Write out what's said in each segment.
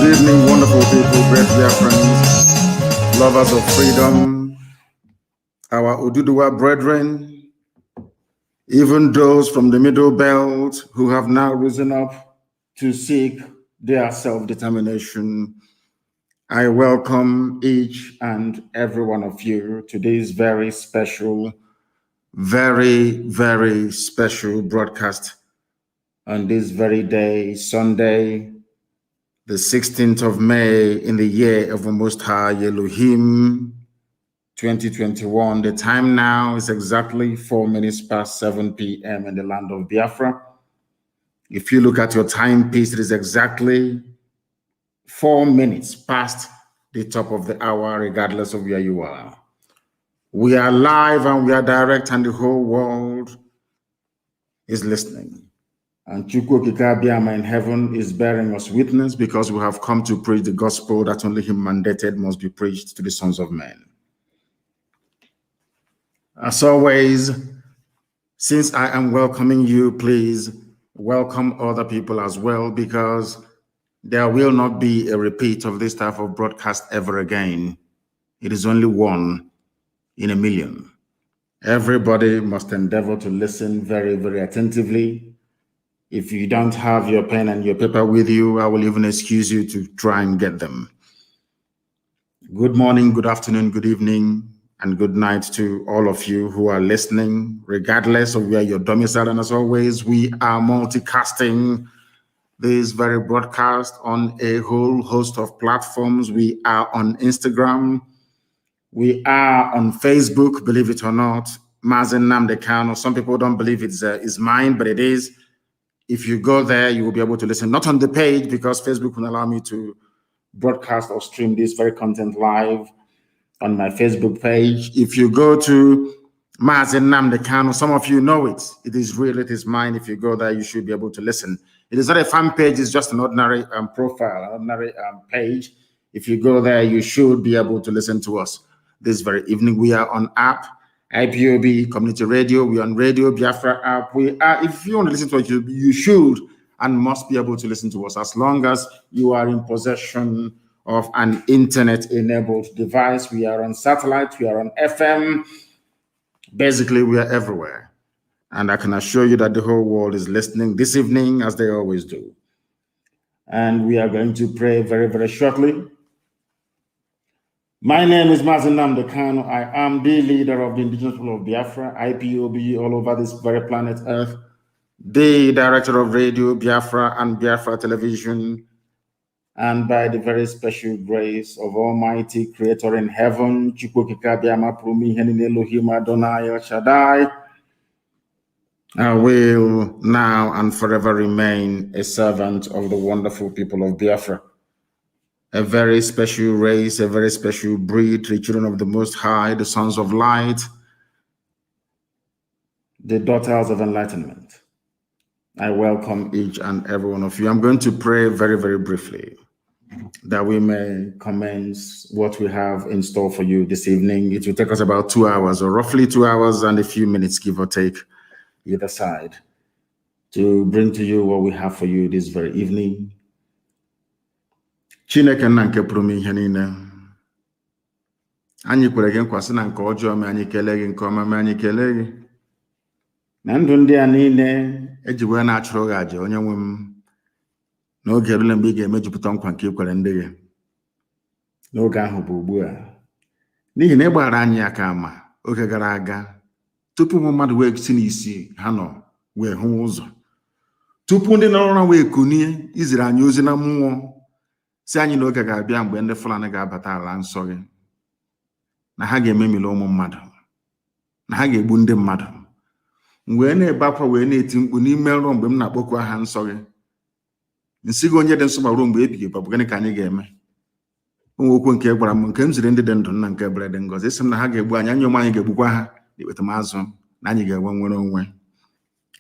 Good evening, wonderful people, great dear friends, lovers of freedom, our Oduduwa brethren, even those from the Middle Belt who have now risen up to seek their self-determination. I welcome each and every one of you to this very special, very special broadcast on this very day, Sunday, the 16th of May in the year of the Most High Elohim, 2021. The time now is exactly 4 minutes past 7 p.m. in the land of Biafra. If you look at your timepiece, it is exactly 4 minutes past the top of the hour, regardless of where you are. We are live and we are direct, and the whole world is listening. And Chukwu Kikabiama in heaven is bearing us witness, because we have come to preach the gospel that only him mandated must be preached to the sons of men. As always, since I am welcoming you, please welcome other people as well, because there will not be a repeat of this type of broadcast ever again. It is only one in a million. Everybody must endeavor to listen very attentively. If you don't have your pen and your paper with you, I will even excuse you to try and get them. Good morning, good afternoon, good evening, and good night to all of you who are listening, regardless of where you're domiciled. And as always, we are multicasting this very broadcast on a whole host of platforms. We are on Instagram. We are on Facebook, believe it or not. Mazi Nnamdi Kanu. Some people don't believe it's mine, but it is. If you go there, you will be able to listen, not on the page, because Facebook will allow me to broadcast or stream this very content live on my Facebook page. If you go to Mazi Nnamdi Kanu, some of you know it. It is real, it is mine. If you go there, you should be able to listen. It is not a fan page, it's just an ordinary profile, an ordinary page. If you go there, you should be able to listen to us this very evening. We are on app, IPOB Community Radio. We're on Radio Biafra app. We are, if you want to listen to us, you should and must be able to listen to us, as long as you are in possession of an internet-enabled device. We are on satellite, we are on FM. Basically, we are everywhere. And I can assure you that the whole world is listening this evening, as they always do. And we are going to pray very shortly. My name is Mazi Nnamdi Kanu. I am the leader of the indigenous people of Biafra, IPOB, all over this very planet Earth, the director of Radio Biafra and Biafra Television, and by the very special grace of Almighty Creator in heaven, Chukwu Kikabiama Prumi Henine Elohim Adonai El Shaddai, I will now and forever remain a servant of the wonderful people of Biafra. A very special race, a very special breed, the children of the Most High, the sons of light, the daughters of enlightenment. I welcome each and every one of you. I'm going to pray very briefly, that we may commence what we have in store for you this evening. It will take us about 2 hours, or roughly 2 hours and a few minutes, give or take, either side, to bring to you what we have for you this very evening. Chineke nna nke pụrụ m ihe niile, anyị kwere gị nkwa sị na nke ọjọọ ma anyị kelee gị, nke ọma ma anyị kelee gị, na ndụ ndị a niile eji wee na-achụrụ gị aja, onye nwe m, n'oge rule mgbe ị ga-emejupụta nkwa nke ikwere ndị gị. N'oge ahụ bụ ugbu a, n'ihi na ị gbara anyị aka ama oge gara aga, tupu ụmụ mmadụ wee si n'isi ha nọ wee hụ ụzọ, tupu ndị nọrọ na wee kunie, iziri anyị ozi na mmụọ si anyị na oge ga-abịa mgbe ndị Fulani ga-abata ala nsọ gị, na ha ga-ememili ụmụ mmadụ, na ha ga-egbu ndị mmadụ. Wee na-ebe akwa wee na-eti mkpu n'ime nrọ mgbe m na-akpọku aha nsọ gị, nsị gị onye dị nsọ ma ruo mgbe ebighị ebi, bụ gịnị ka anyị ga-eme? Ụmụ okwu nke gwara m, nke m ziri ndị dị ndụ nna nke ebere dị ngọzi, sị m na ha ga-egbu anyị, anyị onwe anyị ga-egbukwa ha n'ikpeta m azụ, na anyị ga-enwe nwere onwe.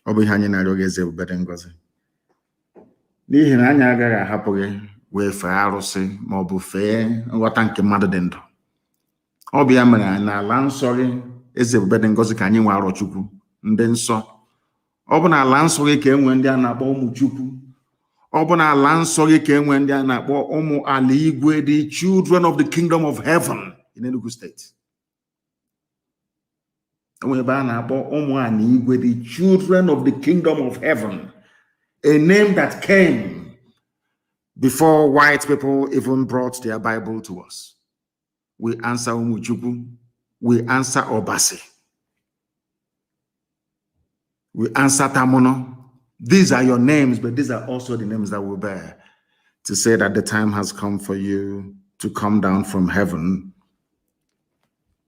Ọ bụ ihe anyị na-arịọ gị, eze ebube dị ngọzi, n'ihi na anyị agaghị ahapụ gị wee fee arụsị ma ọ bụ fee nghọta nke mmadụ dị ndụ. Ọ bụ ya mere n'ala nsọ gị, eze ebube dị ngọzi, ka anyị nwe arọ Chukwu ndị nsọ. Ọ bụ n'ala nsọ gị ka e nwee ndị a na-akpọ ụmụ Chukwu. Obona Lansogi came when they are Omo Aligwe, the children of the kingdom of heaven in Enugu State. The children of the kingdom of heaven, a name that came before white people even brought their Bible to us. We answer Umuchuku, we answer Obasi, we answer Tamono. These are your names, but these are also the names that we bear to say that the time has come for you to come down from heaven,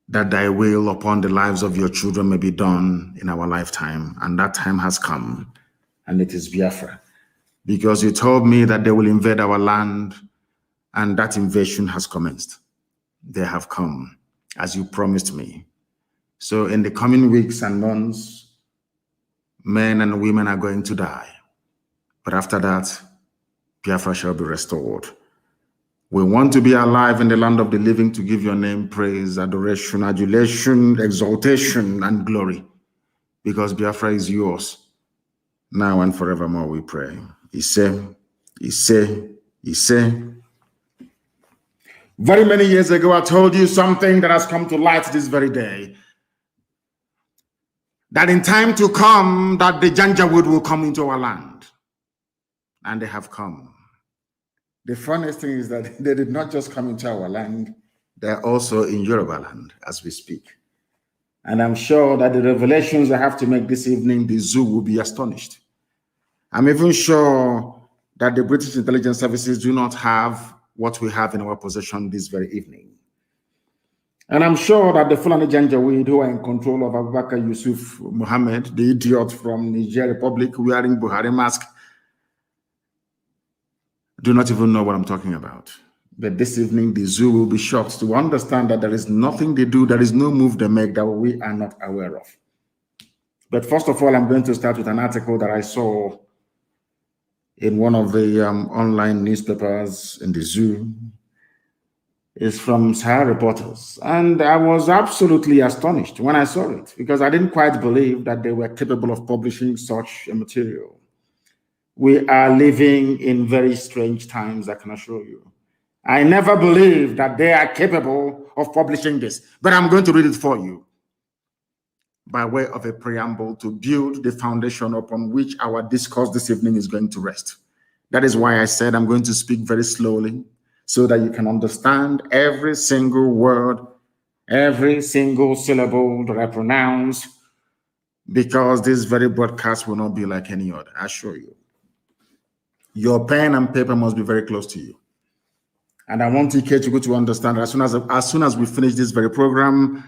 that thy will upon the lives of your children may be done in our lifetime. And that time has come, and it is Biafra. Because you told me that they will invade our land, and that invasion has commenced. They have come, as you promised me. So in the coming weeks and months, men and women are going to die. But after that, Biafra shall be restored. We want to be alive in the land of the living to give your name praise, adoration, adulation, exaltation, and glory. Because Biafra is yours. Now and forevermore we pray. Ise. Very many years ago, I told you something that has come to light this very day. That in time to come, that the Janjaweed will come into our land. And they have come. The funniest thing is that they did not just come into our land, they're also in Yoruba land as we speak. And I'm sure that the revelations I have to make this evening, the zoo will be astonished. I'm even sure that the British intelligence services do not have what we have in our possession this very evening. And I'm sure that the Fulani Janjaweed who are in control of Abubakar Yusuf Mohammed, the idiot from Niger Republic wearing Buhari mask, do not even know what I'm talking about. But this evening, the zoo will be shocked to understand that there is nothing they do, there is no move they make that we are not aware of. But first of all, I'm going to start with an article that I saw in one of the online newspapers in the zoo. It's from Sahara Reporters. And I was absolutely astonished when I saw it, because I didn't quite believe that they were capable of publishing such a material. We are living in very strange times, I can assure you. I never believed that they are capable of publishing this, but I'm going to read it for you by way of a preamble to build the foundation upon which our discourse this evening is going to rest. That is why I said I'm going to speak very slowly so that you can understand every single word, every single syllable that I pronounce, because this very broadcast will not be like any other, I assure you. Your pen and paper must be very close to you. And I want TK to understand as soon as we finish this very program,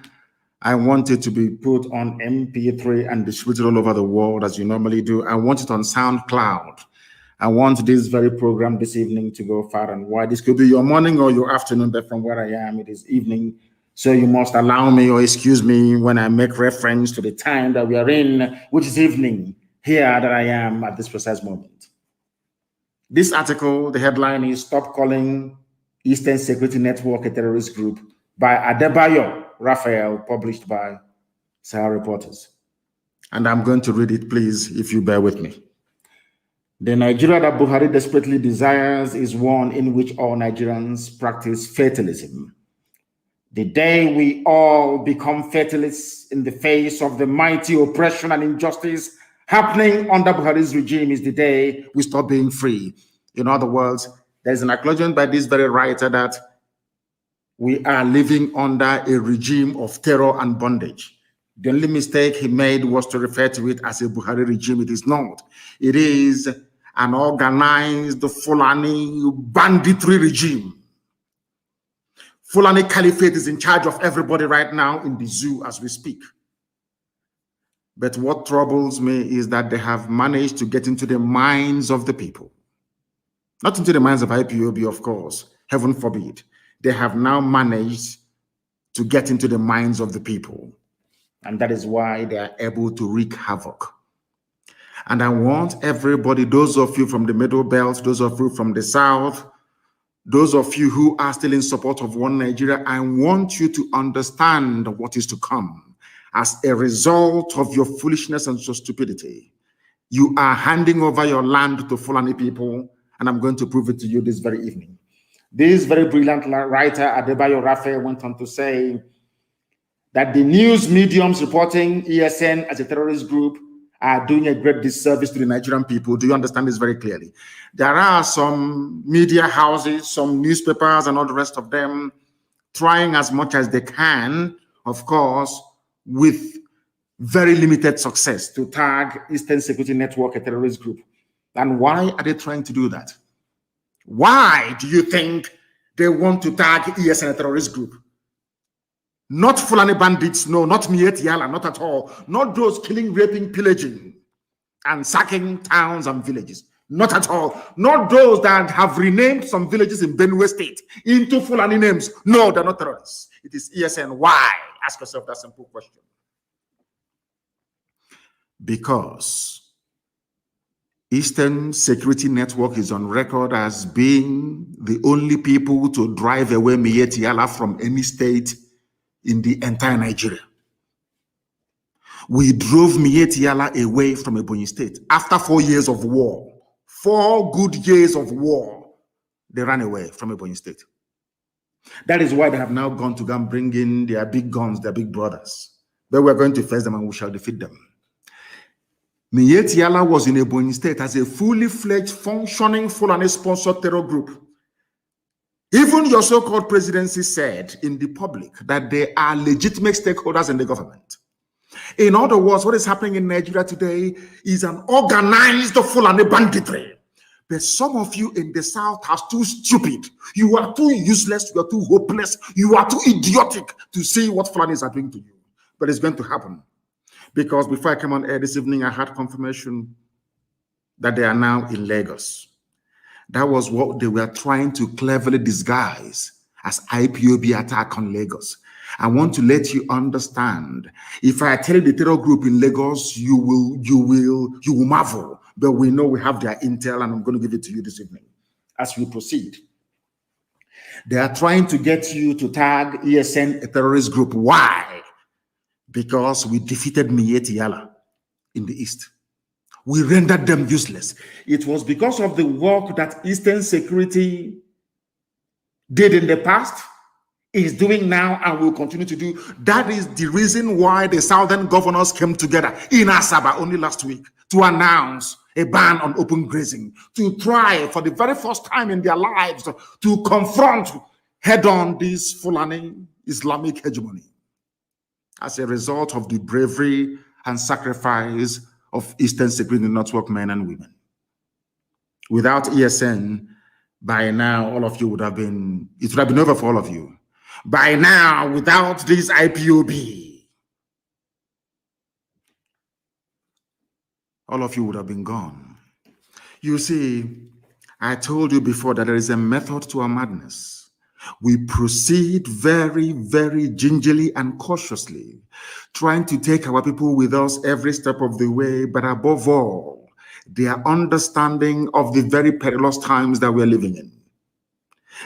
I want it to be put on MP3 and distributed all over the world as you normally do. I want it on SoundCloud. I want this very program this evening to go far and wide. This could be your morning or your afternoon, but from where I am, it is evening. So you must allow me or excuse me when I make reference to the time that we are in, which is evening, here that I am at this precise moment. This article, the headline is "Stop Calling Eastern Security Network a Terrorist Group" by Adebayo Raphael, published by Sahara Reporters. And I'm going to read it, please, if you bear with me. The Nigeria that Buhari desperately desires is one in which all Nigerians practice fatalism. The day we all become fatalists in the face of the mighty oppression and injustice happening under Buhari's regime is the day we stop being free. In other words, there's an acknowledgement by this very writer that we are living under a regime of terror and bondage. The only mistake he made was to refer to it as a Buhari regime. It is not. It is an organized Fulani banditry regime. Fulani Caliphate is in charge of everybody right now in the zoo as we speak. But what troubles me is that they have managed to get into the minds of the people. Not into the minds of IPOB, of course, heaven forbid. They have now managed to get into the minds of the people. And that is why they are able to wreak havoc. And I want everybody, those of you from the Middle Belt, those of you from the South, those of you who are still in support of one Nigeria, I want you to understand what is to come. As a result of your foolishness and your stupidity, you are handing over your land to Fulani people, And I'm going to prove it to you this very evening. This very brilliant writer, Adebayo Raphael, went on to say that the news mediums reporting ESN as a terrorist group are doing a great disservice to the Nigerian people. Do you understand this very clearly? There are some media houses, some newspapers, and all the rest of them trying as much as they can, of course, with very limited success, to tag Eastern Security Network a terrorist group. And why are they trying to do that? Why do you think they want to tag ESN a terrorist group? Not Fulani bandits, no, not Miet Yala, not at all. Not those killing, raping, pillaging, and sacking towns and villages. Not at all. Not those that have renamed some villages in Benue State into Fulani names. No, they're not terrorists. It is ESN. Why? Ask yourself that simple question. Because Eastern Security Network is on record as being the only people to drive away Miet Yala from any state in the entire Nigeria. We drove Miet Yala away from Ebonyi State after 4 years of war. 4 good years of war, they ran away from Ebonyi State. That is why they have now gone to go and bring in their big guns, their big brothers. But we're going to face them and we shall defeat them. Miet Yala was in Ebonyi State as a fully fledged, functioning, Fulani-sponsored terror group. Even your so-called presidency said in the public that they are legitimate stakeholders in the government. In other words, what is happening in Nigeria today is an organized Fulani banditry. But some of you in the South are too stupid. You are too useless. You are too hopeless. You are too idiotic to see what Fulanis are doing to you. But it's going to happen. Because before I came on air this evening, I had confirmation that they are now in Lagos. That was what they were trying to cleverly disguise as IPOB attack on Lagos. I want to let you understand. If I tell you the terror group in Lagos, you will marvel. But we know we have their intel, and I'm going to give it to you this evening as we proceed. They are trying to get you to tag ESN a terrorist group. Why? Because we defeated Miet Yala in the East. We rendered them useless. It was because of the work that Eastern Security did in the past, is doing now, and will continue to do. That is the reason why the Southern governors came together in Asaba only last week to announce a ban on open grazing, to try for the very first time in their lives to confront head-on this Fulani Islamic hegemony as a result of the bravery and sacrifice of Eastern Security Network men and women. Without ESN, by now, all of you would have been, it would have been over for all of you. By now, without this IPOB, all of you would have been gone. You see, I told you before that there is a method to our madness. We proceed very, very gingerly and cautiously, trying to take our people with us every step of the way, but above all, their understanding of the very perilous times that we're living in.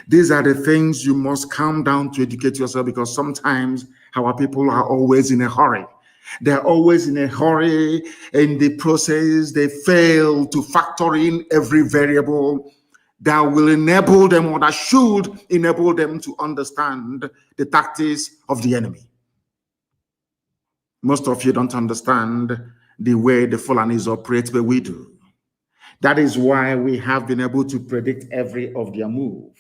These are the things you must calm down to educate yourself, because sometimes our people are always in a hurry. They're always in a hurry. In the process, they fail to factor in every variable that will enable them, or that should enable them, to understand the tactics of the enemy. Most of you don't understand the way the Fulanis operate, but we do. That is why we have been able to predict every of their move.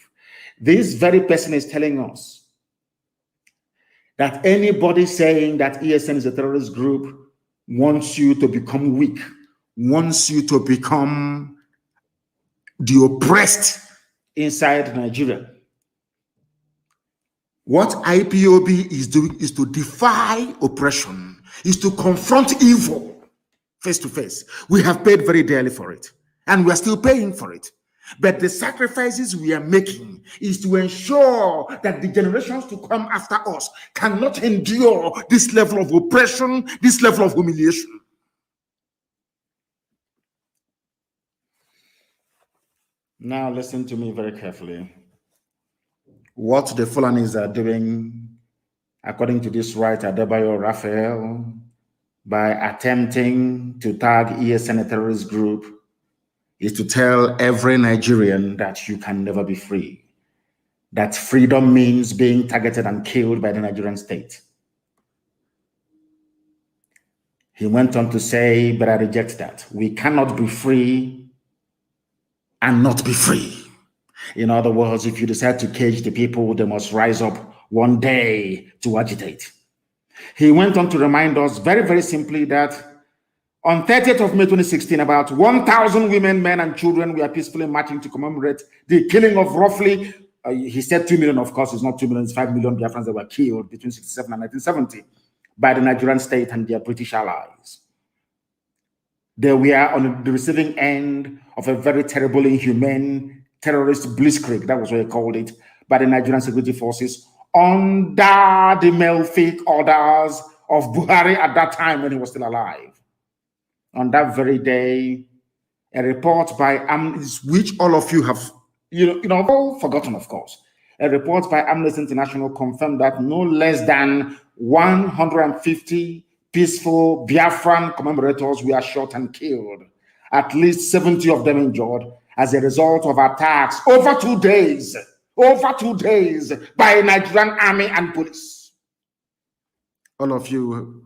This very person is telling us that anybody saying that ESN is a terrorist group wants you to become weak, wants you to become the oppressed inside Nigeria. What IPOB is doing is to defy oppression, is to confront evil face to face. We have paid very dearly for it, and we are still paying for it. But the sacrifices we are making is to ensure that the generations to come after us cannot endure this level of oppression, this level of humiliation. Now listen to me very carefully. What the Fulanis are doing, according to this writer, Adebayo Raphael, by attempting to tag ESN a terrorist group, is to tell every Nigerian that you can never be free. That freedom means being targeted and killed by the Nigerian state. He went on to say, but I reject that. We cannot be free and not be free. In other words, if you decide to cage the people, they must rise up one day to agitate. He went on to remind us very, very simply that on 30th of May 2016, about 1,000 women, men, and children were peacefully marching to commemorate the killing of roughly, he said 2 million, of course, it's not 2 million, it's 5 million Biafrans that were killed between 1967 and 1970 by the Nigerian state and their British allies. They were on the receiving end of a very terrible, inhumane terrorist blitzkrieg, that was what they called it, by the Nigerian security forces under the malefic orders of Buhari at that time when he was still alive. On that very day, a report by which all of you have, all forgotten, of course. A report by Amnesty International confirmed that no less than 150 peaceful Biafran commemorators were shot and killed. At least 70 of them injured as a result of attacks over 2 days by Nigerian army and police. All of you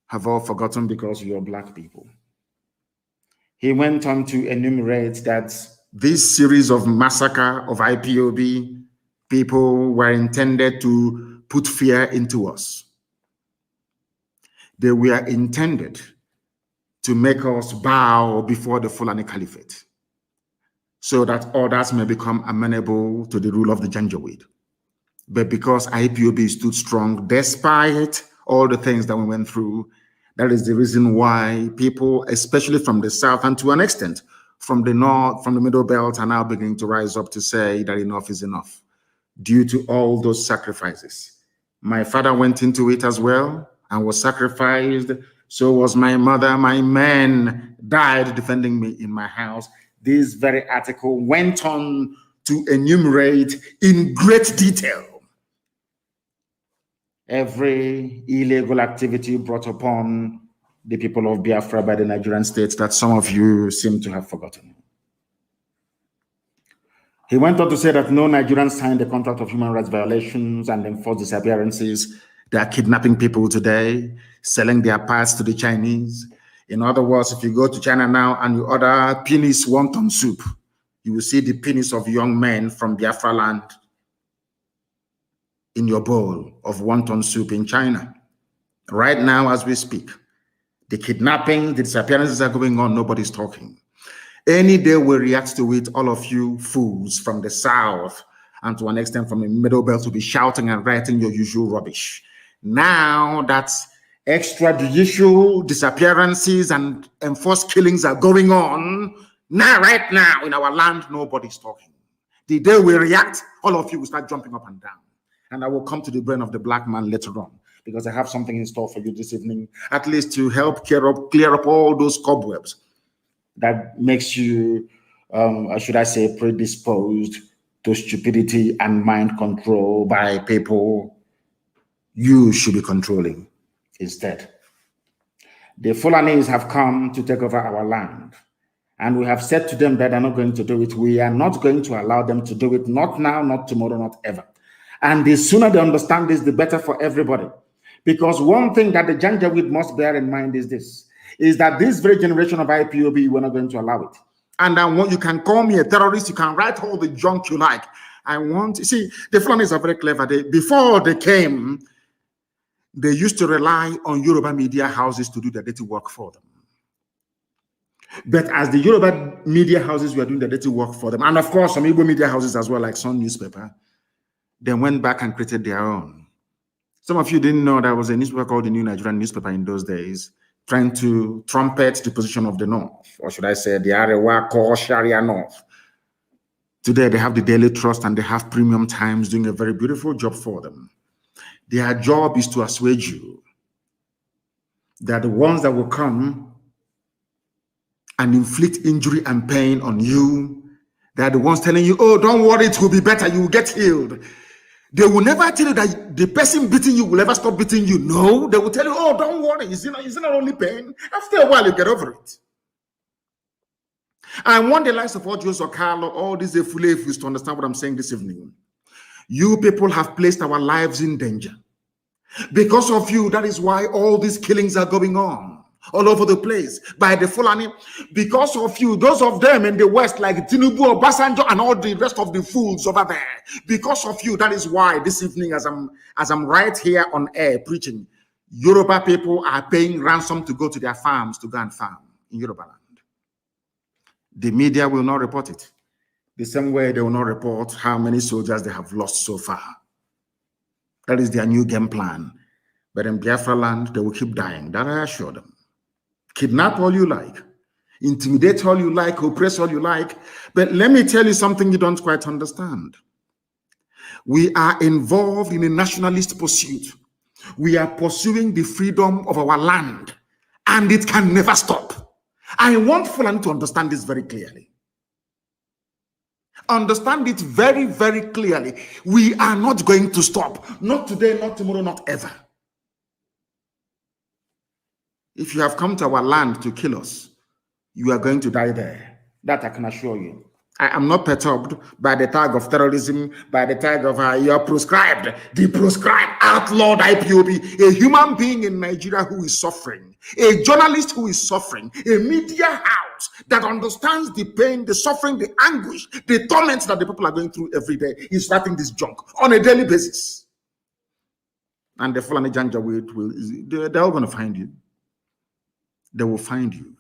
have all forgotten because you're black people. He went on to enumerate that this series of massacre of IPOB people were intended to put fear into us. They were intended to make us bow before the Fulani Caliphate so that others may become amenable to the rule of the Janjaweed. But because IPOB stood strong despite all the things that we went through, that is the reason why people, especially from the south and to an extent from the north, from the middle belt, are now beginning to rise up to say that enough is enough due to all those sacrifices. My father went into it as well and was sacrificed. So was my mother. My men died defending me in my house. This very article went on to enumerate in great detail every illegal activity brought upon the people of Biafra by the Nigerian state that some of you seem to have forgotten. He went on to say that no Nigerians signed a contract of human rights violations and enforced disappearances. They are kidnapping people today, selling their parts to the Chinese. In other words, if you go to China now and you order penis wonton soup, you will see the penis of young men from Biafra land in your bowl of wonton soup in China. Right now, as we speak, the kidnapping, the disappearances are going on, nobody's talking. Any day we react to it, all of you fools from the south and to an extent from the middle belt will be shouting and writing your usual rubbish. Now that extrajudicial disappearances and enforced killings are going on, now, right now in our land, nobody's talking. The day we react, all of you will start jumping up and down. And I will come to the brain of the black man later on, because I have something in store for you this evening, at least to help clear up all those cobwebs that makes you, should I say, predisposed to stupidity and mind control by people you should be controlling instead. The Fulanis have come to take over our land, and we have said to them that they're not going to do it. We are not going to allow them to do it, not now, not tomorrow, not ever. And the sooner they understand this, the better for everybody. Because one thing that the Janjaweed must bear in mind is this, is that this very generation of IPOB, we're not going to allow it. And I want, you can call me a terrorist, you can write all the junk you like. I want, see, the Fulanis are very clever. Before they came, they used to rely on Yoruba media houses to do the dirty work for them. But as the Yoruba media houses were doing the dirty work for them, and of course some Igbo media houses as well, like Sun newspaper, they went back and created their own. Some of you didn't know there was a newspaper called the New Nigerian Newspaper in those days, trying to trumpet the position of the North, or should I say the Arewa core Sharia North. Today they have the Daily Trust and they have Premium Times doing a very beautiful job for them. Their job is to assuage you. They are the ones that will come and inflict injury and pain on you. They are the ones telling you, oh, don't worry, it will be better, you will get healed. They will never tell you that the person beating you will ever stop beating you. No, they will tell you, oh, don't worry, it's not only pain. After a while, you get over it. I want the likes of Joseph Carlo, all these Efulefus to understand what I'm saying this evening. You people have placed our lives in danger. Because of you, that is why all these killings are going on all over the place by the Fulani. Because of you, those of them in the West, like Tinubu, Obasanjo, and all the rest of the fools over there. Because of you, that is why this evening, as I'm right here on air preaching, Yoruba people are paying ransom to go to their farms to go and farm in Yoruba land. The media will not report it. The same way they will not report how many soldiers they have lost so far. That is their new game plan. But in Biafra land, they will keep dying. That I assure them. Kidnap all you like. Intimidate all you like. Oppress all you like. But let me tell you something you don't quite understand. We are involved in a nationalist pursuit. We are pursuing the freedom of our land. And it can never stop. I want Fulani to understand this very clearly. Understand it very, very clearly. We are not going to stop. Not today, not tomorrow, not ever. If you have come to our land to kill us, you are going to die there. That I can assure you. I am not perturbed by the tag of terrorism, by the tag of you are proscribed, the proscribed, outlawed IPOB, a human being in Nigeria who is suffering, a journalist who is suffering, a media house that understands the pain, the suffering, the anguish, the torments that the people are going through every day is writing this junk on a daily basis. And the Fulani Janja they're all going to find you. They will find you.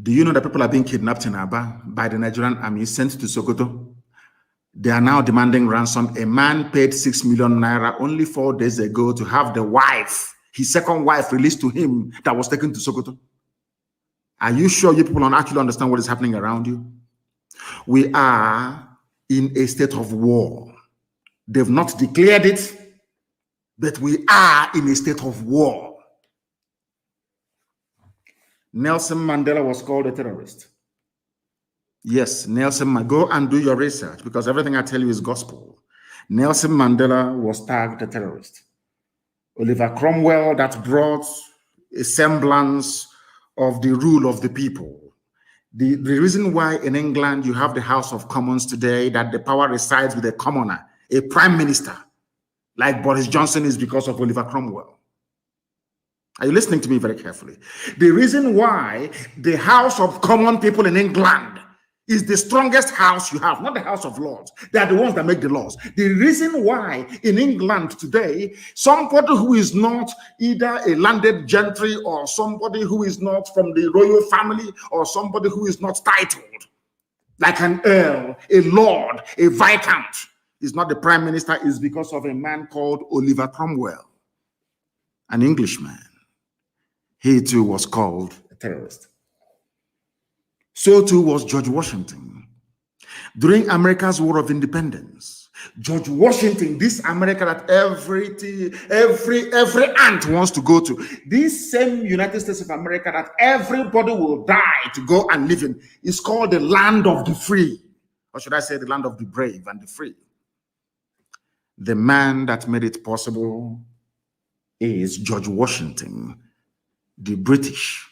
Do you know that people are being kidnapped in Aba by the Nigerian army sent to Sokoto? They are now demanding ransom. A man paid 6 million naira only 4 days ago to have the wife, his second wife, released to him that was taken to Sokoto. Are you sure you people don't actually understand what is happening around you? We are in a state of war. They've not declared it, but we are in a state of war. Nelson Mandela was called a terrorist. Yes, Nelson, go and do your research because everything I tell you is gospel. Nelson Mandela was tagged a terrorist. Oliver Cromwell, that brought a semblance of the rule of the people. The reason why in England you have the House of Commons today, that the power resides with a commoner, a prime minister, like Boris Johnson, is because of Oliver Cromwell. Are you listening to me very carefully? The reason why the House of Common People in England is the strongest house you have, not the House of Lords. They are the ones that make the laws. The reason why in England today, somebody who is not either a landed gentry or somebody who is not from the royal family or somebody who is not titled, like an earl, a lord, a viscount, is not the prime minister, is because of a man called Oliver Cromwell, an Englishman. He too was called a terrorist. So too was George Washington. During America's War of Independence, George Washington, this America that every ant wants to go to, this same United States of America that everybody will die to go and live in, is called the land of the free. Or should I say the land of the brave and the free? The man that made it possible is George Washington. The British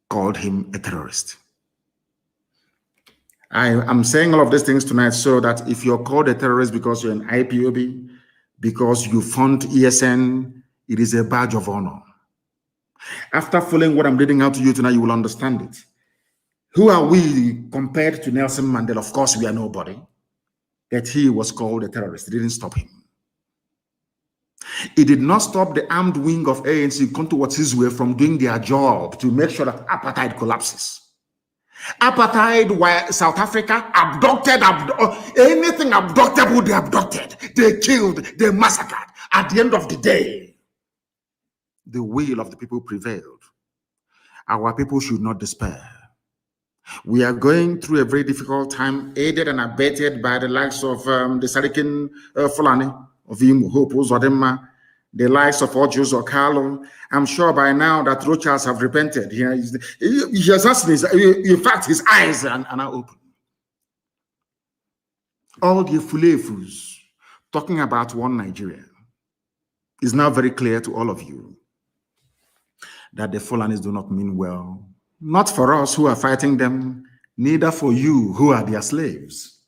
called him a terrorist. I'm saying all of these things tonight so that if you're called a terrorist because you're an IPOB, because you fund ESN, it is a badge of honor. After following what I'm reading out to you tonight, you will understand it. Who are we compared to Nelson Mandela? Of course, we are nobody. That he was called a terrorist. It didn't stop him. It did not stop the armed wing of ANC come towards his way from doing their job to make sure that apartheid collapses. Apartheid, where South Africa abducted, anything abductable, they abducted, they killed, they massacred. At the end of the day, the will of the people prevailed. Our people should not despair. We are going through a very difficult time, aided and abetted by the likes of the Sarikin Fulani, of Hope Uzodema, the likes of Ojus or Carlo. I'm sure by now that Rochas have repented. He has asked his, in fact, his eyes are now open. All the Fulefus talking about one Nigeria is now very clear to all of you that the Fulanis do not mean well Not for us who are fighting them, neither for you who are their slaves.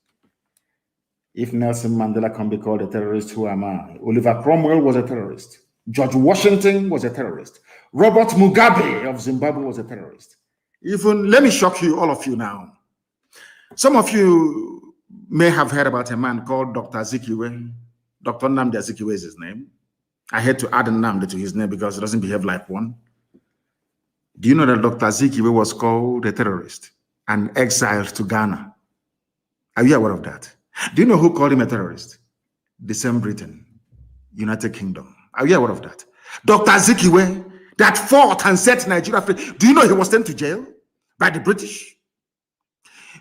If Nelson Mandela can be called a terrorist, who am I? Oliver Cromwell was a terrorist. George Washington was a terrorist. Robert Mugabe of Zimbabwe was a terrorist. Even, let me shock you, all of you now. Some of you may have heard about a man called Dr. Azikiwe. Dr. Nnamdi Azikiwe is his name. I had to add Nnamdi to his name because he doesn't behave like one. Do you know that Dr. Azikiwe was called a terrorist and exiled to Ghana? Are you aware of that? Do you know who called him a terrorist? The same Britain, United Kingdom. Are you aware of that? Dr. Azikiwe, that fought and set Nigeria free. Do you know he was sent to jail by the British?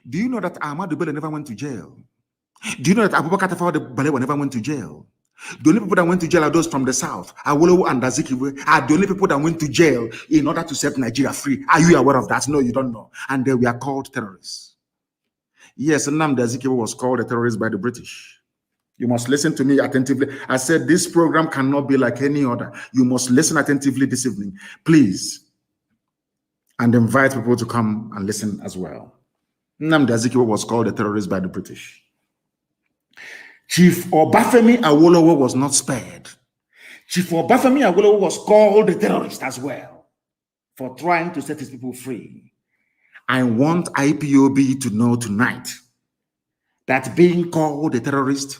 Do you know that Ahmadu Bello never went to jail? Do you know that Abubakar Tafawa Balewa never went to jail? The only people that went to jail are those from the south. Awolowo and Azikiwe are the only people that went to jail in order to set Nigeria free. Are you aware of that? No, you don't know. And they were called terrorists. Yes, Nnamdi Azikiwe was called a terrorist by the British. You must listen to me attentively. I said this program cannot be like any other. You must listen attentively this evening, please. And invite people to come and listen as well. Nnamdi Azikiwe was called a terrorist by the British. Chief Obafemi Awolowo was not spared. Chief Obafemi Awolowo was called a terrorist as well for trying to set his people free. I want IPOB to know tonight that being called a terrorist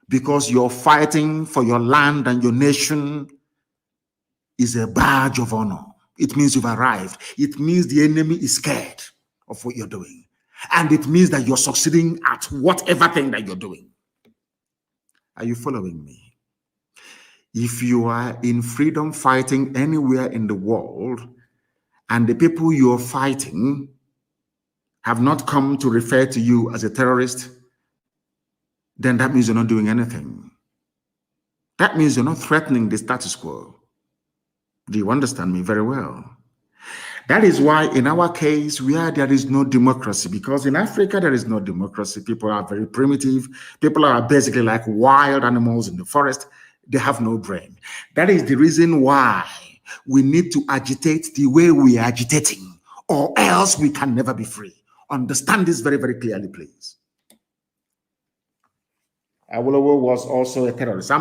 because you're fighting for your land and your nation is a badge of honor. It means you've arrived. It means the enemy is scared of what you're doing. And it means that you're succeeding at whatever thing that you're doing. Are you following me? If you are in freedom fighting anywhere in the world and the people you're fighting have not come to refer to you as a terrorist, then that means you're not doing anything. That means you're not threatening the status quo. Do you understand me very well? That is why in our case, where there is no democracy, because in Africa, there is no democracy. People are very primitive. People are basically like wild animals in the forest. They have no brain. That is the reason why we need to agitate the way we are agitating, or else we can never be free. Understand this very, very clearly, please. Awolowo was also a terrorist.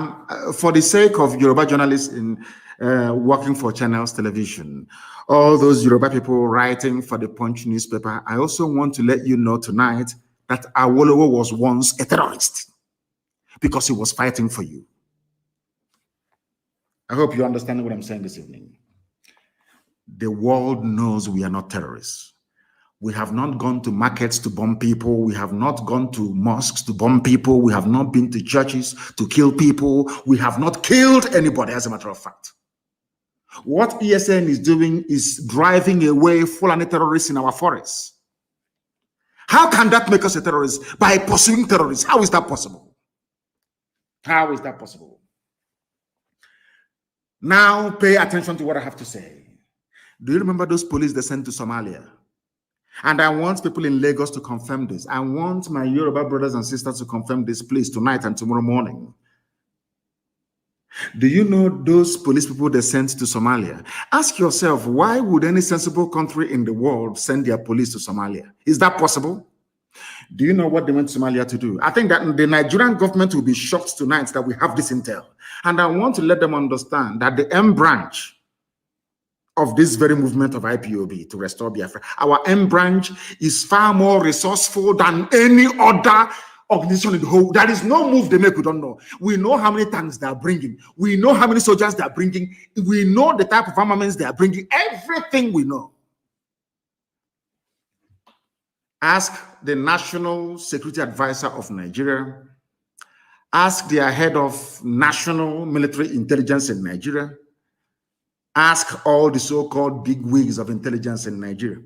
For the sake of Yoruba journalists in working for Channels Television, all those Yoruba people writing for the Punch newspaper, I also want to let you know tonight that Awolowo was once a terrorist because he was fighting for you. I hope you understand what I'm saying this evening. The world knows we are not terrorists. We have not gone to markets to bomb people. We have not gone to mosques to bomb people. We have not been to churches to kill people. We have not killed anybody, as a matter of fact. What ESN is doing is driving away Fulani terrorists in our forests. How can that make us a terrorist? By pursuing terrorists. How is that possible? How is that possible? Now pay attention to what I have to say. Do you remember those police they sent to Somalia? And I want people in Lagos to confirm this. I want my Yoruba brothers and sisters to confirm this, please, tonight and tomorrow morning. Do you know those police people they sent to Somalia? Ask yourself, why would any sensible country in the world send their police to Somalia? Is that possible? Do you know what they went to Somalia to do? I think that the Nigerian government will be shocked tonight that we have this intel. And I want to let them understand that the M branch of this very movement of IPOB to restore Biafra, our M branch is far more resourceful than any other organization in the whole. There is no move they make, we don't know. We know how many tanks they are bringing. We know how many soldiers they are bringing. We know the type of armaments they are bringing. Everything we know. Ask the National Security Advisor of Nigeria. Ask their head of National Military Intelligence in Nigeria. Ask all the so-called big wigs of intelligence in Nigeria.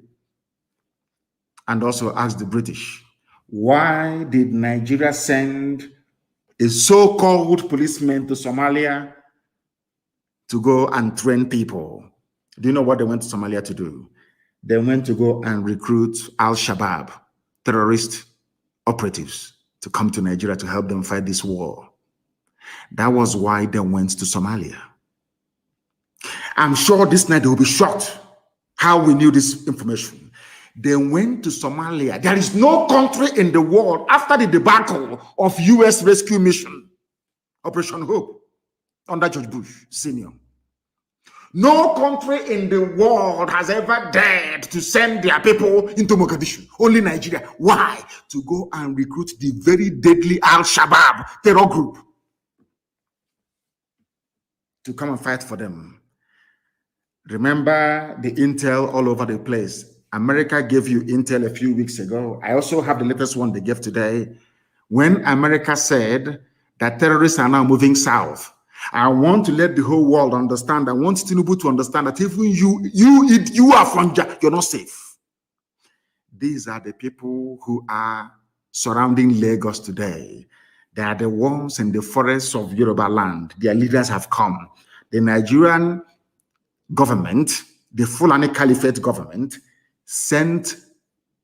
And also ask the British, why did Nigeria send a so-called policeman to Somalia to go and train people? Do you know what they went to Somalia to do? They went to go and recruit Al-Shabaab, terrorist operatives, to come to Nigeria to help them fight this war. That was why they went to Somalia. I'm sure this night they will be shocked How we knew this information. They went to Somalia. There is no country in the world after the debacle of U.S. rescue mission, Operation Hope, under George Bush Sr. No country in the world has ever dared to send their people into Mogadishu. Only Nigeria. Why? To go and recruit the very deadly Al-Shabaab terror group to come and fight for them. Remember the intel all over the place. America gave you intel a few weeks ago. I also have the latest one they gave today. When America said that terrorists are now moving south, I want to let the whole world understand. I want Tinubu to understand that even you are from, you're not safe. These are the people who are surrounding Lagos today. They are the ones in the forests of Yoruba land. Their leaders have come. The Nigerian government, the Fulani Caliphate government, sent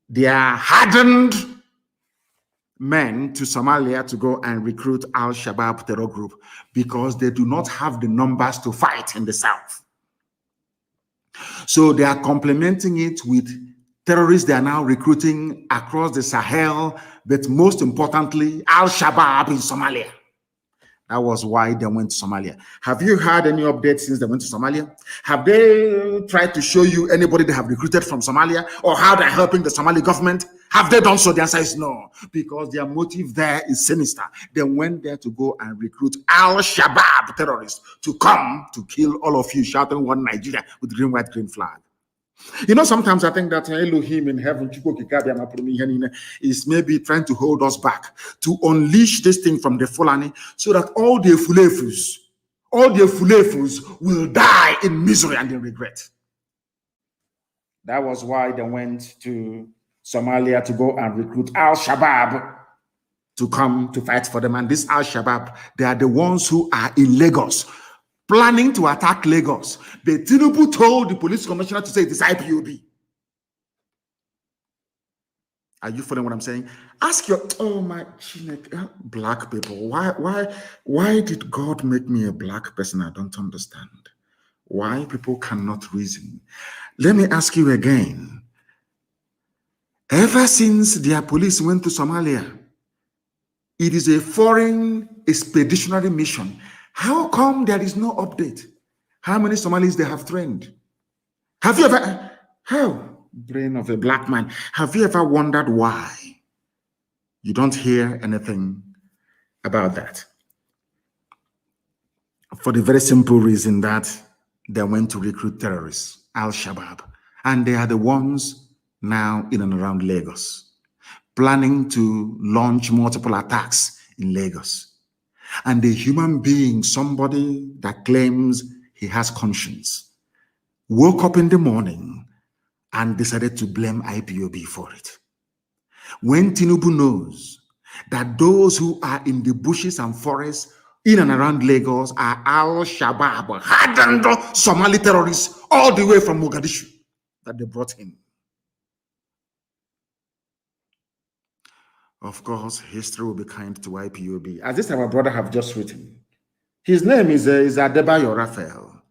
their hardened men to Somalia to go and recruit Al-Shabaab terror group because they do not have the numbers to fight in the south. So they are complementing it with terrorists they are now recruiting across the Sahel, but most importantly, Al-Shabaab in Somalia. That was why they went to Somalia. Have you had any updates since they went to Somalia? Have they tried to show you anybody they have recruited from Somalia or how they're helping the Somali government? Have they done so? The answer is no, because their motive there is sinister. They went there to go and recruit Al-Shabaab terrorists to come to kill all of you, shouting one Nigeria with green, white, green flag. You know, sometimes I think that Elohim in heaven is maybe trying to hold us back to unleash this thing from the Fulani so that all the Fulefus will die in misery and in regret. That was why they went to Somalia to go and recruit Al-Shabaab to come to fight for them. And this Al-Shabaab, they are the ones who are in Lagos, planning to attack Lagos. But Tinubu told the police commissioner to say it is IPOB. Are you following what I'm saying? Ask your, oh my, black people, why did God make me a black person? I don't understand. Why people cannot reason. Let me ask you again. Ever since their police went to Somalia, it is a foreign expeditionary mission. How come there is no update? How many Somalis they have trained? Have you ever, how? Brain of a black man. Have you ever wondered why you don't hear anything about that? For the very simple reason that they went to recruit terrorists, Al-Shabaab, and they are the ones now in and around Lagos, planning to launch multiple attacks in Lagos. And a human being, somebody that claims he has conscience, woke up in the morning and decided to blame IPOB for it. When Tinubu knows that those who are in the bushes and forests in and around Lagos are Al-Shabaab, hardened Somali terrorists all the way from Mogadishu that they brought in. Of course, history will be kind to IPOB. As this our brother have just written, his name is Adebayo Raphael.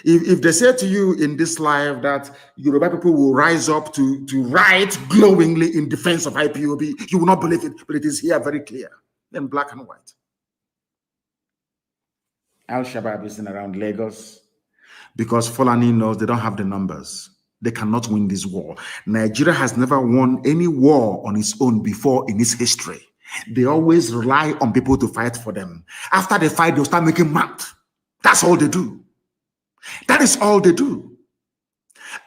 If they say to you in this life that Yoruba people will rise up to write glowingly in defense of IPOB, you will not believe it, but it is here very clear, in black and white. Al-Shabaab is in around Lagos because Fulani knows they don't have the numbers. They cannot win this war. Nigeria has never won any war on its own before in its history. They always rely on people to fight for them. After they fight, they'll start making mad. That's all they do. That is all they do.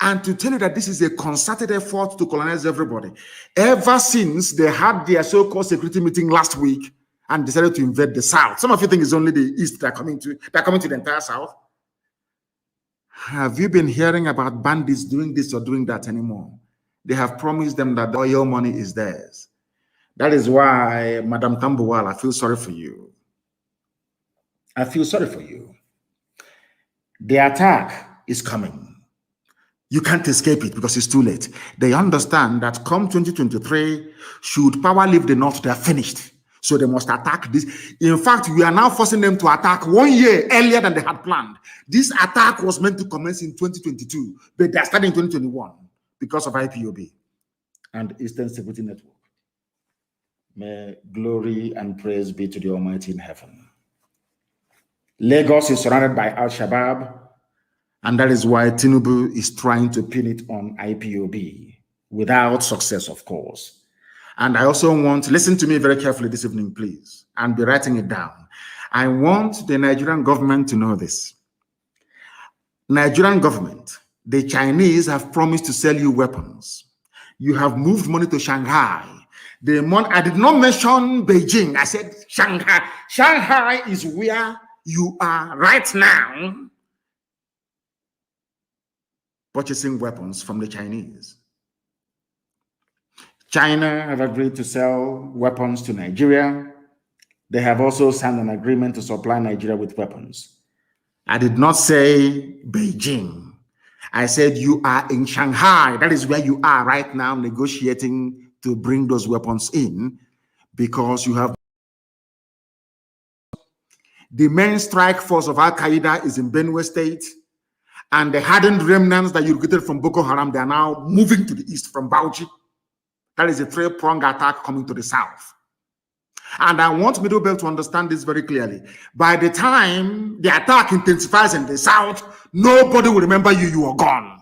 And to tell you that this is a concerted effort to colonize everybody, ever since they had their so-called security meeting last week and decided to invade the South. Some of you think it's only the East that are coming to the entire South. Have you been hearing about bandits doing this or doing that anymore? They have promised them that the oil money is theirs. That is why, Madam Tambuwal, I feel sorry for you. I feel sorry for you. The attack is coming. You can't escape it because it's too late. They understand that come 2023, should power leave the North, they are finished. So they must attack this. In fact, we are now forcing them to attack 1 year earlier than they had planned. This attack was meant to commence in 2022, but they are starting in 2021 because of IPOB and Eastern Security Network. May glory and praise be to the Almighty in heaven. Lagos is surrounded by Al-Shabaab, and that is why Tinubu is trying to pin it on IPOB without success, of course. And I also want, listen to me very carefully this evening, please, and be writing it down. I want the Nigerian government to know this. Nigerian government, the Chinese have promised to sell you weapons. You have moved money to Shanghai. I did not mention Beijing. I said Shanghai. Shanghai is where you are right now purchasing weapons from the Chinese. China have agreed to sell weapons to Nigeria. They have also signed an agreement to supply Nigeria with weapons. I did not say Beijing. I said you are in Shanghai. That is where you are right now negotiating to bring those weapons in, because you have the main strike force of Al-Qaeda is in Benue State, and the hardened remnants that you recruited from Boko Haram, they are now moving to the east from Bauchi. That is a three-pronged attack coming to the south. And I want Middle Belt to understand this very clearly. By the time the attack intensifies in the south, nobody will remember you. You are gone.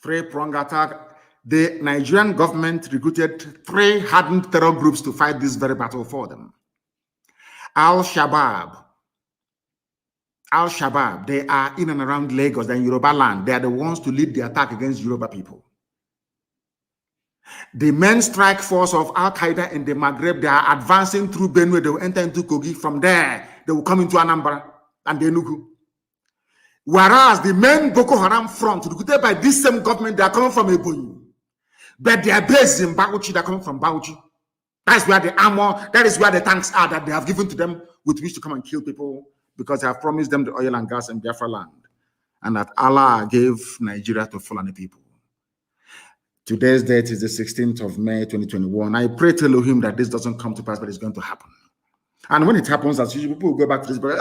Three-pronged attack. The Nigerian government recruited 3 hardened terror groups to fight this very battle for them. Al-Shabaab, they are in and around Lagos, they're in Yoruba land. They are the ones to lead the attack against Yoruba people. The main strike force of Al-Qaeda in the Maghreb, they are advancing through Benue. They will enter into Kogi. From there, they will come into Anambra and Enugu. Whereas the main Boko Haram front, recruited by this same government, they are coming from Ebonyi. But they are based in Bauchi, they are coming from Bauchi. That's where the armor, that is where the tanks are that they have given to them with which to come and kill people, because they have promised them the oil and gas in Biafra land. And that Allah gave Nigeria to Fulani people. Today's date is the 16th of May, 2021. I pray to Elohim that this doesn't come to pass, but it's going to happen. And when it happens, as usual, people will go back to this, but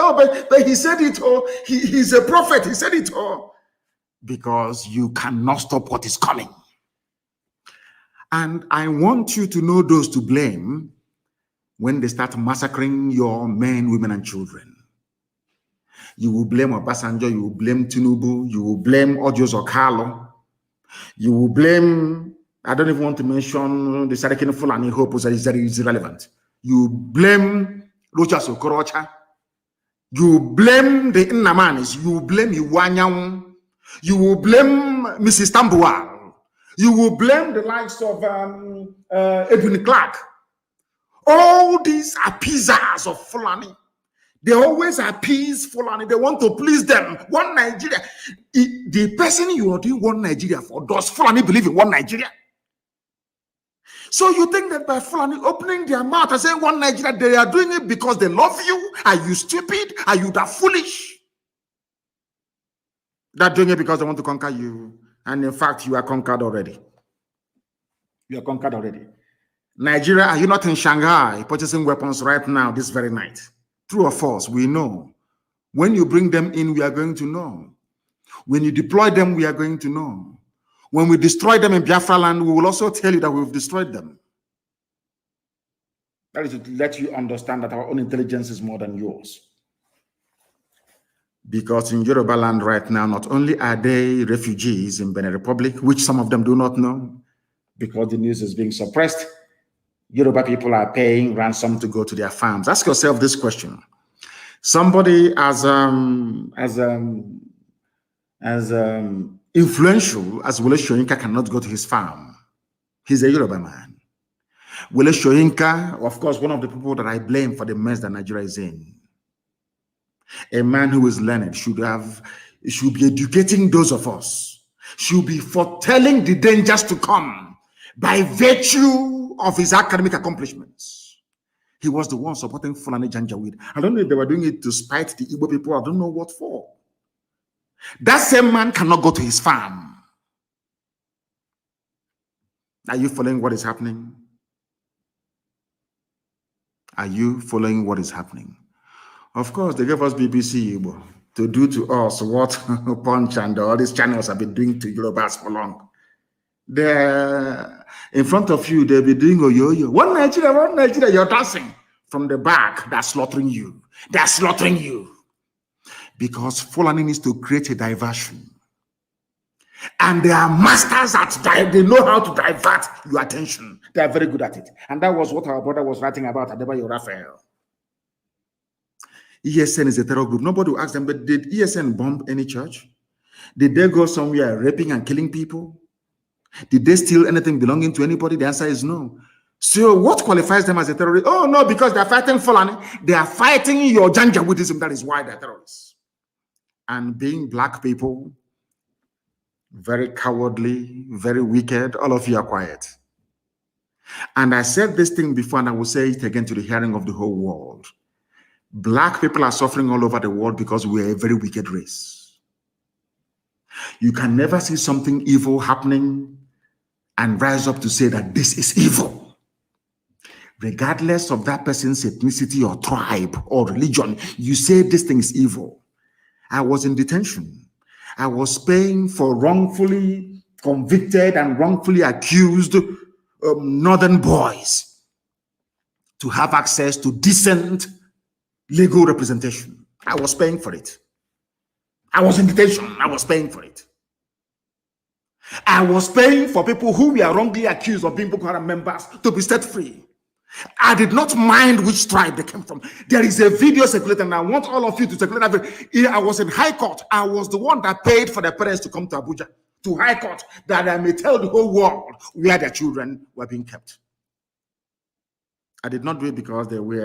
he said it, or he's a prophet, he said it, or because you cannot stop what is coming. And I want you to know those to blame when they start massacring your men, women, and children. You will blame Obasanjo, you will blame Tinubu, you will blame Odios Okalo, you will blame, I don't even want to mention the Sarikini Fulani Hope that is irrelevant. You blame Rochas Okorocha, you blame the Nnamdi, you blame Iwanyang, you will blame Mrs. Tambuwal, you will blame the likes of Edwin Clark. All these appeasers of Fulani. They always appease Fulani. They want to please them. One Nigeria. The person you are doing one Nigeria for, does Fulani believe in one Nigeria? So you think that by Fulani opening their mouth and saying one Nigeria, they are doing it because they love you? Are you stupid? Are you that foolish? They're doing it because they want to conquer you. And in fact, you are conquered already. You are conquered already. Nigeria, are you not in Shanghai purchasing weapons right now, this very night? True or false, we know. When you bring them in, we are going to know. When you deploy them, we are going to know. When we destroy them in Biafra land, we will also tell you that we've destroyed them. That is to let you understand that our own intelligence is more than yours. Because in Yoruba land right now, not only are they refugees in Benin Republic, which some of them do not know, because the news is being suppressed, Yoruba people are paying ransom to go to their farms. Ask yourself this question. Somebody as influential as Wole Soyinka cannot go to his farm. He's a Yoruba man. Wole Soyinka, of course, one of the people that I blame for the mess that Nigeria is in. A man who is learned should be educating those of us, should be foretelling the dangers to come by virtue of his academic accomplishments. He was the one supporting Fulani Janjaweed. I don't know if they were doing it to spite the Igbo people. I don't know what for. That same man cannot go to his farm. Are you following what is happening? Are you following what is happening? Of course, they gave us BBC Igbo to do to us what Punch and all these channels have been doing to Yorubas for long. They're in front of you, they'll be doing a yo-yo. One Nigeria, you're dancing. From the back, they're slaughtering you. They're slaughtering you. Because Fulani needs to create a diversion. And they are masters at they know how to divert your attention. They are very good at it. And that was what our brother was writing about at Adebayo Raphael. ESN is a terror group. Nobody will ask them, but did ESN bomb any church? Did they go somewhere raping and killing people? Did they steal anything belonging to anybody? The answer is no. So what qualifies them as a terrorist? Oh, no, because they're fighting Fulani. They are fighting your Janjaweedism. That is why they're terrorists. And being black people, very cowardly, very wicked, all of you are quiet. And I said this thing before, and I will say it again to the hearing of the whole world. Black people are suffering all over the world because we are a very wicked race. You can never see something evil happening and rise up to say that this is evil. Regardless of that person's ethnicity or tribe or religion, you say this thing is evil. I was in detention. I was paying for wrongfully convicted and wrongfully accused northern boys to have access to decent legal representation. I was paying for it. I was in detention. I was paying for it. I was paying for people who were wrongly accused of being Boko Haram members to be set free. I did not mind which tribe they came from. There is a video circulating, and I want all of you to circulate that. I was in High Court. I was the one that paid for the parents to come to Abuja, to High Court, that I may tell the whole world where their children were being kept. I did not do it because they were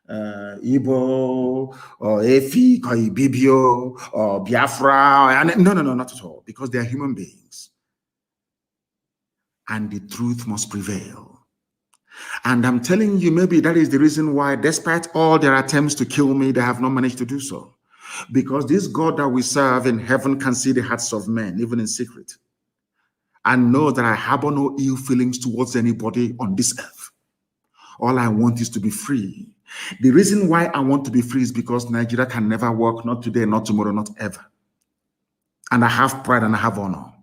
Igbo or Efik or Ibibio or Biafra. No, not at all. Because they are human beings. And the truth must prevail. And I'm telling you, maybe that is the reason why, despite all their attempts to kill me, they have not managed to do so. Because this God that we serve in heaven can see the hearts of men, even in secret. And know that I harbor no ill feelings towards anybody on this earth. All I want is to be free. The reason why I want to be free is because Nigeria can never work, not today, not tomorrow, not ever. And I have pride and I have honor.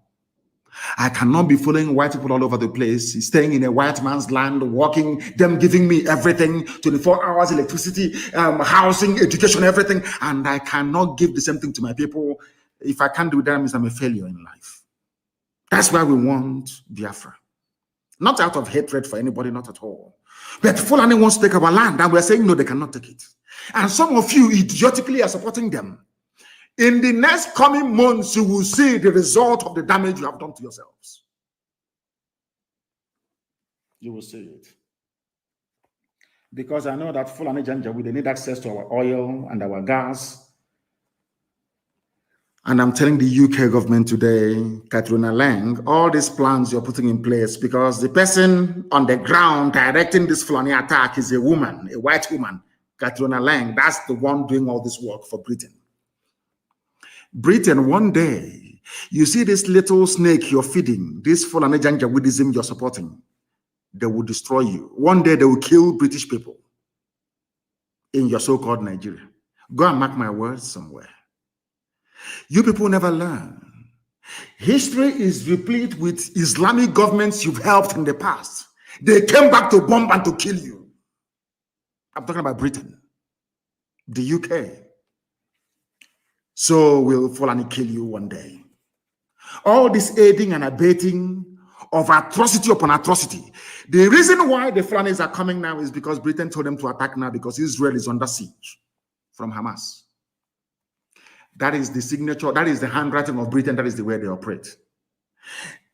I cannot be following white people all over the place, staying in a white man's land, working, them giving me everything, 24 hours, electricity, housing, education, everything. And I cannot give the same thing to my people. If I can't do that, it means I'm a failure in life. That's why we want Biafra. Not out of hatred for anybody, not at all. But Fulani wants to take our land, and we're saying, no, they cannot take it. And some of you idiotically are supporting them. In the next coming months, you will see the result of the damage you have done to yourselves. You will see it. Because I know that Fulani Janjaweed, they need access to our oil and our gas. And I'm telling the UK government today, Katrina Lang, all these plans you're putting in place, because the person on the ground directing this Fulani attack is a woman, a white woman, Katrina Lang. That's the one doing all this work for Britain. Britain, one day, you see this little snake you're feeding, this Fulani Janjaweedism you're supporting, they will destroy you. One day they will kill British people in your so-called Nigeria. Go and mark my words somewhere. You people never learn. History is replete with Islamic governments you've helped in the past. They came back to bomb and to kill you. I'm talking about Britain, the UK. So will Fulani kill you one day. All this aiding and abetting of atrocity upon atrocity. The reason why the Fulanis are coming now is because Britain told them to attack now, because Israel is under siege from Hamas. That is the signature, that is the handwriting of Britain, that is the way they operate.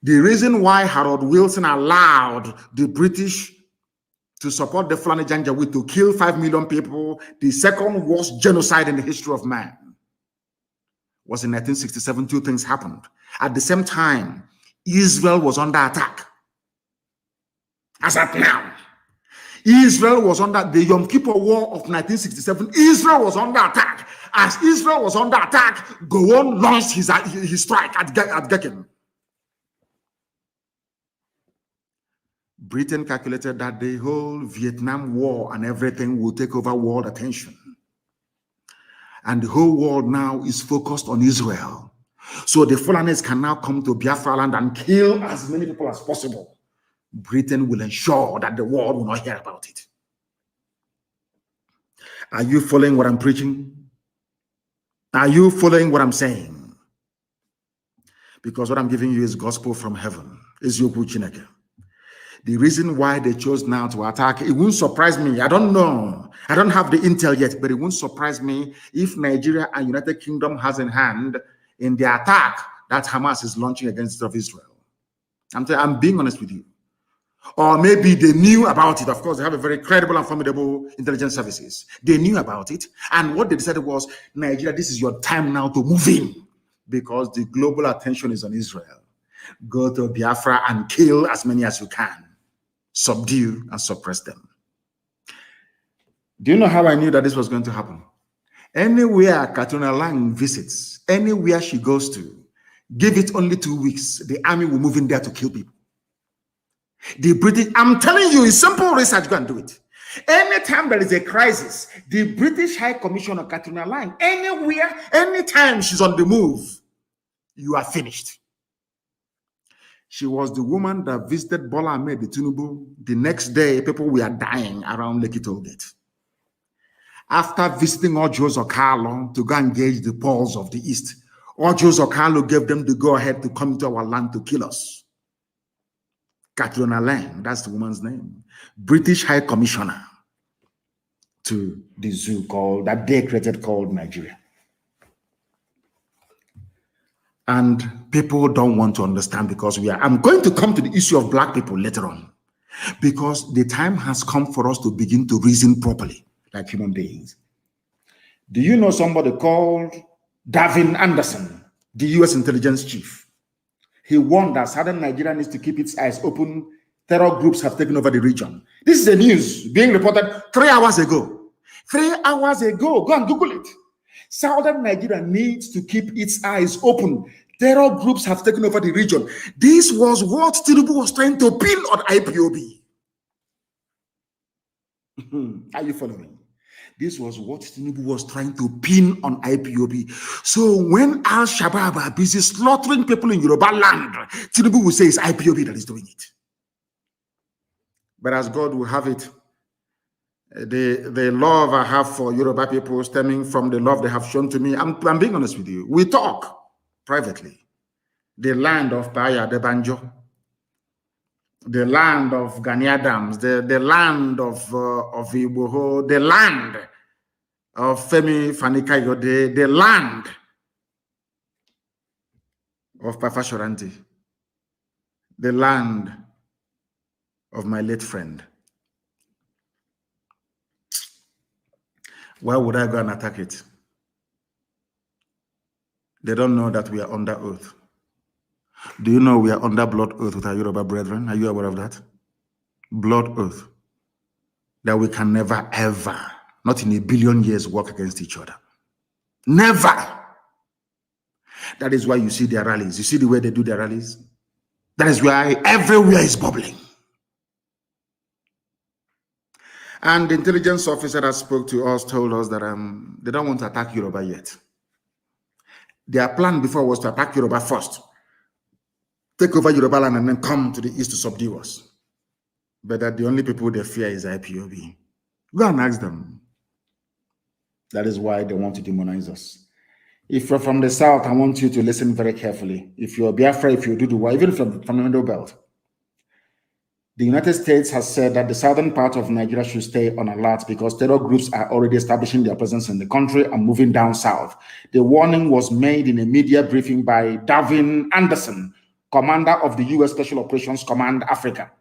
The reason why Harold Wilson allowed the British to support the Fulani Janjaweed to kill 5 million people, the second worst genocide in the history of man, was in 1967. Two things happened. At the same time, Israel was under attack. As at now, Israel was under the Yom Kippur War of 1967. Israel was under attack. As Israel was under attack, Gowon launched his strike at Gekken. Britain calculated that the whole Vietnam War and everything will take over world attention. And the whole world now is focused on Israel. So the Fulanis can now come to Biafra land and kill as many people as possible. Britain will ensure that the world will not hear about it. Are you following what I'm preaching? Are you following what I'm saying? Because what I'm giving you is gospel from heaven. Is Yoku Chineke. The reason why they chose now to attack, it won't surprise me. I don't know. I don't have the intel yet, but it won't surprise me if Nigeria and United Kingdom has in hand in the attack that Hamas is launching against the state of Israel. I'm being honest with you. Or maybe they knew about it. Of course, they have a very credible and formidable intelligence services. They knew about it. And what they decided was, Nigeria, this is your time now to move in, because the global attention is on Israel. Go to Biafra and kill as many as you can. Subdue and suppress them. Do you know how I knew that this was going to happen? Anywhere Katrina Lang visits, anywhere she goes to, give it only 2 weeks, the army will move in there to kill people. The British, I'm telling you, it's simple research, go and do it. Anytime there is a crisis, the British High Commissioner Katrina Lang, anywhere, anytime she's on the move, you are finished. She was the woman that visited Bola Ahmed Tinubu. The next day, people were dying around Lekki Tollgate. After visiting Ojo Zokalo to go engage the Poles of the East, Ojo Zokalo gave them the go-ahead to come to our land to kill us. Katrina Lang, that's the woman's name. British High Commissioner to the zoo that they created called Nigeria. And people don't want to understand because I'm going to come to the issue of black people later on, because the time has come for us to begin to reason properly like human beings. Do you know somebody called Davin Anderson, the US intelligence chief? He warned that southern Nigeria needs to keep its eyes open. Terror groups have taken over the region. This is the news being reported 3 hours ago. 3 hours ago, go and Google it. Southern Nigeria needs to keep its eyes open. Terror groups have taken over the region. This was what Tinubu was trying to pin on IPOB. Are you following? This was what Tinubu was trying to pin on IPOB. So when Al-Shabaab are busy slaughtering people in Yoruba land, Tinubu will say it's IPOB that is doing it. But as God will have it, the love I have for Yoruba people stemming from the love they have shown to me, I'm being honest with you. We talk privately. The land of Baya de Banjo, the land of Gani Adams, the land of Iboho, the land of Femi Fanikayode, the land of Papa Shoranti, the land of my late friend. Why would I go and attack it? They don't know that we are under oath. Do you know we are under blood oath with our Yoruba brethren? Are you aware of that? Blood oath. That we can never, ever, not in a billion years, work against each other. Never. That is why you see their rallies. You see the way they do their rallies? That is why everywhere is bubbling. And the intelligence officer that spoke to us told us that they don't want to attack Yoruba yet. Their plan before was to attack Yoruba first, take over Yoruba land, and then come to the east to subdue us. But that the only people they fear is IPOB. Go and ask them. That is why they want to demonize us. If you're from the south, I want you to listen very carefully. If you're Biafra, if you do the war, even from the Middle Belt, the United States has said that the southern part of Nigeria should stay on alert because terror groups are already establishing their presence in the country and moving down south. The warning was made in a media briefing by Davin Anderson, commander of the U.S. Special Operations Command Africa.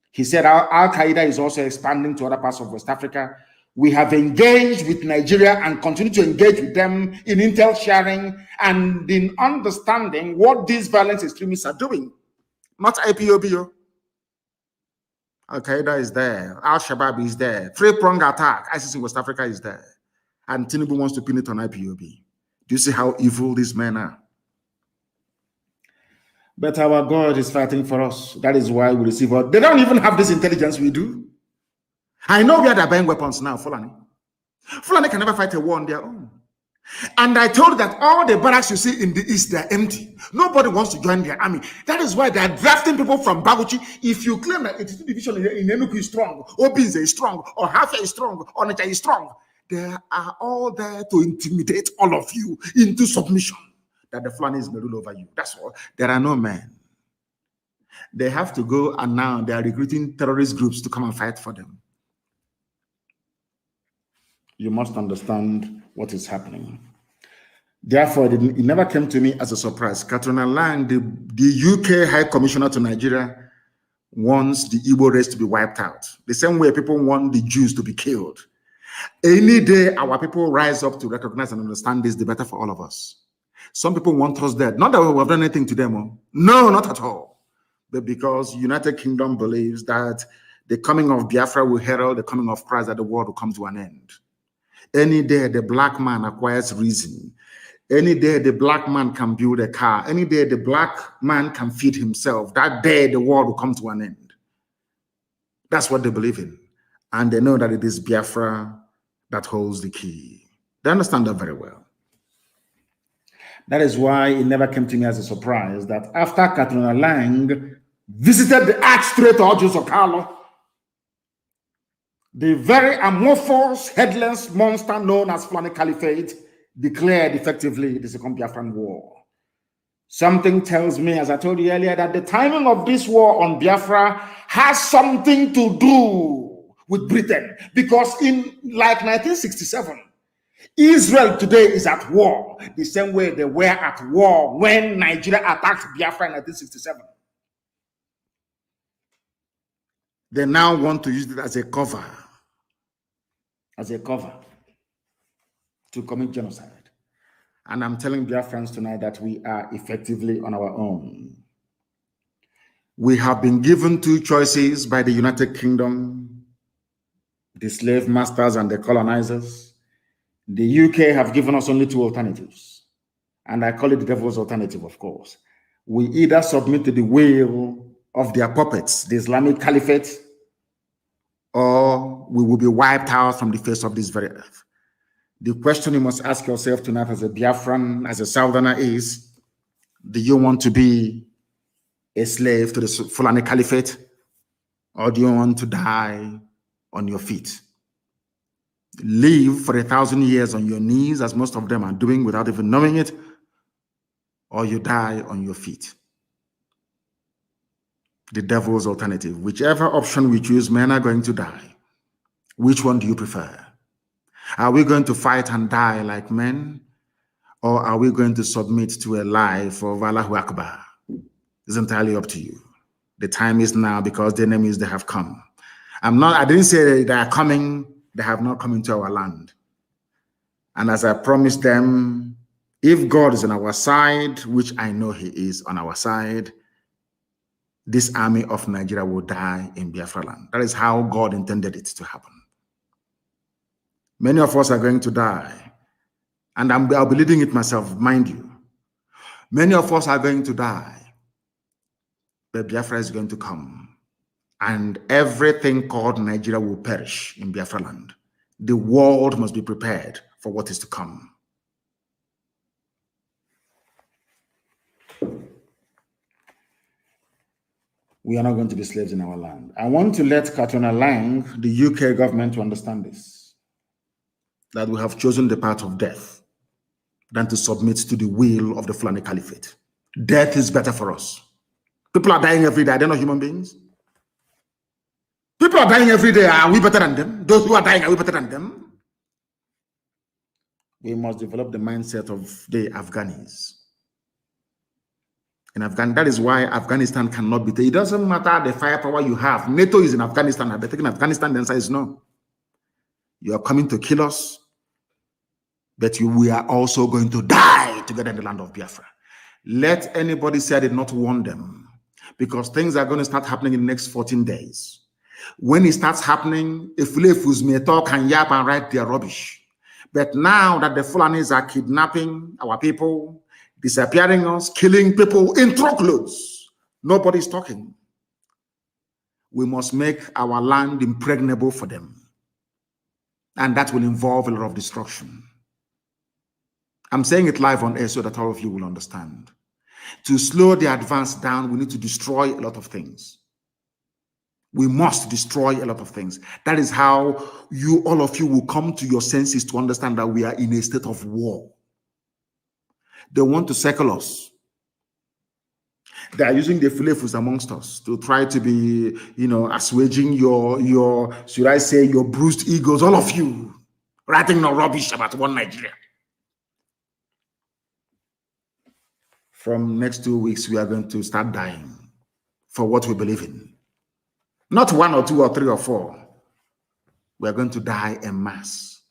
He said Al-Qaeda is also expanding to other parts of West Africa. We have engaged with Nigeria and continue to engage with them in intel sharing and in understanding what these violent extremists are doing. Not IPOB. Al-Qaeda is there. Al-Shabaab is there. Three-pronged attack. ISIS in West Africa is there. And Tinubu wants to pin it on IPOB. Do you see how evil these men are? But our God is fighting for us. That is why we receive all. They don't even have this intelligence we do. I know we are buying weapons now, Fulani. Fulani can never fight a war on their own. And I told that all the barracks you see in the east, they're empty. Nobody wants to join their army. That is why they're drafting people from Baguchi. If you claim that 82 division in Enugu is strong, Obinze is strong, or Hafe is strong, or Onitsha is strong, they are all there to intimidate all of you into submission, that the Fulanis may rule over you. That's all. There are no men. They have to go, and now they are recruiting terrorist groups to come and fight for them. You must understand what is happening. Therefore, it never came to me as a surprise. Katrina Lang, the UK High Commissioner to Nigeria, wants the Igbo race to be wiped out. The same way people want the Jews to be killed. Any day our people rise up to recognize and understand this, the better for all of us. Some people want us dead. Not that we have done anything to them. No, not at all. But because United Kingdom believes that the coming of Biafra will herald the coming of Christ, that the world will come to an end. Any day the black man acquires reason. Any day the black man can build a car. Any day the black man can feed himself. That day the world will come to an end. That's what they believe in. And they know that it is Biafra that holds the key. They understand that very well. That is why it never came to me as a surprise that after Katrina Lang visited the arch-traitor Joseph Carlo, the very amorphous, headless monster known as Fulani Caliphate declared effectively the Second Biafran War. Something tells me, as I told you earlier, that the timing of this war on Biafra has something to do with Britain. Because in like 1967, Israel today is at war the same way they were at war when Nigeria attacked Biafra in 1967. They now want to use it as a cover to commit genocide. And I'm telling Biafrans tonight that we are effectively on our own. We have been given two choices by the United Kingdom, the slave masters and the colonizers. The UK have given us only two alternatives. And I call it the devil's alternative, of course. We either submit to the will of their puppets, the Islamic Caliphate, or we will be wiped out from the face of this very earth. The question you must ask yourself tonight as a Biafran, as a Southerner is, do you want to be a slave to the Fulani Caliphate, or do you want to die on your feet? Live for 1,000 years on your knees, as most of them are doing without even knowing it, or you die on your feet. The devil's alternative. Whichever option we choose, men are going to die. Which one do you prefer? Are we going to fight and die like men? Or are we going to submit to a life of Allahu Akbar? It's entirely up to you. The time is now because the enemies, they have come. I didn't say they are coming, they have not come into our land. And as I promised them, if God is on our side, which I know he is on our side, this army of Nigeria will die in Biafra land. That is how God intended it to happen. Many of us are going to die. And I'll be leading it myself, mind you. Many of us are going to die. But Biafra is going to come. And everything called Nigeria will perish in Biafra land. The world must be prepared for what is to come. We are not going to be slaves in our land. I want to let Katrina Lang, the UK government, to understand this. That we have chosen the path of death than to submit to the will of the Fulani Caliphate. Death is better for us. People are dying every day. They're not human beings. People are dying every day. Are we better than them? Those who are dying, are we better than them? We must develop the mindset of the Afghanis. In Afghanistan, that is why Afghanistan cannot be taken. It doesn't matter the firepower you have. NATO is in Afghanistan. Have they taken Afghanistan? The answer is no. You are coming to kill us, but we are also going to die together in the land of Biafra. Let anybody say I did not warn them, because things are going to start happening in the next 14 days. When it starts happening, if Fulefus may talk and yap and write their rubbish. But now that the Fulanis are kidnapping our people, disappearing us, killing people in truckloads. Nobody's talking. We must make our land impregnable for them. And that will involve a lot of destruction. I'm saying it live on air so that all of you will understand. To slow the advance down, we need to destroy a lot of things. We must destroy a lot of things. That is how all of you will come to your senses to understand that we are in a state of war. They want to circle us. They are using the filefus amongst us to try to be, assuaging your, should I say, your bruised egos, all of you, writing no rubbish about one Nigeria. From next 2 weeks, we are going to start dying for what we believe in. Not 1 or 2 or 3 or 4. We are going to die en masse,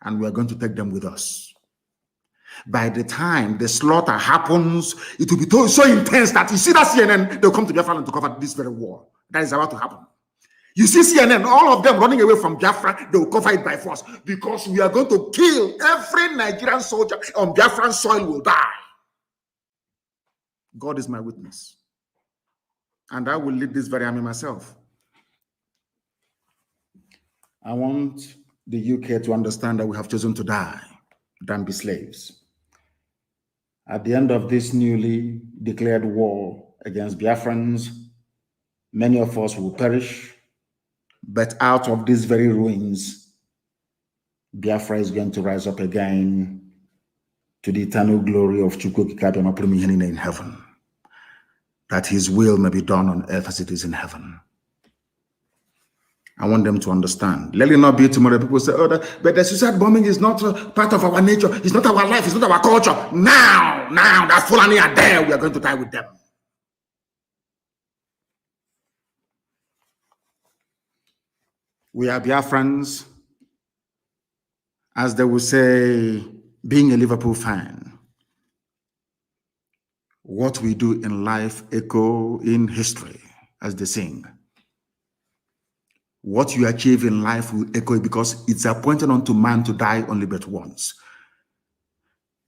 and we are going to take them with us. By the time the slaughter happens, it will be so intense that you see that CNN, they'll come to Biafra to cover this very war. That is about to happen. You see CNN, all of them running away from Biafra, they will cover it by force because we are going to kill every Nigerian soldier on Biafran soil will die. God is my witness. And I will lead this very army myself. I want the UK to understand that we have chosen to die than be slaves. At the end of this newly declared war against Biafrans, many of us will perish, but out of these very ruins, Biafra is going to rise up again to the eternal glory of Chukwu in heaven, that his will may be done on earth as it is in heaven. I want them to understand. Let it not be tomorrow. People say, oh, but the suicide bombing is not part of our nature. It's not our life. It's not our culture. Now that Fulani are there, we are going to die with them. We are Biafrans, as they will say, being a Liverpool fan. What we do in life echo in history, as they sing. What you achieve in life will echo because it's appointed unto man to die only but once.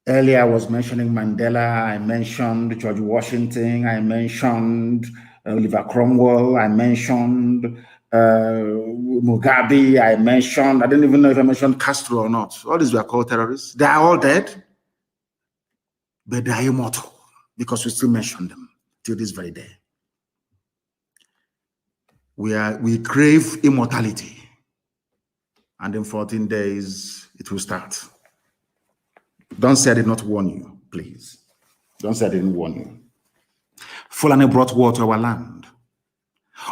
Earlier, I was mentioning Mandela, I mentioned George Washington, I mentioned Oliver Cromwell, I mentioned Mugabe, I don't even know if I mentioned Castro or not. All these were called terrorists. They are all dead, but they are immortal because we still mention them till this very day. We crave immortality, and in 14 days it will start. Don't say I did not warn you, please. Don't say I didn't warn you. Fulani brought war to our land.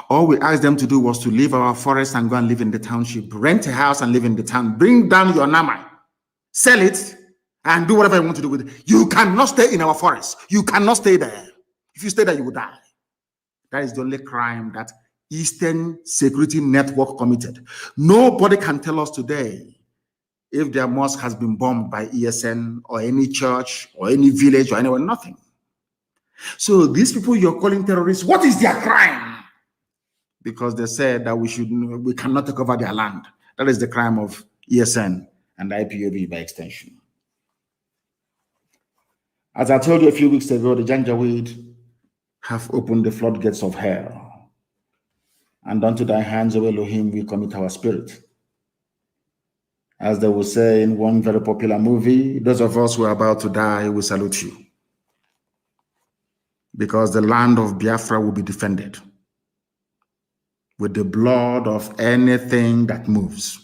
All we asked them to do was to leave our forest and go and live in the township, rent a house and live in the town, bring down your nama, sell it, and do whatever you want to do with it. You cannot stay in our forest. You cannot stay there. If you stay there, you will die. That is the only crime that Eastern Security Network committed. Nobody can tell us today if their mosque has been bombed by ESN or any church or any village or anyone, nothing. So these people you're calling terrorists, what is their crime? Because they said that we cannot take over their land. That is the crime of ESN and IPOB by extension. As I told you a few weeks ago, the Janjaweed have opened the floodgates of hell. And unto thy hands, O Elohim, we commit our spirit. As they will say in one very popular movie, those of us who are about to die, we salute you. Because the land of Biafra will be defended with the blood of anything that moves.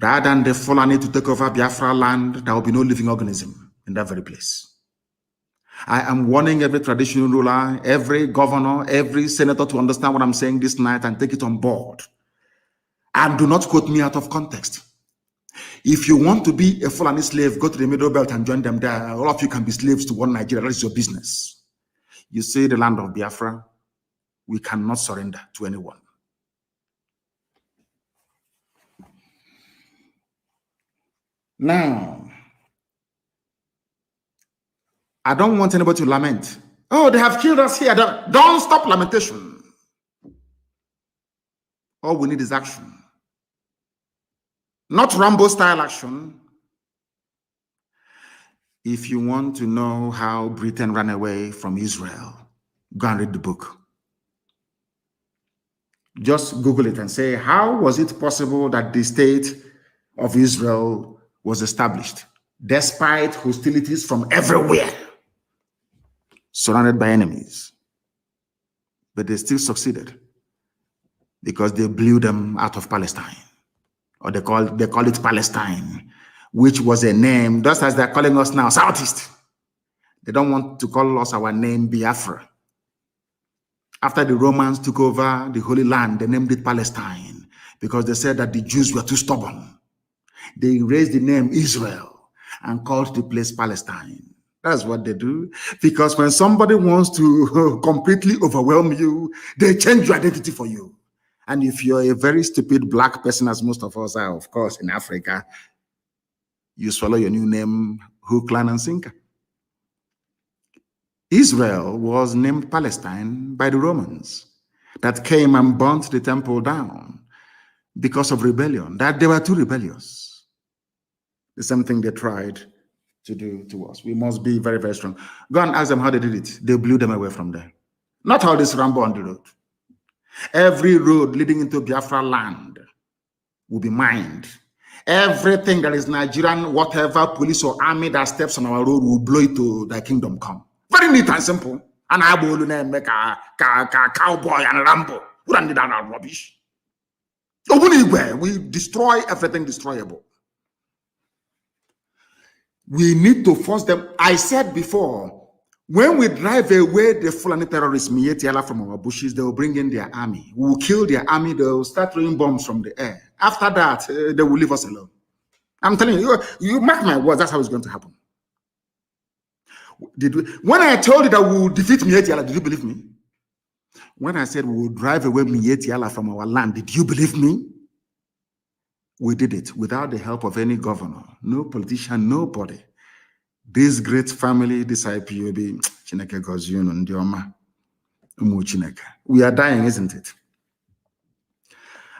Rather than the Fulani to take over Biafra land, there will be no living organism in that very place. I am warning every traditional ruler, every governor, every senator to understand what I'm saying this night and take it on board. And do not quote me out of context. If you want to be a Fulani slave, go to the Middle Belt and join them there. All of you can be slaves to one Nigeria. That is your business. You say the land of Biafra, we cannot surrender to anyone. Now, I don't want anybody to lament. Oh, they have killed us here. Don't stop lamentation. All we need is action. Not Rambo-style action. If you want to know how Britain ran away from Israel, go and read the book. Just Google it and say, how was it possible that the state of Israel was established despite hostilities from everywhere, surrounded by enemies? But they still succeeded because they blew them out of Palestine, or they call it Palestine, which was a name, just as they're calling us now, Southeast. They don't want to call us our name Biafra. After the Romans took over the Holy Land, they named it Palestine because they said that the Jews were too stubborn. They raised the name Israel and called the place Palestine. That's what they do. Because when somebody wants to completely overwhelm you, they change your identity for you. And if you're a very stupid black person, as most of us are, of course, in Africa, you swallow your new name, hook, line, and sinker. Israel was named Palestine by the Romans that came and burnt the temple down because of rebellion, that they were too rebellious. The same thing they tried to do to us. We must be very, very strong. Go and ask them how they did it. They blew them away from there. Not all this Rambo on the road. Every road leading into Biafra land will be mined. Everything that is Nigerian, whatever police or army that steps on our road will blow it to thy kingdom come. Very neat and simple. And I will make a cowboy and Rambo. We don't need that rubbish. We destroy everything destroyable. We need to force them. I said before, when we drive away the Fulani terrorists, Mietiala, from our bushes, they will bring in their army. We will kill their army. They will start throwing bombs from the air. After that, they will leave us alone. I'm telling you, you mark my words, that's how it's going to happen. When I told you that we will defeat Mietiala, did you believe me? When I said we will drive away Mietiala from our land, did you believe me? We did it without the help of any governor, no politician, nobody. This great family, this IPOB, we are dying, isn't it?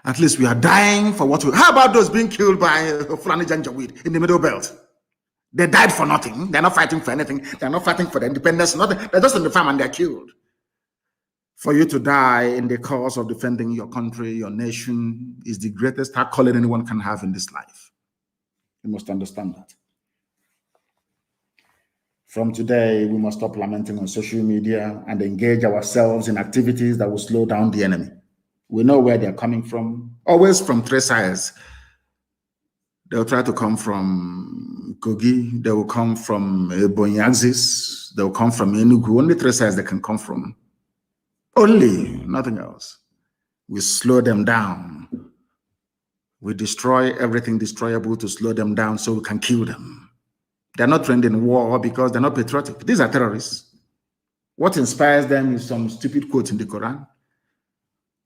At least we are dying for what we... How about those being killed by Fulani Janjaweed in the Middle Belt? They died for nothing. They're not fighting for anything. They're not fighting for the independence. Nothing. They're just in the farm and they're killed. For you to die in the cause of defending your country, your nation, is the greatest accolade anyone can have in this life. You must understand that. From today, we must stop lamenting on social media and engage ourselves in activities that will slow down the enemy. We know where they're coming from, always from three sides. They'll try to come from Kogi, they will come from Bonyaxis, they will come from Enugu. Only three sides they can come from. Only, nothing else. We slow them down. We destroy everything destroyable to slow them down so we can kill them. They're not trained in war because they're not patriotic. These are terrorists. What inspires them is some stupid quote in the Quran.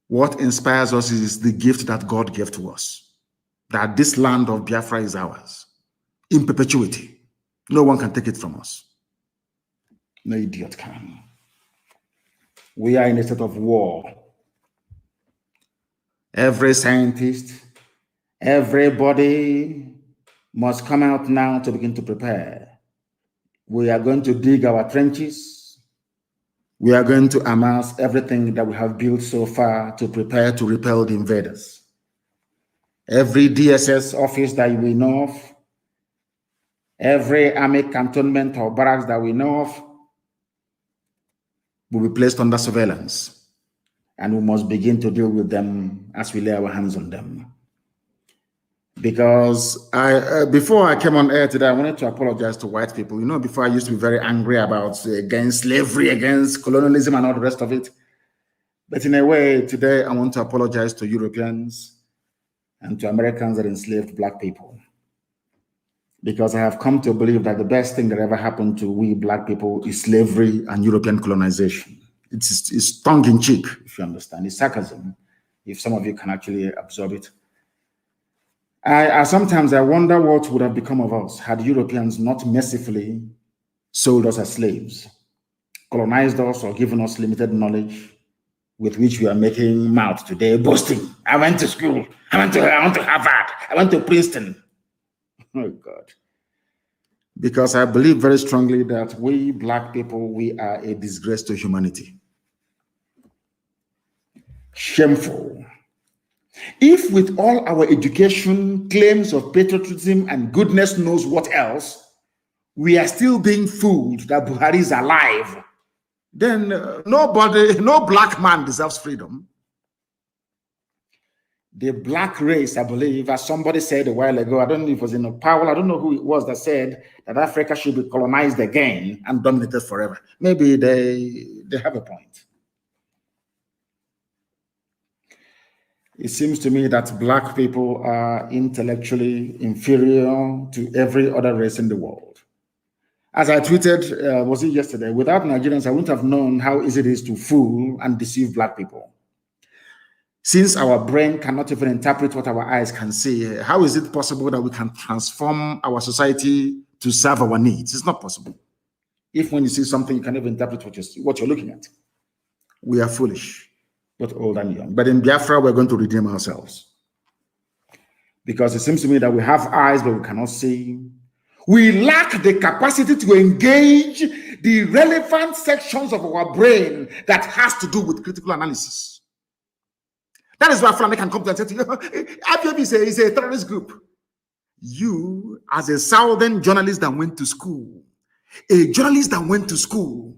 What inspires us is the gift that God gave to us, that this land of Biafra is ours in perpetuity. No one can take it from us. No idiot can. We are in a state of war. Every scientist, everybody must come out now to begin to prepare. We are going to dig our trenches. We are going to amass everything that we have built so far to prepare to repel the invaders. Every DSS office that we know of, every army cantonment or barracks that we know of, will be placed under surveillance. And we must begin to deal with them as we lay our hands on them. Because before I came on air today, I wanted to apologize to white people. You know, before I used to be very angry about against slavery, against colonialism and all the rest of it. But in a way, today I want to apologize to Europeans and to Americans that enslaved black people. Because I have come to believe that the best thing that ever happened to we black people is slavery and European colonization. It's tongue-in-cheek, if you understand. It's sarcasm, if some of you can actually absorb it. Sometimes I wonder what would have become of us had Europeans not mercifully sold us as slaves, colonized us, or given us limited knowledge with which we are making mouth today, boasting. I went to school. I went to Harvard. I went to Princeton. Oh, God. Because I believe very strongly that we black people, we are a disgrace to humanity. Shameful. If with all our education, claims of patriotism and goodness knows what else, we are still being fooled that Buhari is alive, then no black man deserves freedom. The black race, I believe, as somebody said a while ago, I don't know if it was in Powell, I don't know who it was that said that Africa should be colonized again and dominated forever. Maybe they have a point. It seems to me that black people are intellectually inferior to every other race in the world. As I tweeted, was it yesterday? Without Nigerians, I wouldn't have known how easy it is to fool and deceive black people. Since our brain cannot even interpret what our eyes can see, how is it possible that we can transform our society to serve our needs? It's not possible. If when you see something, you can never interpret what you're looking at. We are foolish, both old and young. But in Biafra, we're going to redeem ourselves. Because it seems to me that we have eyes, but we cannot see. We lack the capacity to engage the relevant sections of our brain that has to do with critical analysis. That is why Fulani can come to and say to you, IPOB is a terrorist group. You, as a southern journalist that went to school, a journalist that went to school,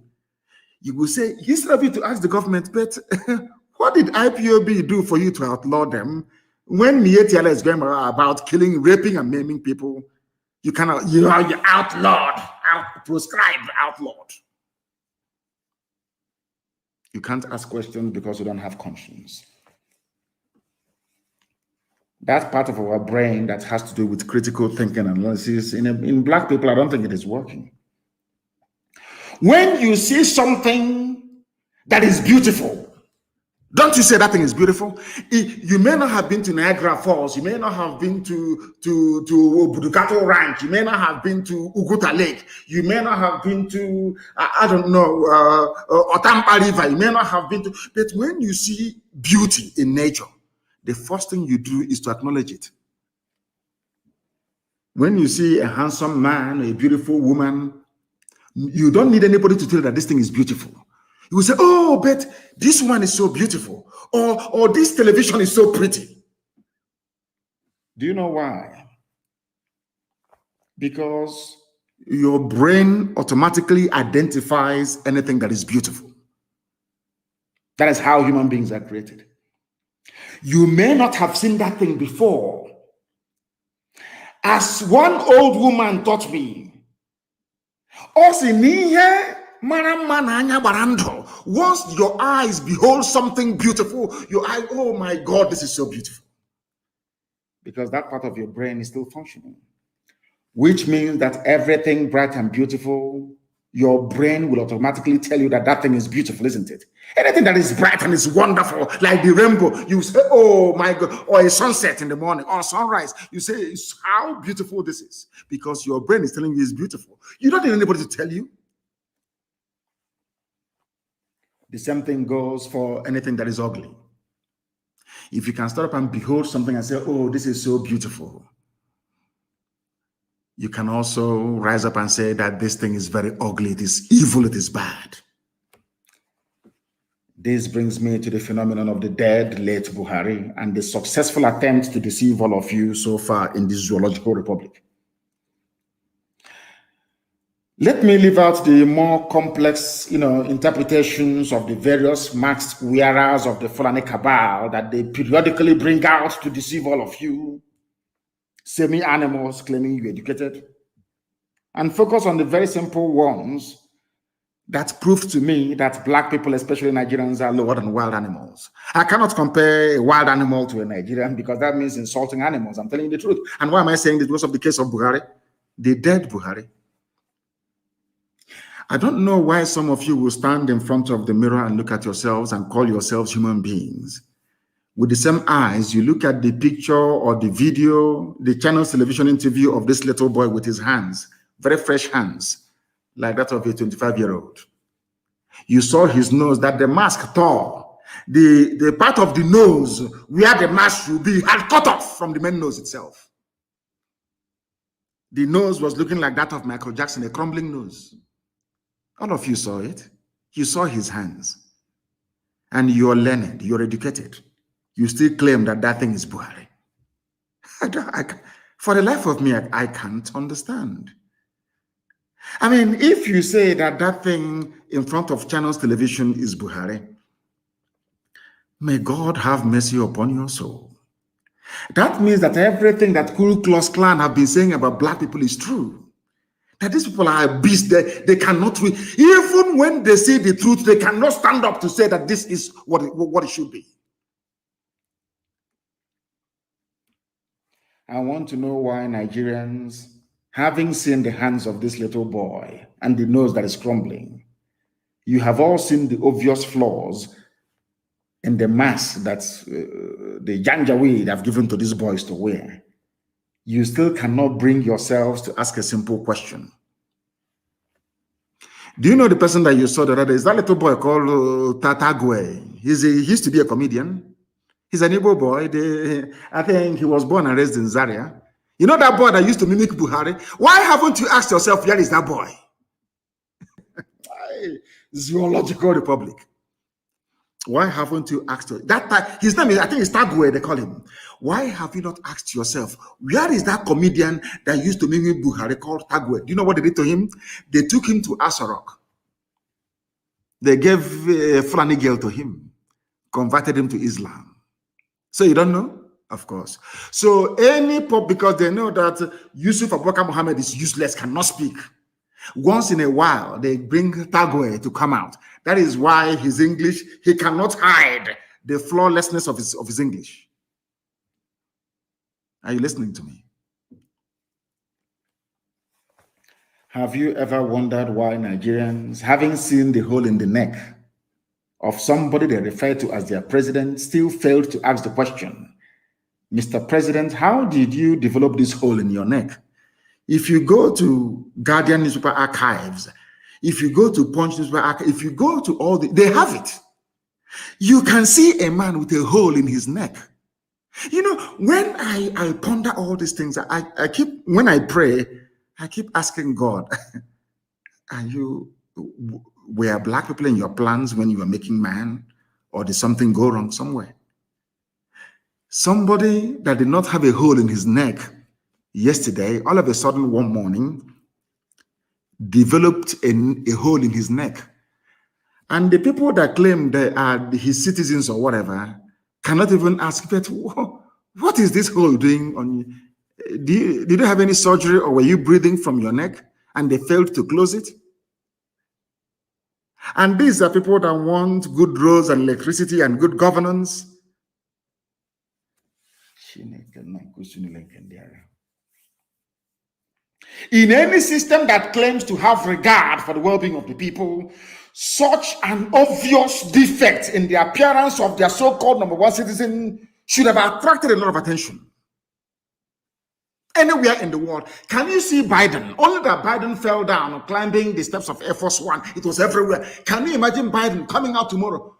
you will say, instead of you to ask the government, but what did IPOB do for you to outlaw them? When Mietiala is going about killing, raping, and maiming people, you are outlawed, proscribed, outlawed. You can't ask questions because you don't have conscience. That part of our brain that has to do with critical thinking and analysis, in black people, I don't think it is working. When you see something that is beautiful, don't you say that thing is beautiful? You may not have been to Niagara Falls, you may not have been to Budukato Ranch, you may not have been to Uguta Lake, you may not have been to, I don't know, Otampa River, you may not have been to, but when you see beauty in nature, the first thing you do is to acknowledge it. When you see a handsome man, a beautiful woman, you don't need anybody to tell you that this thing is beautiful. You will say, oh, but this one is so beautiful, or this television is so pretty. Do you know why? Because your brain automatically identifies anything that is beautiful. That is how human beings are created. You may not have seen that thing before. As one old woman taught me, once your eyes behold something beautiful, your eye, oh my God, this is so beautiful. Because that part of your brain is still functioning. Which means that everything bright and beautiful, your brain will automatically tell you that that thing is beautiful, isn't it? Anything that is bright and is wonderful, like the rainbow, you say, oh my God, or a sunset in the morning, or sunrise, you say, how beautiful this is, because your brain is telling you it's beautiful. You don't need anybody to tell you. The same thing goes for anything that is ugly. If you can start up and behold something and say, oh, this is so beautiful, you can also rise up and say that this thing is very ugly, it is evil, it is bad. This brings me to the phenomenon of the dead, late Buhari, and the successful attempt to deceive all of you so far in this zoological republic. Let me leave out the more complex, interpretations of the various masked wearers of the Fulani cabal that they periodically bring out to deceive all of you, semi-animals claiming you're educated, and focus on the very simple ones that prove to me that black people, especially Nigerians, are lower than wild animals. I cannot compare a wild animal to a Nigerian because that means insulting animals. I'm telling you the truth. And why am I saying this? Because of the case of Buhari, the dead Buhari. I don't know why some of you will stand in front of the mirror and look at yourselves and call yourselves human beings. With the same eyes, you look at the picture or the video, the channel's television interview of this little boy with his hands, very fresh hands, like that of a 25-year-old. You saw his nose, that the mask tore. The part of the nose where the mask should be had cut off from the main nose itself. The nose was looking like that of Michael Jackson, a crumbling nose. All of you saw it. You saw his hands. And you're learned, you're educated. You still claim that that thing is Buhari. For the life of me, I can't understand. I mean, if you say that that thing in front of Channels Television is Buhari, may God have mercy upon your soul. That means that everything that Ku Klux Klan have been saying about black people is true. That these people are beasts. They cannot, even when they say the truth, they cannot stand up to say that this is what it should be. I want to know why Nigerians, having seen the hands of this little boy and the nose that is crumbling, you have all seen the obvious flaws in the mask that the Janjaweed have given to these boys to wear. You still cannot bring yourselves to ask a simple question. Do you know the person that you saw the other day? Is that little boy called Tatagwe? He used to be a comedian. He's an Igbo boy. I think he was born and raised in Zaria. You know that boy that used to mimic Buhari? Why haven't you asked yourself, where is that boy? Zoological Republic. Why haven't you asked that? His name is, I think it's Tagwe, they call him. Why have you not asked yourself, where is that comedian that used to mimic Buhari called Tagwe? Do you know what they did to him? They took him to Asarok. They gave a Fulani girl to him, converted him to Islam. So you don't know? Of course. So because they know that Yusuf Abubakar Muhammad is useless, cannot speak. Once in a while, they bring Tagwe to come out. That is why his English, he cannot hide the flawlessness of his English. Are you listening to me? Have you ever wondered why Nigerians, having seen the hole in the neck of somebody they refer to as their president, still failed to ask the question, Mr. President, how did you develop this hole in your neck? If you go to Guardian newspaper archives, if you go to Punch newspaper archives, if you go to all they have it. You can see a man with a hole in his neck. You know, when I ponder all these things, when I pray, I keep asking God, were black people in your plans when you were making man, or did something go wrong somewhere? Somebody that did not have a hole in his neck yesterday, all of a sudden one morning, developed a hole in his neck. And the people that claim they are his citizens or whatever cannot even ask, but what is this hole doing on you? Did you have any surgery, or were you breathing from your neck and they failed to close it? And these are people that want good roads and electricity and good governance. In any system that claims to have regard for the well-being of the people, such an obvious defect in the appearance of their so-called number one citizen should have attracted a lot of attention. Anywhere in the world. Can you see Biden? Only that Biden fell down climbing the steps of Air Force One. It was everywhere. Can you imagine Biden coming out tomorrow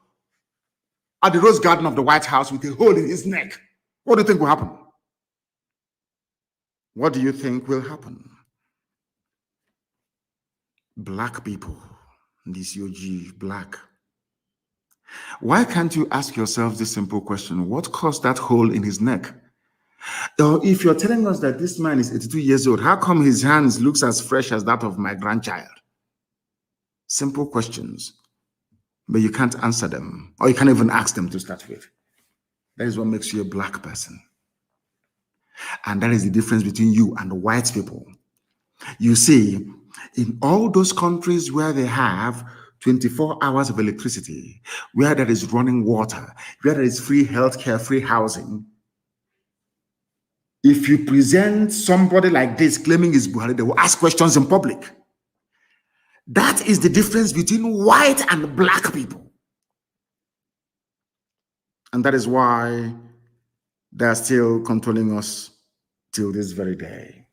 at the Rose Garden of the White House with a hole in his neck? What do you think will happen? What do you think will happen? Black people, this UG, black. Why can't you ask yourself this simple question? What caused that hole in his neck? Or if you're telling us that this man is 82 years old, how come his hands looks as fresh as that of my grandchild? Simple questions, but you can't answer them, or you can't even ask them to start with. That is what makes you a black person. And that is the difference between you and the white people. You see, in all those countries where they have 24 hours of electricity, where there is running water, where there is free healthcare, free housing, if you present somebody like this claiming he's Buhari, they will ask questions in public. That is the difference between white and black people. And that is why they are still controlling us till this very day.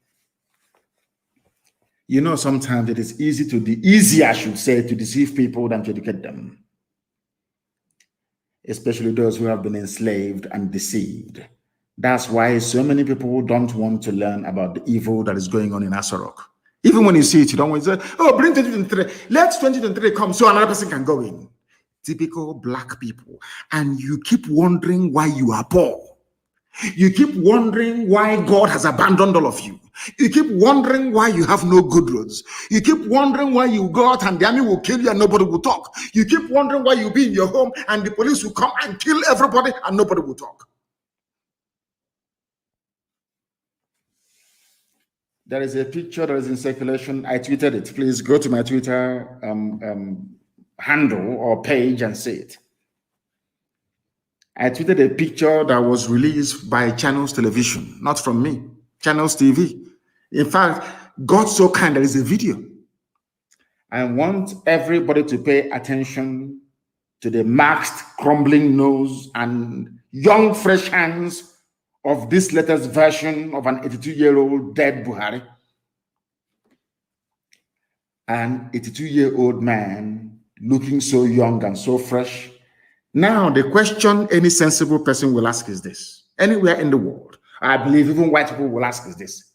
You know, sometimes it is easier, I should say, to deceive people than to educate them. Especially those who have been enslaved and deceived. That's why so many people don't want to learn about the evil that is going on in Asorok. Even when you see it, you don't want to say, oh, bring 2023. Let 2023 come so another person can go in. Typical black people. And you keep wondering why you are poor. You keep wondering why God has abandoned all of you. You keep wondering why you have no good roads. You keep wondering why you go out and the army will kill you and nobody will talk. You keep wondering why you be in your home and the police will come and kill everybody and nobody will talk. There is a picture that is in circulation. I tweeted it. Please go to my Twitter handle or page and see it. I tweeted a picture that was released by Channels Television, not from me, Channels TV. In fact, God so kind, there is a video. I want everybody to pay attention to the masked, crumbling nose and young, fresh hands of this latest version of an 82-year-old dead Buhari. An 82-year-old man looking so young and so fresh. Now, the question any sensible person will ask is this. Anywhere in the world, I believe even white people will ask is this.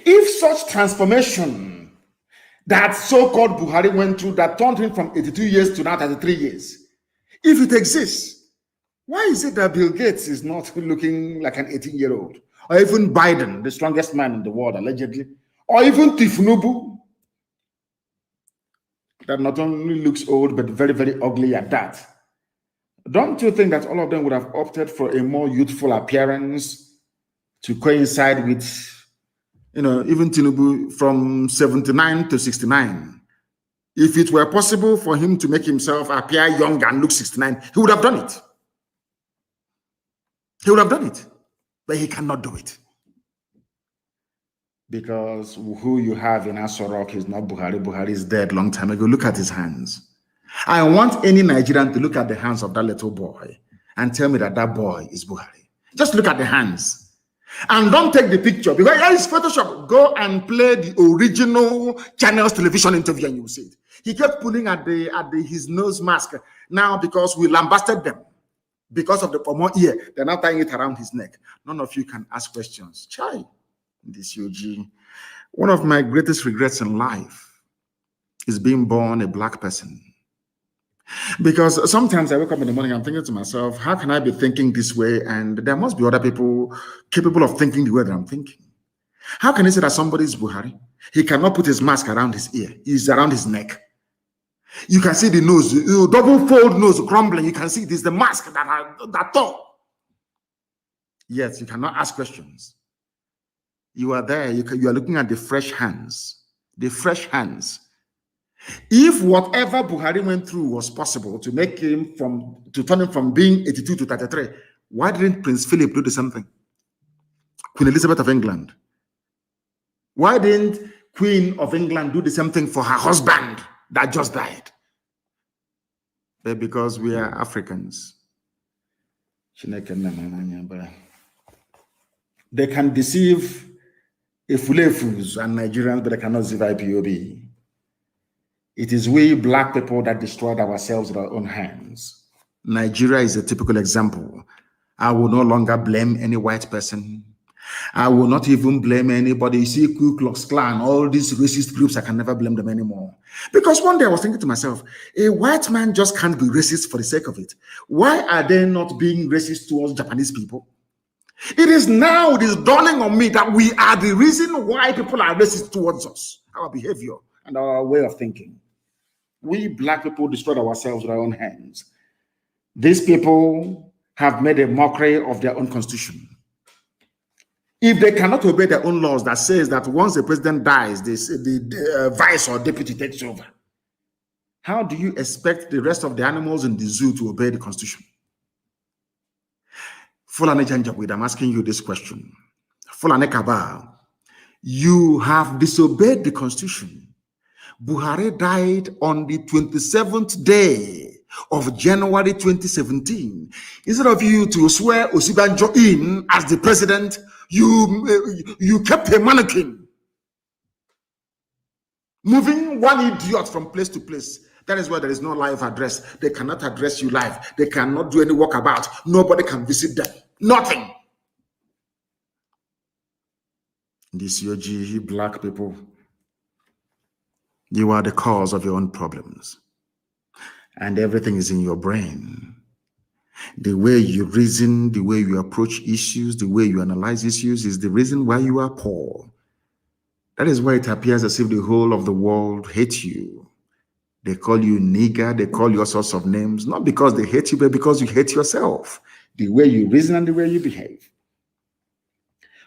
If such transformation that so-called Buhari went through that turned him from 82 years to now 33 years, if it exists, why is it that Bill Gates is not looking like an 18-year-old? Or even Biden, the strongest man in the world, allegedly? Or even Tifunubu, that not only looks old, but very, very ugly at that. Don't you think that all of them would have opted for a more youthful appearance to coincide with, even Tinubu from 79 to 69? If it were possible for him to make himself appear young and look 69, he would have done it. He would have done it, but he cannot do it. Because who you have in Asorok is not Buhari. Buhari is dead long time ago. Look at his hands. I want any Nigerian to look at the hands of that little boy and tell me that that boy is Buhari. Just look at the hands. And don't take the picture because it's Photoshop. Go and play the original Channels Television interview and you'll see it. He kept pulling at his nose mask. Now, because we lambasted them. Because of the pomo ear, they're now tying it around his neck. None of you can ask questions. Chai, this UG. One of my greatest regrets in life is being born a black person. Because sometimes I wake up in the morning, I'm thinking to myself, how can I be thinking this way? And there must be other people capable of thinking the way that I'm thinking. How can you say that somebody is Buhari? He cannot put his mask around his ear. It's around his neck. You can see the nose, double fold nose crumbling. You can see it is the mask that tore. Yes, you cannot ask questions. You are there. You are looking at the fresh hands. The fresh hands. If whatever Buhari went through was possible to make him turn him from being 82 to 33, why didn't Prince Philip do the same thing? Queen Elizabeth of England. Why didn't Queen of England do the same thing for her husband that just died? But because we are Africans. They can deceive Efulefus and Nigerians, but they cannot deceive IPOB. It is we black people that destroyed ourselves with our own hands. Nigeria is a typical example. I will no longer blame any white person. I will not even blame anybody. You see, Ku Klux Klan, all these racist groups, I can never blame them anymore. Because one day I was thinking to myself, a white man just can't be racist for the sake of it. Why are they not being racist towards Japanese people? It is dawning on me that we are the reason why people are racist towards us. Our behavior and our way of thinking. We black people destroyed ourselves with our own hands. These people have made a mockery of their own constitution. If they cannot obey their own laws that says that once the president dies, the vice or deputy takes over, how do you expect the rest of the animals in the zoo to obey the constitution? Fulani Janjaweed, I'm asking you this question. Fulani Kabal, you have disobeyed the constitution. Buhari died on the 27th day of January 2017. Instead of you to swear Osibanjo in as the president, you kept a mannequin, moving one idiot from place to place, That is why there is no live address. They cannot address you live. They cannot do any walkabout. Nobody can visit them. Nothing. This you black people, you are the cause of your own problems. And everything is in your brain. The way you reason, the way you approach issues, the way you analyze issues is the reason why you are poor. That is why it appears as if the whole of the world hates you. They call you nigger, they call you all sorts of names, not because they hate you, but because you hate yourself. The way you reason and the way you behave.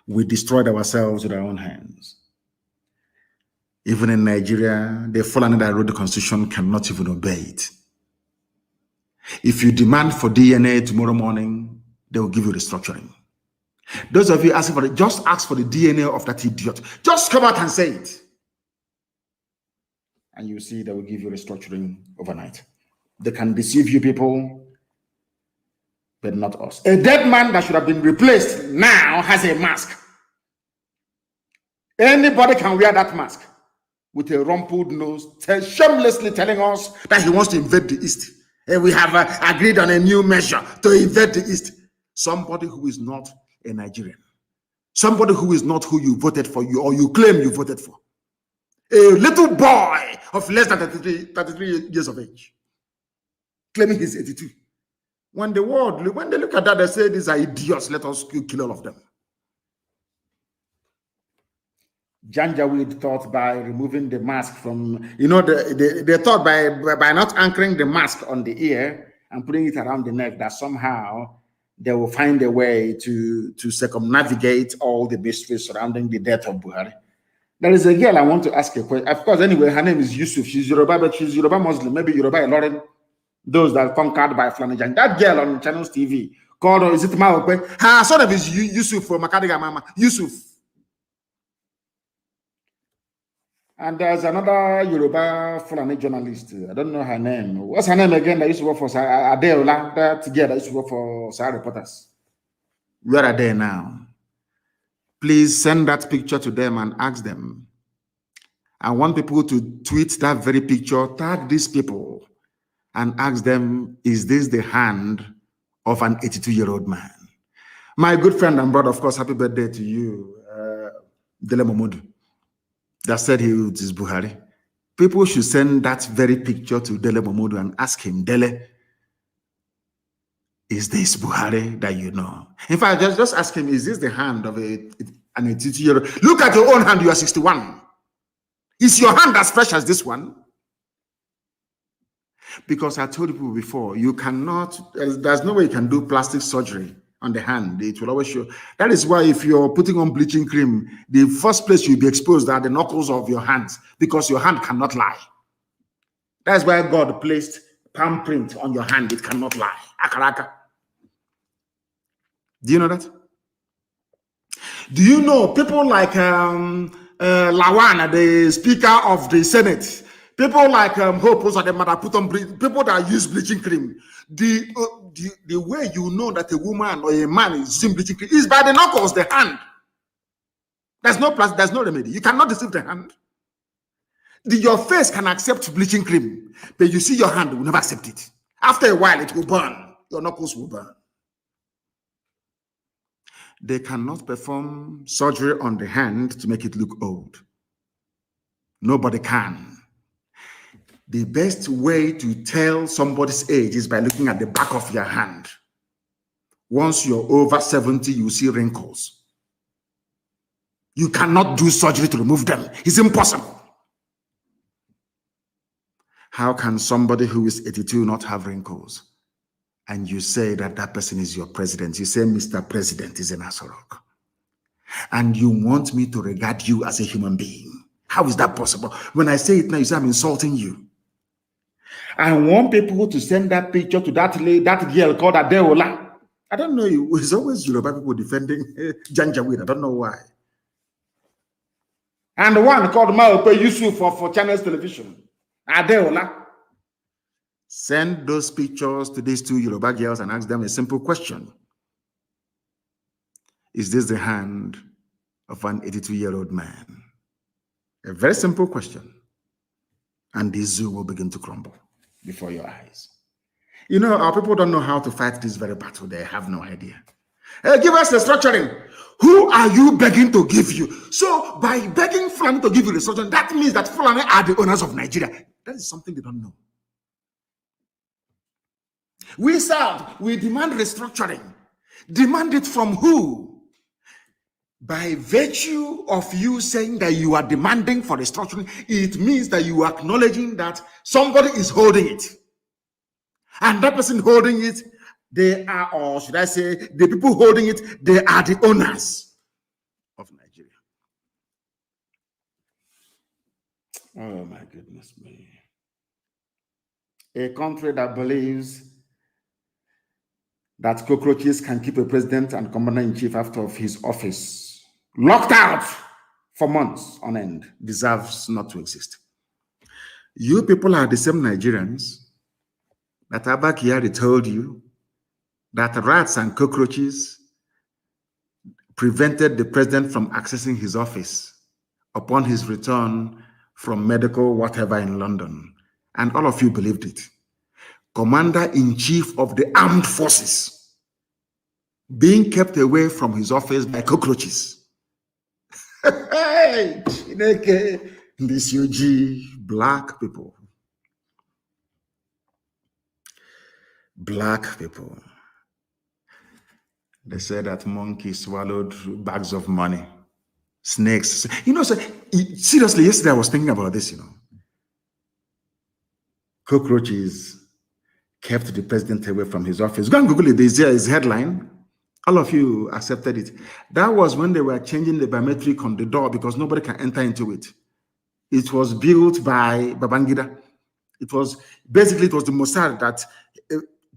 We destroyed ourselves with our own hands. Even in Nigeria, the Fulani that wrote the constitution cannot even obey it. If you demand for DNA tomorrow morning, they will give you restructuring. Those of you asking for it, just ask for the DNA of that idiot. Just come out and say it. And you see they will give you restructuring overnight. They can deceive you people, but not us. A dead man that should have been replaced now has a mask. Anybody can wear that mask with a rumpled nose, shamelessly telling us that he wants to invade the East. And we have agreed on a new measure to invade the East. Somebody who is not a Nigerian. Somebody who is not who you voted for, or you claim you voted for. A little boy of less than 33 years of age, claiming he's 82. When they look at that, they say these are idiots, let us kill all of them. Janjaweed thought by removing the mask from, they thought by not anchoring the mask on the ear and putting it around the neck, that somehow they will find a way to circumnavigate all the mysteries surrounding the death of Buhari. There is a girl I want to ask a question. Of course, anyway, her name is Yusuf. She's Yoruba, but she's Yoruba Muslim, maybe Yoruba Lauren, those that conquered by Flanagan. That girl on Channels TV called, is it Maokwe? Her son of is Yusuf from Makadiga Mama. Yusuf. And there's another Yoruba Fulani journalist. I don't know her name. What's her name again? That used to work for Adeola. That girl that used to work for Sahara Reporters. Where are they now? Please send that picture to them and ask them. I want people to tweet that very picture, tag these people, and ask them, is this the hand of an 82-year-old man? My good friend and brother, of course, happy birthday to you, Dele Momodu, that said he is Buhari. People should send that very picture to Dele Momodu and ask him, Dele, is this Buhari that you know? In fact, just ask him, is this the hand of an 82-year-old? Look at your own hand, you are 61. Is your hand as fresh as this one? Because I told you before, you cannot, there's no way you can do plastic surgery on the hand. It will always show. That is why if you're putting on bleaching cream, the first place you'll be exposed are the knuckles of your hands, because your hand cannot lie. That's why God placed palm print on your hand. It cannot lie. Akaraka. Do you know that? Do you know people like Lawan, the Speaker of the Senate, people like Hope, that put on people that use bleaching cream? The way you know that a woman or a man is using bleaching cream is by the knuckles, the hand. There's no remedy. You cannot deceive the hand. Your face can accept bleaching cream, but you see your hand will never accept it. After a while, it will burn. Your knuckles will burn. They cannot perform surgery on the hand to make it look old. Nobody can. The best way to tell somebody's age is by looking at the back of your hand. Once you're over 70, you see wrinkles. You cannot do surgery to remove them. It's impossible. How can somebody who is 82 not have wrinkles? And you say that that person is your president. You say Mr. President is an Asorok. And you want me to regard you as a human being. How is that possible? When I say it now, you say I'm insulting you. I want people to send that picture to that girl called Adeola. I don't know. It's always Yoruba people defending Janjaweed. I don't know why. And the one called Maope Yusuf for Channels Television. Adeola. Send those pictures to these two Yoruba girls and ask them a simple question. Is this the hand of an 82-year-old man? A very simple question. And the zoo will begin to crumble. before your eyes. You know, our people don't know how to fight this very battle. They have no idea. Hey, give us the structuring. Who are you begging to give you? So by begging Fulani to give you the structuring, that means that Fulani are the owners of Nigeria. That is something they don't know. We serve, we demand restructuring. Demand it from who? By virtue of you saying that you are demanding for restructuring, it means that you are acknowledging that somebody is holding it. And that person holding it, they are, or should I say, the people holding it, they are the owners of Nigeria. Oh my goodness me. A country that believes that cockroaches can keep a president and commander-in-chief out of his office locked out for months on end deserves not to exist. You people are the same Nigerians that Abba Kyari told you that rats and cockroaches prevented the president from accessing his office upon his return from medical whatever in London. And all of you believed it. Commander-in-chief of the armed forces being kept away from his office by cockroaches. Hey, this UG, black people. Black people. They said that monkeys swallowed bags of money. Snakes. You know, so, seriously, yesterday I was thinking about this, you know. Cockroaches kept the president away from his office. Go and Google it. There's his headline. All of you accepted it. That was when they were changing the biometric on the door because nobody can enter into it. It was built by Babangida. It was the Mossad that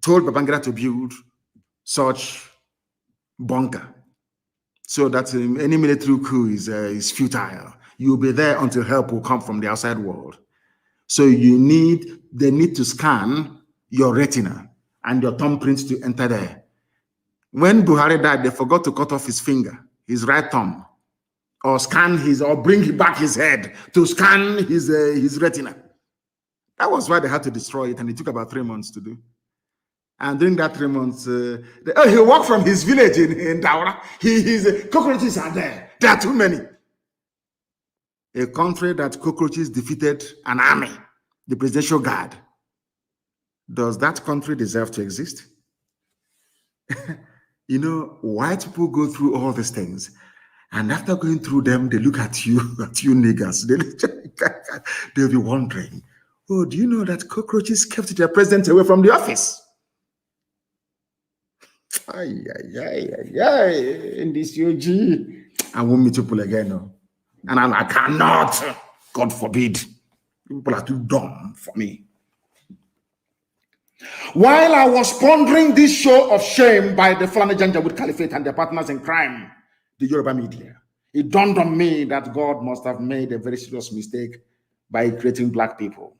told Babangida to build such bunker so that any military coup is futile. You'll be there until help will come from the outside world. So they need to scan your retina and your thumbprints to enter there. When Buhari died, they forgot to cut off his finger, his right thumb, or bring back his head to scan his retina. That was why they had to destroy it, and it took about 3 months to do. And during that 3 months, he walked from his village in Daura. His cockroaches are there. There are too many. A country that cockroaches defeated an army, the presidential guard. Does that country deserve to exist? You know, white people go through all these things, and after going through them, they look at you niggers. They'll be wondering, oh, do you know that cockroaches kept their president away from the office? In this UG, I won't meet people again. No. And I cannot, God forbid. People are too dumb for me. While I was pondering this show of shame by the Fulani Janjaweed Caliphate and their partners in crime, the Yoruba media, it dawned on me that God must have made a very serious mistake by creating black people.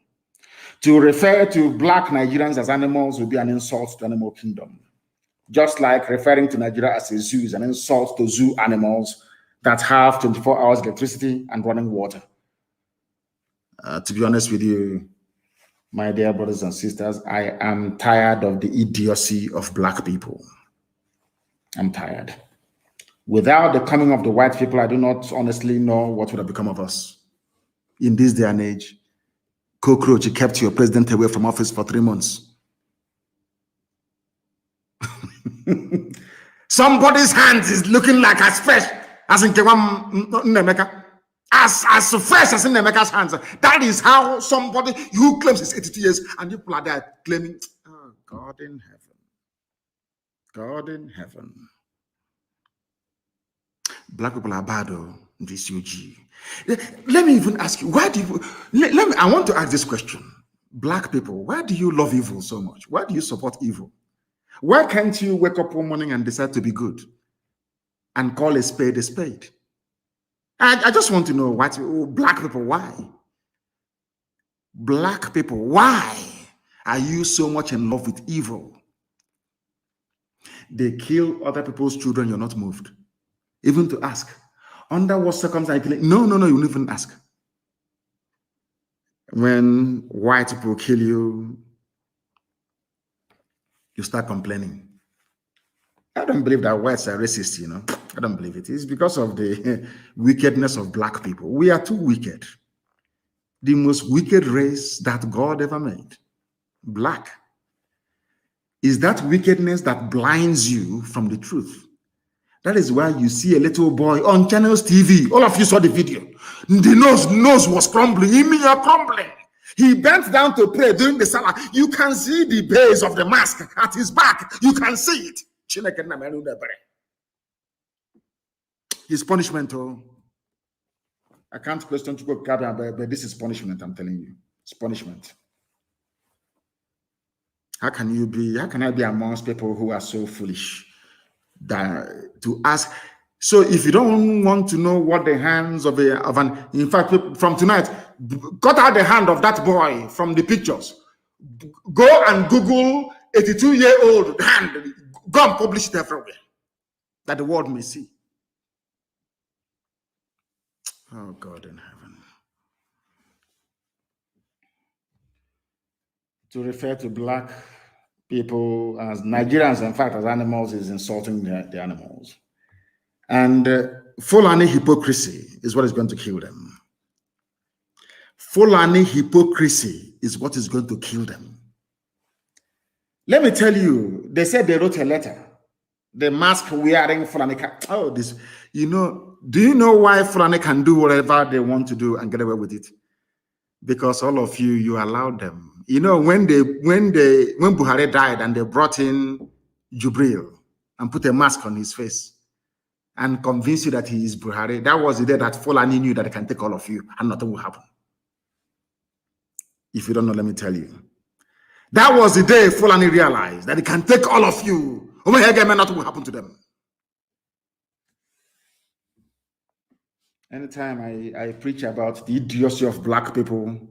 To refer to black Nigerians as animals would be an insult to animal kingdom. Just like referring to Nigeria as a zoo is an insult to zoo animals that have 24 hours electricity and running water. To be honest with you, my dear brothers and sisters, I am tired of the idiocy of black people. I'm tired. Without the coming of the white people, I do not honestly know what would have become of us. In this day and age, cockroach kept your president away from office for 3 months. Somebody's hands is looking like as fresh as in Nnamdi. As fresh as in Nnamdi's hands. That is how somebody who claims he's 82 years and people are there claiming, oh, God in heaven. God in heaven. Black people are bad, oh, this UG. Let me even ask you, why do you, I want to ask this question. Black people, why do you love evil so much? Why do you support evil? Why can't you wake up one morning and decide to be good and call a spade a spade? I just want to know, black people, why? Black people, why are you so much in love with evil? They kill other people's children, you're not moved. Even to ask, under what circumstances? No, you don't even ask. When white people kill you, you start complaining. I don't believe that whites are racist, you know. I don't believe it. It's because of the wickedness of black people. We are too wicked. The most wicked race that God ever made. Black. Is that wickedness that blinds you from the truth. That is why you see a little boy on Channels TV. All of you saw the video. The nose was crumbling. Him are crumbling. He bent down to pray during the salah. You can see the base of the mask at his back. You can see it. His punishment, oh. I can't question to go, but this is punishment, I'm telling you. It's punishment. How can I be amongst people who are so foolish that to ask? So if you don't want to know what the hands of an, in fact, from tonight, cut out the hand of that boy from the pictures. Go and Google 82-year-old hand. Go and publish it everywhere that the world may see. Oh, God in heaven. To refer to black people as Nigerians, in fact, as animals, is insulting the animals. And Fulani hypocrisy is what is going to kill them. Fulani hypocrisy is what is going to kill them. Let me tell you, they said they wrote a letter. The mask wearing Fulani. Oh, this, you know, do you know why Fulani can do whatever they want to do and get away with it? Because all of you allowed them. You know, when Buhari died and they brought in Jubril and put a mask on his face and convinced you that he is Buhari, that was the day that Fulani knew that they can take all of you and nothing will happen. If you don't know, let me tell you. That was the day Fulani realized that he can take all of you. Nothing will happen to them. Anytime I preach about the idiocy of black people,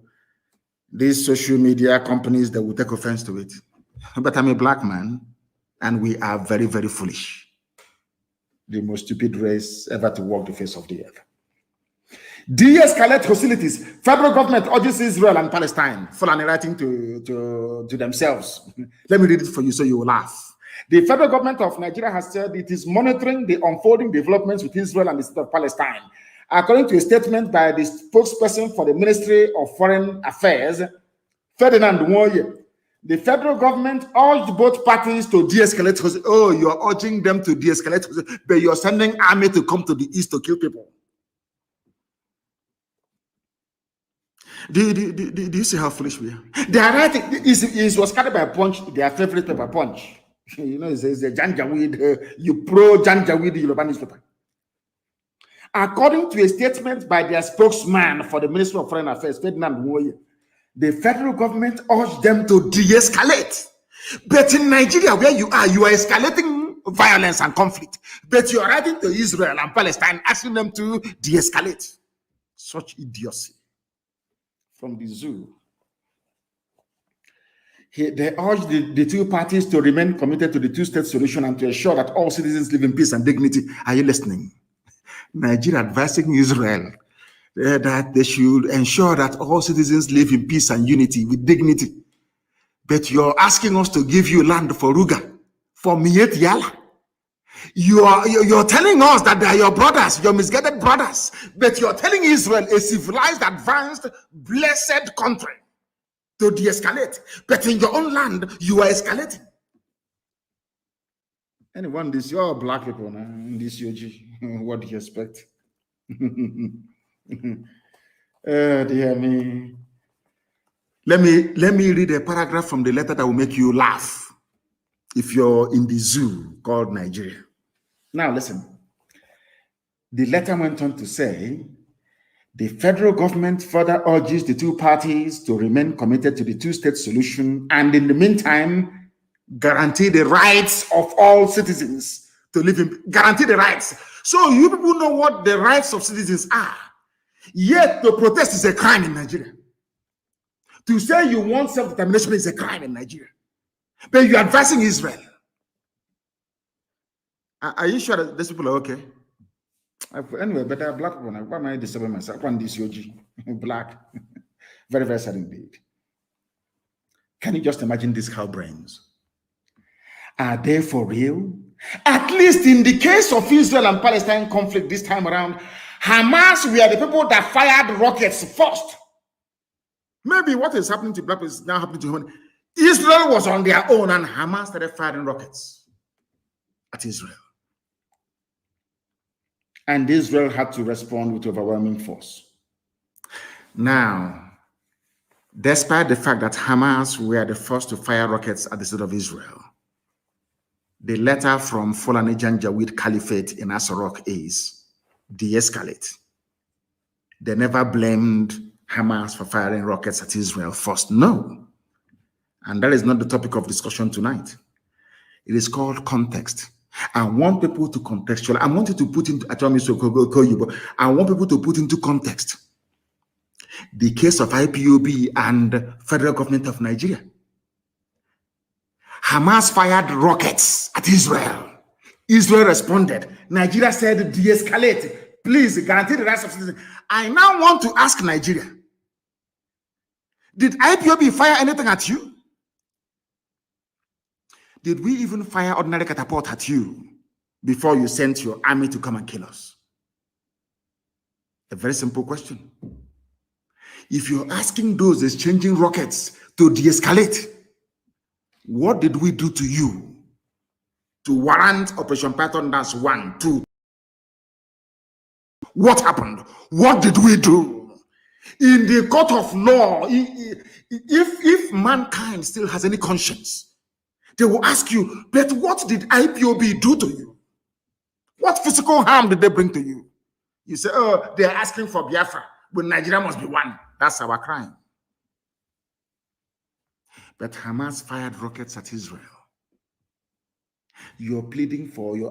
these social media companies, they will take offense to it. But I'm a black man, and we are very, very foolish. The most stupid race ever to walk the face of the earth. De-escalate hostilities. Federal government urges Israel and Palestine. Fulani writing to themselves. Let me read it for you so you will laugh. The federal government of Nigeria has said it is monitoring the unfolding developments with Israel and the state of Palestine. According to a statement by the spokesperson for the Ministry of Foreign Affairs, Ferdinand Nwoye, the federal government urged both parties to de-escalate. Oh, you're urging them to de-escalate, but you're sending army to come to the east to kill people. Do you see how foolish we are? They are writing. It was carried by Punch, their favorite paper, Punch. You know, it says the Janjaweed, you pro Janjaweed Yoruba newspaper. According to a statement by their spokesman for the Ministry of Foreign Affairs, Ferdinand Nwoye, the federal government urged them to de-escalate. But in Nigeria, where you are escalating violence and conflict. But you are writing to Israel and Palestine, asking them to de-escalate. Such idiocy. From the zoo. They urged the two parties to remain committed to the two-state solution and to ensure that all citizens live in peace and dignity. Are you listening? Nigeria advising Israel that they should ensure that all citizens live in peace and unity with dignity. But you're asking us to give you land for Ruga, for Miet Yala. You're telling us that they are your brothers, your misguided brothers, but you're telling Israel, a civilized, advanced, blessed country, to de-escalate. But in your own land, you are escalating. Anyone, this, you're black people now, in this UG. What do you expect? Dear me. Let me read a paragraph from the letter that will make you laugh if you're in the zoo called Nigeria. Now listen. The letter went on to say, the federal government further urges the two parties to remain committed to the two-state solution and in the meantime, guarantee the rights of all citizens to live in, guarantee the rights. So you people know what the rights of citizens are. Yet to protest is a crime in Nigeria. To say you want self-determination is a crime in Nigeria. But you're advising Israel. Are you sure that these people are okay? Anyway, but they're black people. Why am I disturbing myself? One this OG, black. Very, very sad indeed. Can you just imagine these cow brains? Are they for real? At least in the case of Israel and Palestine conflict this time around, Hamas were the people that fired rockets first. Maybe what is happening to black people is now happening to human. Israel was on their own and Hamas started firing rockets at Israel. And Israel had to respond with overwhelming force. Now, despite the fact that Hamas were the first to fire rockets at the state of Israel, the letter from Fulani Janjaweed Caliphate in Asarok is de-escalate. They never blamed Hamas for firing rockets at Israel first. No. And that is not the topic of discussion tonight. It is called context. I want people to contextualize. I want you to put into, I want people to put into context the case of IPOB and federal government of Nigeria. Hamas fired rockets at Israel. Israel responded. Nigeria said, de-escalate. Please guarantee the rights of citizens. I now want to ask Nigeria, did IPOB fire anything at you? Did we even fire ordinary catapult at you before you sent your army to come and kill us? A very simple question. If you're asking those exchanging rockets to de-escalate, what did we do to you to warrant Operation Python Dance 1, 2? What happened? What did we do? In the court of law, if mankind still has any conscience, they will ask you, but what did IPOB do to you? What physical harm did they bring to you? You say, oh, they're asking for Biafra, but Nigeria must be one. That's our crime. But Hamas fired rockets at Israel. You're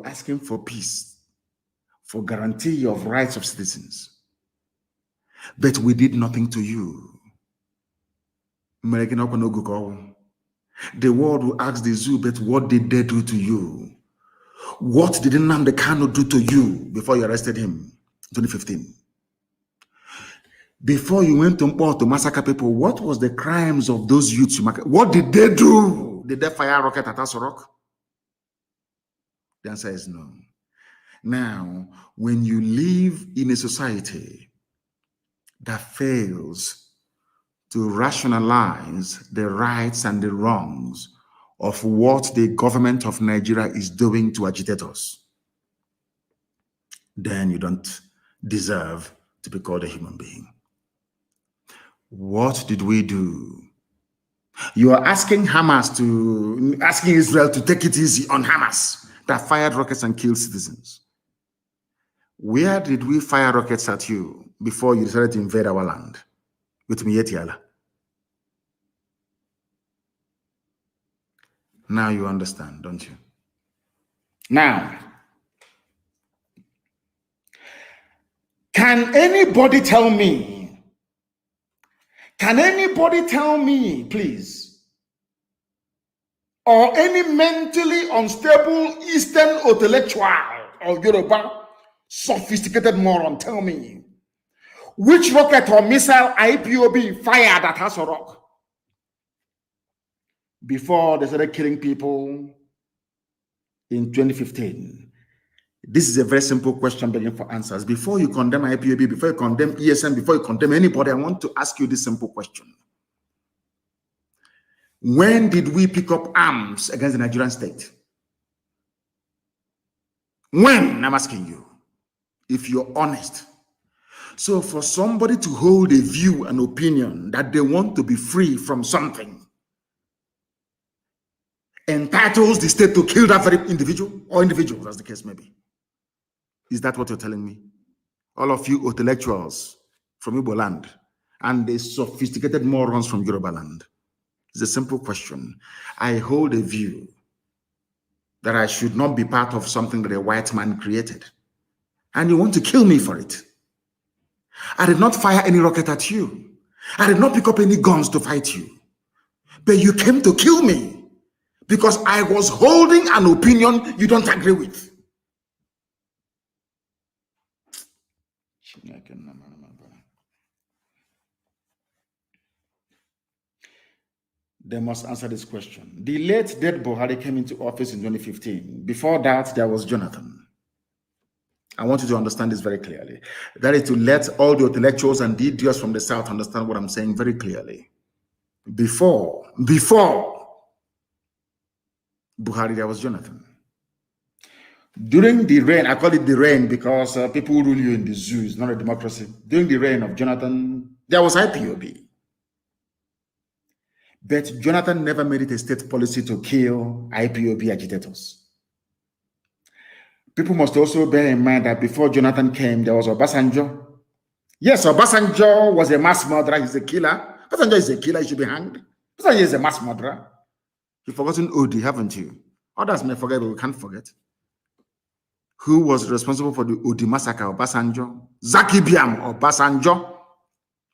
asking for peace, for guarantee of rights of citizens. But we did nothing to you. The world will ask the zoo, but what did they do to you? What did Nnamdi Kanu do to you before you arrested him in 2015? Before you went to Mpo to massacre people, what was the crimes of those youths? What did they do? Did they fire a rocket at Asorok? The answer is no. Now, when you live in a society that fails to rationalize the rights and the wrongs of what the government of Nigeria is doing to agitators, then you don't deserve to be called a human being. What did we do? You are asking Israel to take it easy on Hamas that fired rockets and killed citizens. Where did we fire rockets at you before you decided to invade our land with Mietiala? Now you understand, don't you? Now, can anybody tell me, please, or any mentally unstable Eastern intellectual or Yoruba sophisticated moron, tell me which rocket or missile IPOB fired at Asorok before they started killing people in 2015? This is a very simple question begging for answers. Before you condemn IPOB, before you condemn ESN, before you condemn anybody, I want to ask you this simple question. When did we pick up arms against the Nigerian state? When? I'm asking you, if you're honest. So for somebody to hold a view, an opinion that they want to be free from something entitles the state to kill that very individual or individuals, as the case may be. Is that what you're telling me? All of you intellectuals from Igbo land and the sophisticated morons from Yoruba land. It's a simple question. I hold a view that I should not be part of something that a white man created. And you want to kill me for it. I did not fire any rocket at you. I did not pick up any guns to fight you. But you came to kill me because I was holding an opinion you don't agree with. They must answer this question. The late dead Buhari came into office in 2015. Before that, there was Jonathan. I want you to understand this very clearly. That is to let all the intellectuals and the idiots from the South understand what I'm saying very clearly. Before Buhari, there was Jonathan. During the reign, I call it the reign because people rule you in the zoo. It's not a democracy. During the reign of Jonathan, there was IPOB. But Jonathan never made it a state policy to kill IPOB agitators. People must also bear in mind that before Jonathan came, there was Obasanjo. Yes, Obasanjo was a mass murderer. He's a killer. Obasanjo is a killer. He should be hanged. Obasanjo is a mass murderer. You've forgotten Odi, haven't you? Others may forget, but we can't forget. Who was responsible for the Odi massacre? Obasanjo. Zaki Biam Obasanjo.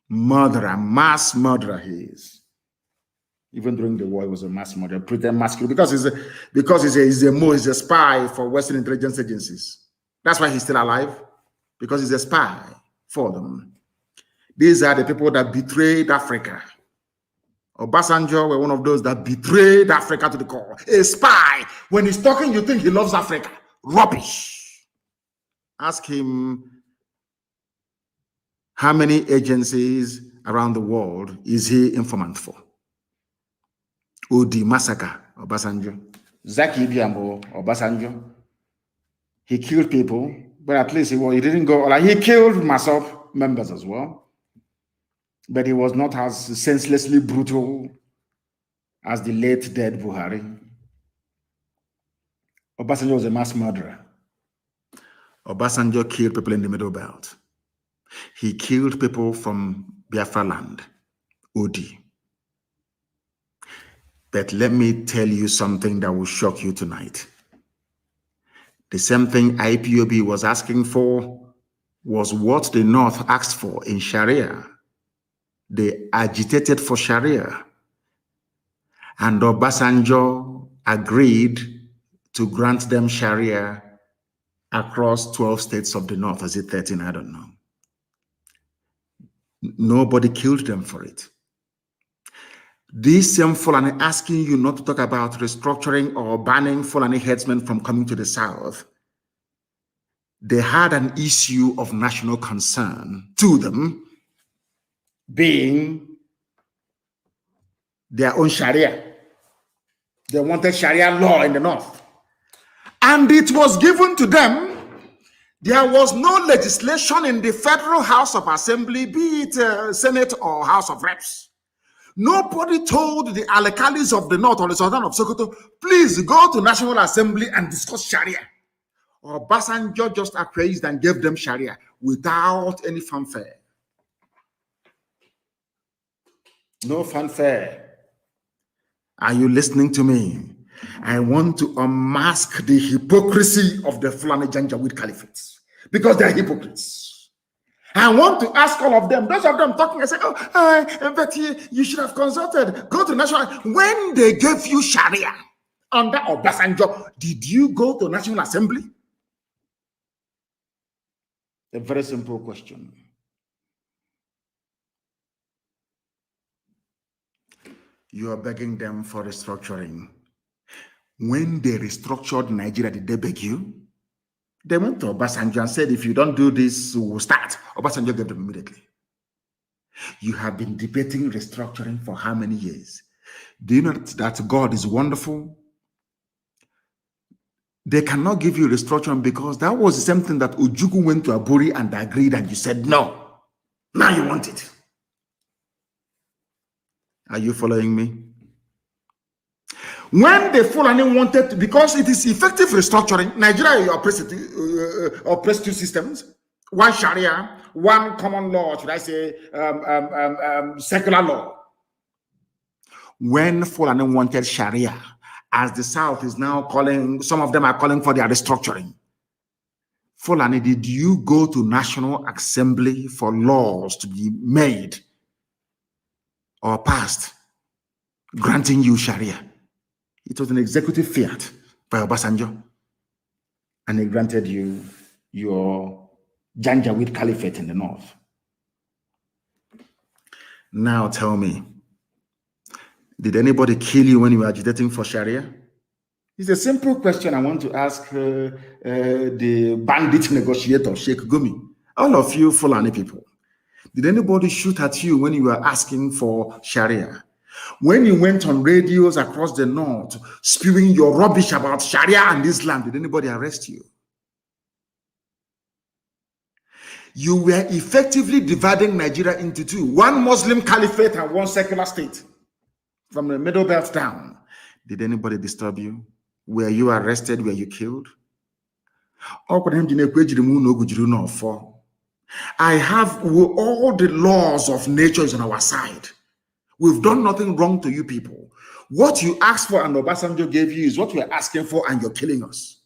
Murderer, mass murderer he is. Even during the war, he was a mass murderer, pretend mass killer, because he's a spy for Western intelligence agencies. That's why he's still alive, because he's a spy for them. These are the people that betrayed Africa. Obasanjo were one of those that betrayed Africa to the core. A spy. When he's talking, you think he loves Africa. Rubbish. Ask him how many agencies around the world is he informant for. Odi massacre, Obasanjo. Zaki Biambo, Obasanjo. He killed people, but at least he didn't go, like he killed Masop members as well. But he was not as senselessly brutal as the late dead Buhari. Obasanjo was a mass murderer. Obasanjo killed people in the Middle Belt. He killed people from Biafra land, Odi. But let me tell you something that will shock you tonight. The same thing IPOB was asking for was what the North asked for in Sharia. They agitated for Sharia. And Obasanjo agreed to grant them Sharia across 12 states of the North. Is it 13? I don't know. Nobody killed them for it. This same Fulani asking you not to talk about restructuring or banning Fulani headsmen from coming to the South. They had an issue of national concern to them, being their own Sharia. They wanted Sharia law in the North. And it was given to them. There was no legislation in the Federal House of Assembly, be it Senate or House of Reps. Nobody told the Alekalis of the North or the Sultan of Sokoto, please go to National Assembly and discuss Sharia. Obasanjo just appraised and gave them Sharia without any fanfare. No fanfare. Are you listening to me? I want to unmask the hypocrisy of the Fulani Janjaweed Caliphates, because they are hypocrites. I want to ask all of them, those of them talking, I say, but you should have consulted, go to National. When they gave you Sharia under Obasanjo, did you go to National Assembly? A very simple question. You are begging them for restructuring. When they restructured Nigeria, did they beg you? They went to Obasanjo and said, if you don't do this, we'll start. Obasanjo gave them immediately. You have been debating restructuring for how many years? Do you know that God is wonderful? They cannot give you restructuring because that was the same thing that Ojukwu went to Aburi and agreed, and you said no. Now you want it. Are you following me? When the Fulani wanted to, because it is effective restructuring, Nigeria oppressed two systems, one Sharia, one common law, should I say, secular law. When Fulani wanted Sharia, as the South is now calling, some of them are calling for their restructuring. Fulani, did you go to National Assembly for laws to be made or passed granting you Sharia? It was an executive fiat by Obasanjo, and he granted you your Janjaweed Caliphate in the North. Now tell me, Did anybody kill you when you were agitating for Sharia? It's a simple question I want to ask the bandit negotiator, Sheikh Gumi. All of you Fulani people, did anybody shoot at you when you were asking for Sharia? When you went on radios across the north spewing your rubbish about Sharia and Islam, did anybody arrest you? You were effectively dividing Nigeria into two, one Muslim caliphate and one secular state from the middle belt down. Did anybody disturb you? Were you arrested? Were you killed? I have all the laws of nature is on our side. We've done nothing wrong to you people. What you asked for and Obasanjo gave you is what we're asking for, and you're killing us.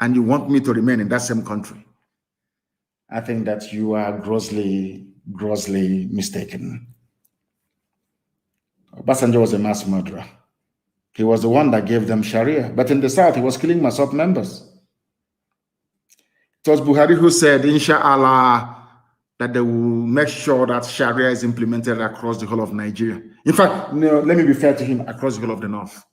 And you want me to remain in that same country? I think that you are grossly, grossly mistaken. Obasanjo was a mass murderer. He was the one that gave them Sharia. But in the South, he was killing Masop members. It was Buhari who said, Inshallah, that they will make sure that Sharia is implemented across the whole of Nigeria. In fact, no, let me be fair to him, across the whole of the North.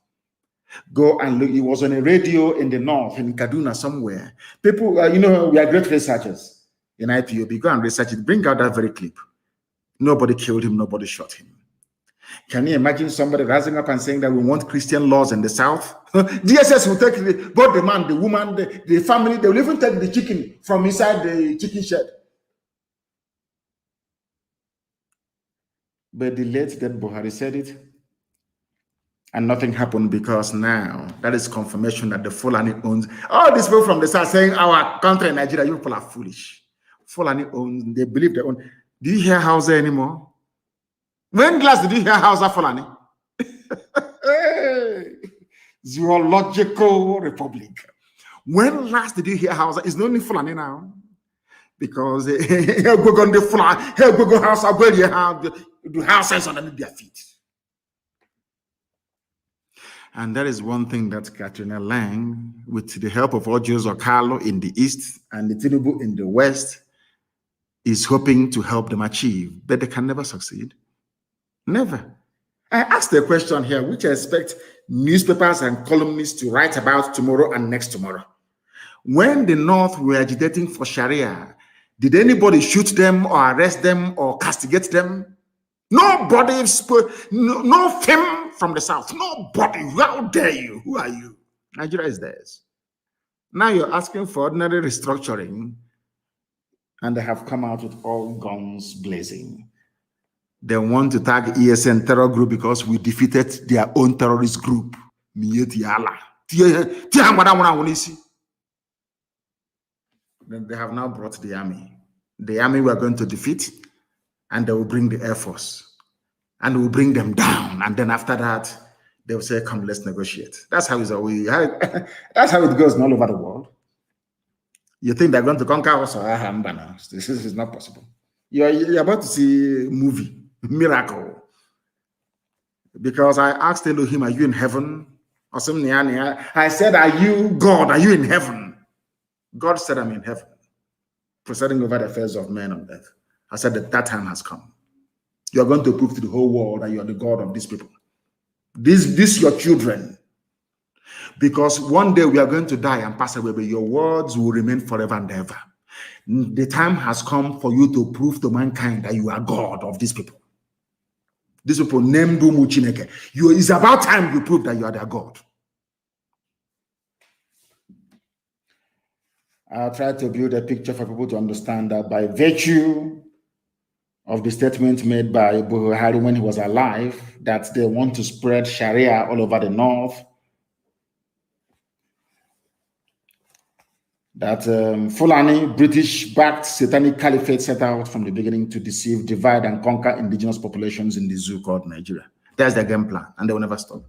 Go and look. He was on a radio in the North, in Kaduna somewhere. People, we are great researchers in IPOB. Go and research it. Bring out that very clip. Nobody killed him. Nobody shot him. Can you imagine somebody rising up and saying that we want Christian laws in the South? DSS will take both the man, the woman, the family. They will even take the chicken from inside the chicken shed. But the late dead Buhari said it, and nothing happened, because now that is confirmation that the Fulani owns. All these people from the South saying our country in Nigeria, you people are foolish. Fulani owns, they believe they own. Do you hear Hausa anymore? When last did you hear Hausa Fulani? Zoological Republic. When last did you hear Hausa? It's not only Fulani now. Because here we go on the Fulani, here we go Hausa, where you have the Hausa is underneath their feet. And that is one thing that Katrina Lang, with the help of Ojos Okalo in the east and the Tinubu in the west, is hoping to help them achieve, but they can never succeed. Never. I asked a question here, which I expect newspapers and columnists to write about tomorrow and next tomorrow. When the North were agitating for Sharia, did anybody shoot them or arrest them or castigate them? Nobody spoke, no fame from the South. Nobody. How dare you? Who are you? Nigeria is theirs. Now you're asking for ordinary restructuring, and they have come out with all guns blazing. They want to tag ESN terror group because we defeated their own terrorist group. Then they have now brought the army. The army we are going to defeat, and they will bring the Air Force, and we will bring them down. And then after that, they will say, come, let's negotiate. That's how it's always, that's how it goes all over the world. You think they're going to conquer us? This is not possible. You're about to see a movie, miracle. Because I asked Elohim, are you in heaven? Or something. I said, are you God? Are you in heaven? God said, I'm in heaven, presiding over the affairs of men on earth. I said that time has come. You are going to prove to the whole world that you are the God of these people. These your children. Because one day we are going to die and pass away, but your words will remain forever and ever. The time has come for you to prove to mankind that you are God of these people. These people, Nemdu Muchineke. It's about time you prove that you are their God. I'll try to build a picture for people to understand that by virtue of the statement made by Buhari when he was alive, that they want to spread Sharia all over the North, that Fulani, British-backed satanic caliphate set out from the beginning to deceive, divide, and conquer indigenous populations in the zoo called Nigeria. That's their game plan, and they will never stop.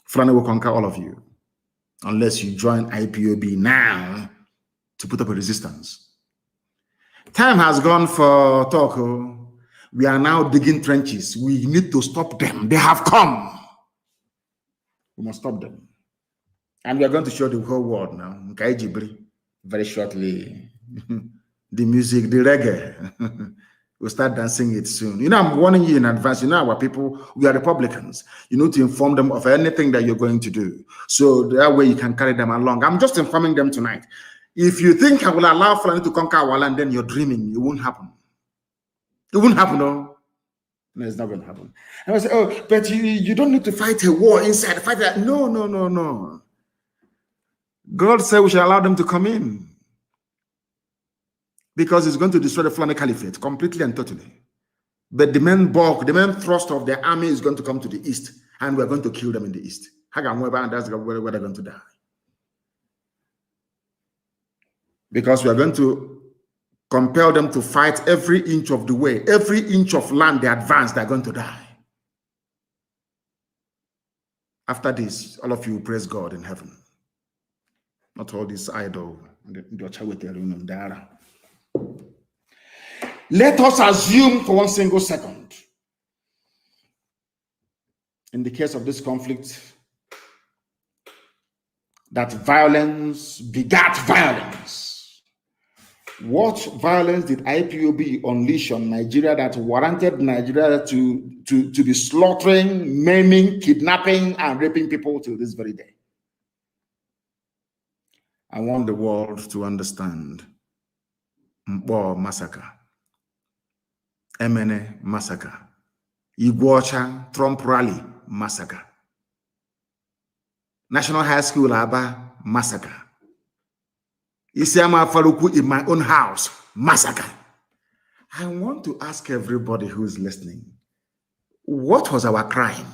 Fulani will conquer all of you, unless you join IPOB now to put up a resistance. Time has gone for talk. We are now digging trenches. We need to stop them. They have come. We must stop them. And we are going to show the whole world now, very shortly, the music, the reggae. We'll start dancing it soon. You know, I'm warning you in advance. You know, our people, we are Republicans. You need to inform them of anything that you're going to do. So that way you can carry them along. I'm just informing them tonight. If you think I will allow Fulani to conquer our land, then you're dreaming. It won't happen. It won't happen, no. No, it's not going to happen. And I say, oh, but you don't need to fight a war inside. Fight that. No, no, no, no. God said we shall allow them to come in. Because it's going to destroy the Fulani Caliphate completely and totally. But the main bulk, the main thrust of the army is going to come to the east, and we're going to kill them in the east. And that's where they're going to die. Because we are going to compel them to fight every inch of the way. Every inch of land they advance, they're going to die. After this, all of you praise God in heaven. Not all this idol. Let us assume for one single second, in the case of this conflict, that violence begat violence. What violence did IPOB unleash on Nigeria that warranted Nigeria to be slaughtering, maiming, kidnapping, and raping people till this very day? I want the world to understand Mpo massacre, Emene massacre, Iguacha Trump rally massacre, National High School Aba massacre, Isiama Faruku in my own house massacre. I want to ask everybody who is listening, what was our crime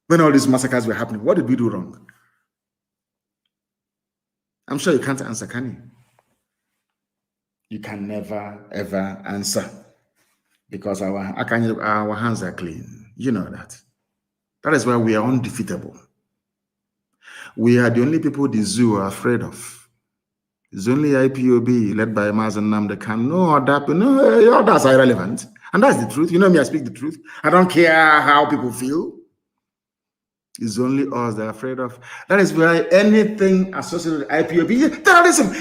when all these massacres were happening? What did we do wrong? I'm sure you can't answer, can you? You can never, ever answer because our hands are clean. You know that. That is why we are undefeatable. We are the only people the zoo are afraid of. It's only IPOB led by Mazi and Nnamdi Kanu. No, others are irrelevant. And that's the truth. You know me, I speak the truth. I don't care how people feel. It's only us they're afraid of. That is why anything associated with IPOB, terrorism.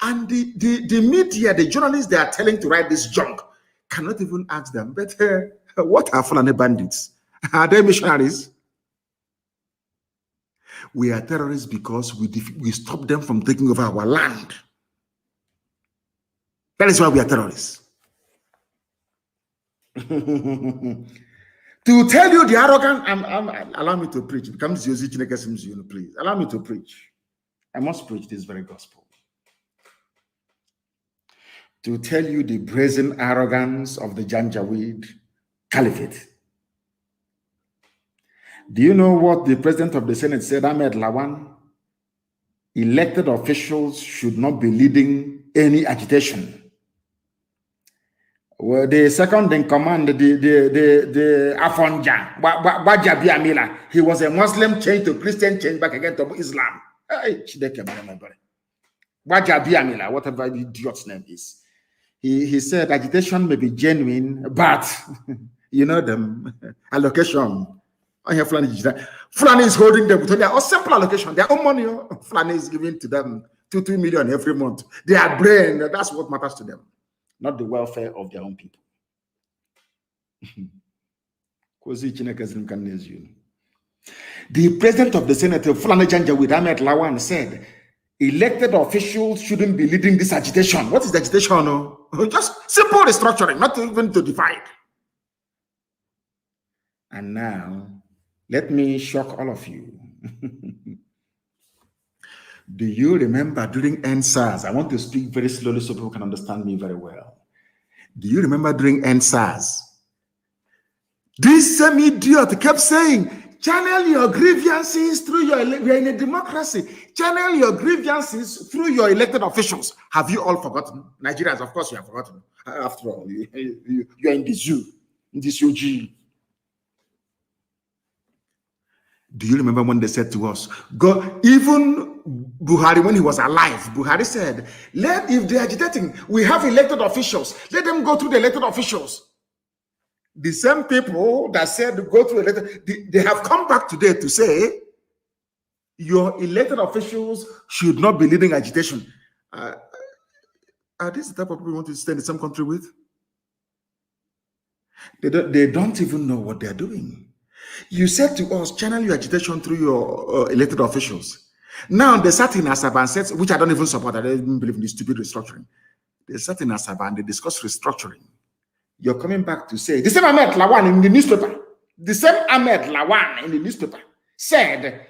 And the media, the journalists they are telling to write this junk cannot even ask them, but what are Fulani bandits? Are they missionaries? We are terrorists because we stop them from taking over our land. That is why we are terrorists. To tell you the arrogant, allow me to preach. Please allow me to preach. I must preach this very gospel. To tell you the brazen arrogance of the Janjaweed Caliphate. Do you know what the president of the Senate said, Ahmed Lawan? Elected officials should not be leading any agitation. Well, the second in command, the Afonja, Wajabi Amila, he was a Muslim changed to Christian, changed back again to Islam. Wajabi Amila, whatever the idiot's name is. He said agitation may be genuine, but you know them, allocation. Fulani is holding them to their simple allocation, their own money. Fulani is giving to them 2 million every month. Their brain, that's what matters to them. Not the welfare of their own people. The president of the Senate, Fulani Janjaweed Ahmed Lawan, said, elected officials shouldn't be leading this agitation. What is the agitation? No? Just simple restructuring, not even to divide. And now, let me shock all of you. Do you remember during NSAS? I want to speak very slowly so people can understand me very well. Do you remember during NSAS? This same idiot kept saying, channel your grievances through we are in a democracy. Channel your grievances through your elected officials. Have you all forgotten? Nigerians, of course you have forgotten. After all, you are in the zoo, in this UG. Do you remember when they said to us, go, even Buhari, when he was alive, Buhari said, if they're agitating, we have elected officials. Let them go through the elected officials. The same people that said go through elected, they have come back today to say, your elected officials should not be leading agitation. Are these the type of people you want to stay in the same country with? They don't even know what they're doing. You said to us, channel your agitation through your elected officials. Now they sat in Asaba and said, which I don't even support, I don't even believe in this stupid restructuring. They sat in Asaba and they discussed restructuring. You're coming back to say, the same Ahmed Lawan in the newspaper, the same Ahmed Lawan in the newspaper said,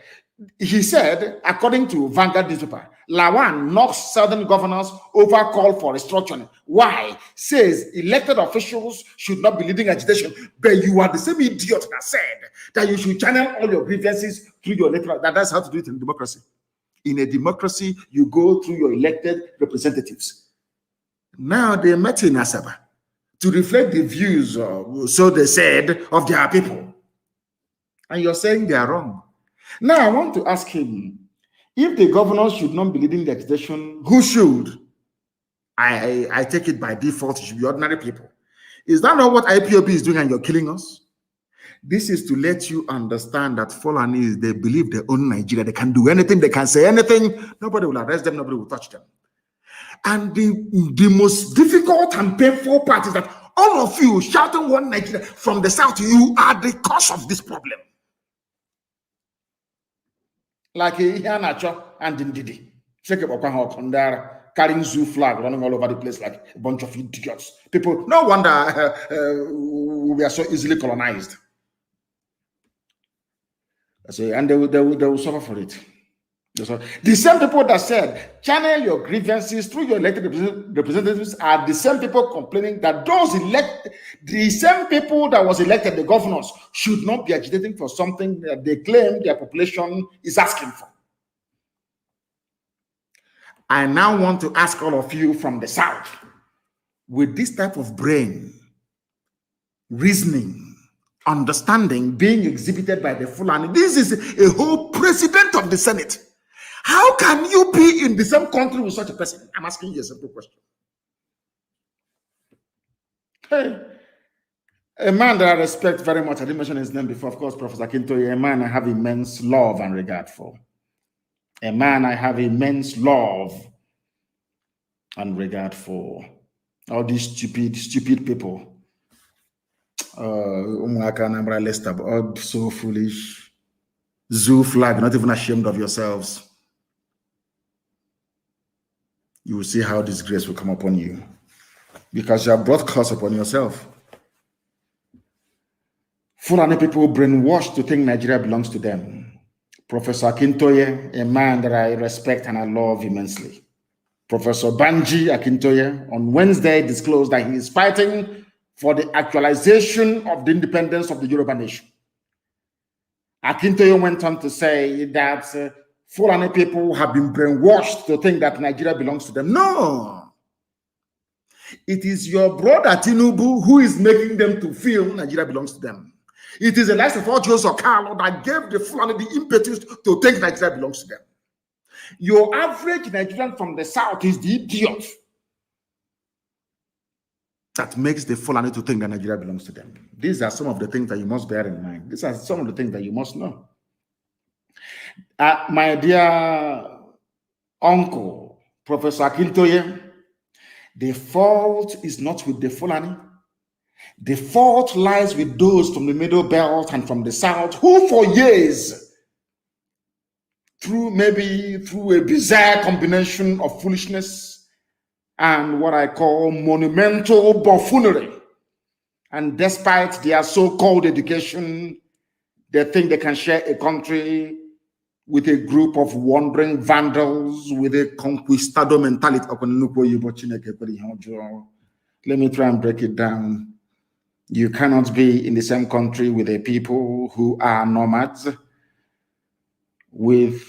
he said, according to Vanguard newspaper, Lawan knocks southern governors over call for restructuring. Why? Says elected officials should not be leading agitation. But you are the same idiot that said that you should channel all your grievances through your electoral. That's how to do it in a democracy. In a democracy, you go through your elected representatives. Now they met in Asaba to reflect the views, so they said, of their people. And you're saying they are wrong. Now, I want to ask him, if the governors should not be leading the agitation, who should? I take it by default, it should be ordinary people. Is that not what IPOB is doing and you're killing us? This is to let you understand that Fulani, they believe they own Nigeria. They can do anything, they can say anything. Nobody will arrest them, nobody will touch them. And the most difficult and painful part is that all of you shouting one Nigeria from the south, you are the cause of this problem. Like Ihanacho and Ndidi, carrying zoo flag running all over the place like a bunch of idiots. People, no wonder we are so easily colonized. And they will suffer for it. The same people that said, channel your grievances through your elected representatives are the same people complaining that those elected, the same people that was elected, the governors, should not be agitating for something that they claim their population is asking for. I now want to ask all of you from the South, with this type of brain, reasoning, understanding being exhibited by the Fulani, this is a whole president of the Senate. How can you be in the same country with such a person? I'm asking you a simple question. Hey, a man that I respect very much, I didn't mention his name before, of course, Professor Akintoye, a man I have immense love and regard for. A man I have immense love and regard for. All these stupid people. All so foolish. Zoo flag, not even ashamed of yourselves. You will see how disgrace will come upon you, because you have brought curse upon yourself. Fulani people brainwashed to think Nigeria belongs to them. Professor Akintoye, a man that I respect and I love immensely. Professor Banji Akintoye on Wednesday disclosed that he is fighting for the actualization of the independence of the Yoruba nation. Akintoye went on to say that Fulani people have been brainwashed to think that Nigeria belongs to them. No. It is your brother Tinubu who is making them to feel Nigeria belongs to them. It is the likes of Joseph Carlo that gave the Fulani the impetus to think Nigeria belongs to them. Your average Nigerian from the south is the idiot that makes the Fulani to think that Nigeria belongs to them. These are some of the things that you must bear in mind. These are some of the things that you must know. My dear uncle, Professor Akintoye, the fault is not with the Fulani. The fault lies with those from the Middle Belt and from the South who for years, through a bizarre combination of foolishness and what I call monumental buffoonery, and despite their so-called education, they think they can share a country with a group of wandering vandals with a conquistador mentality. Let me try and break it down. You cannot be in the same country with a people who are nomads with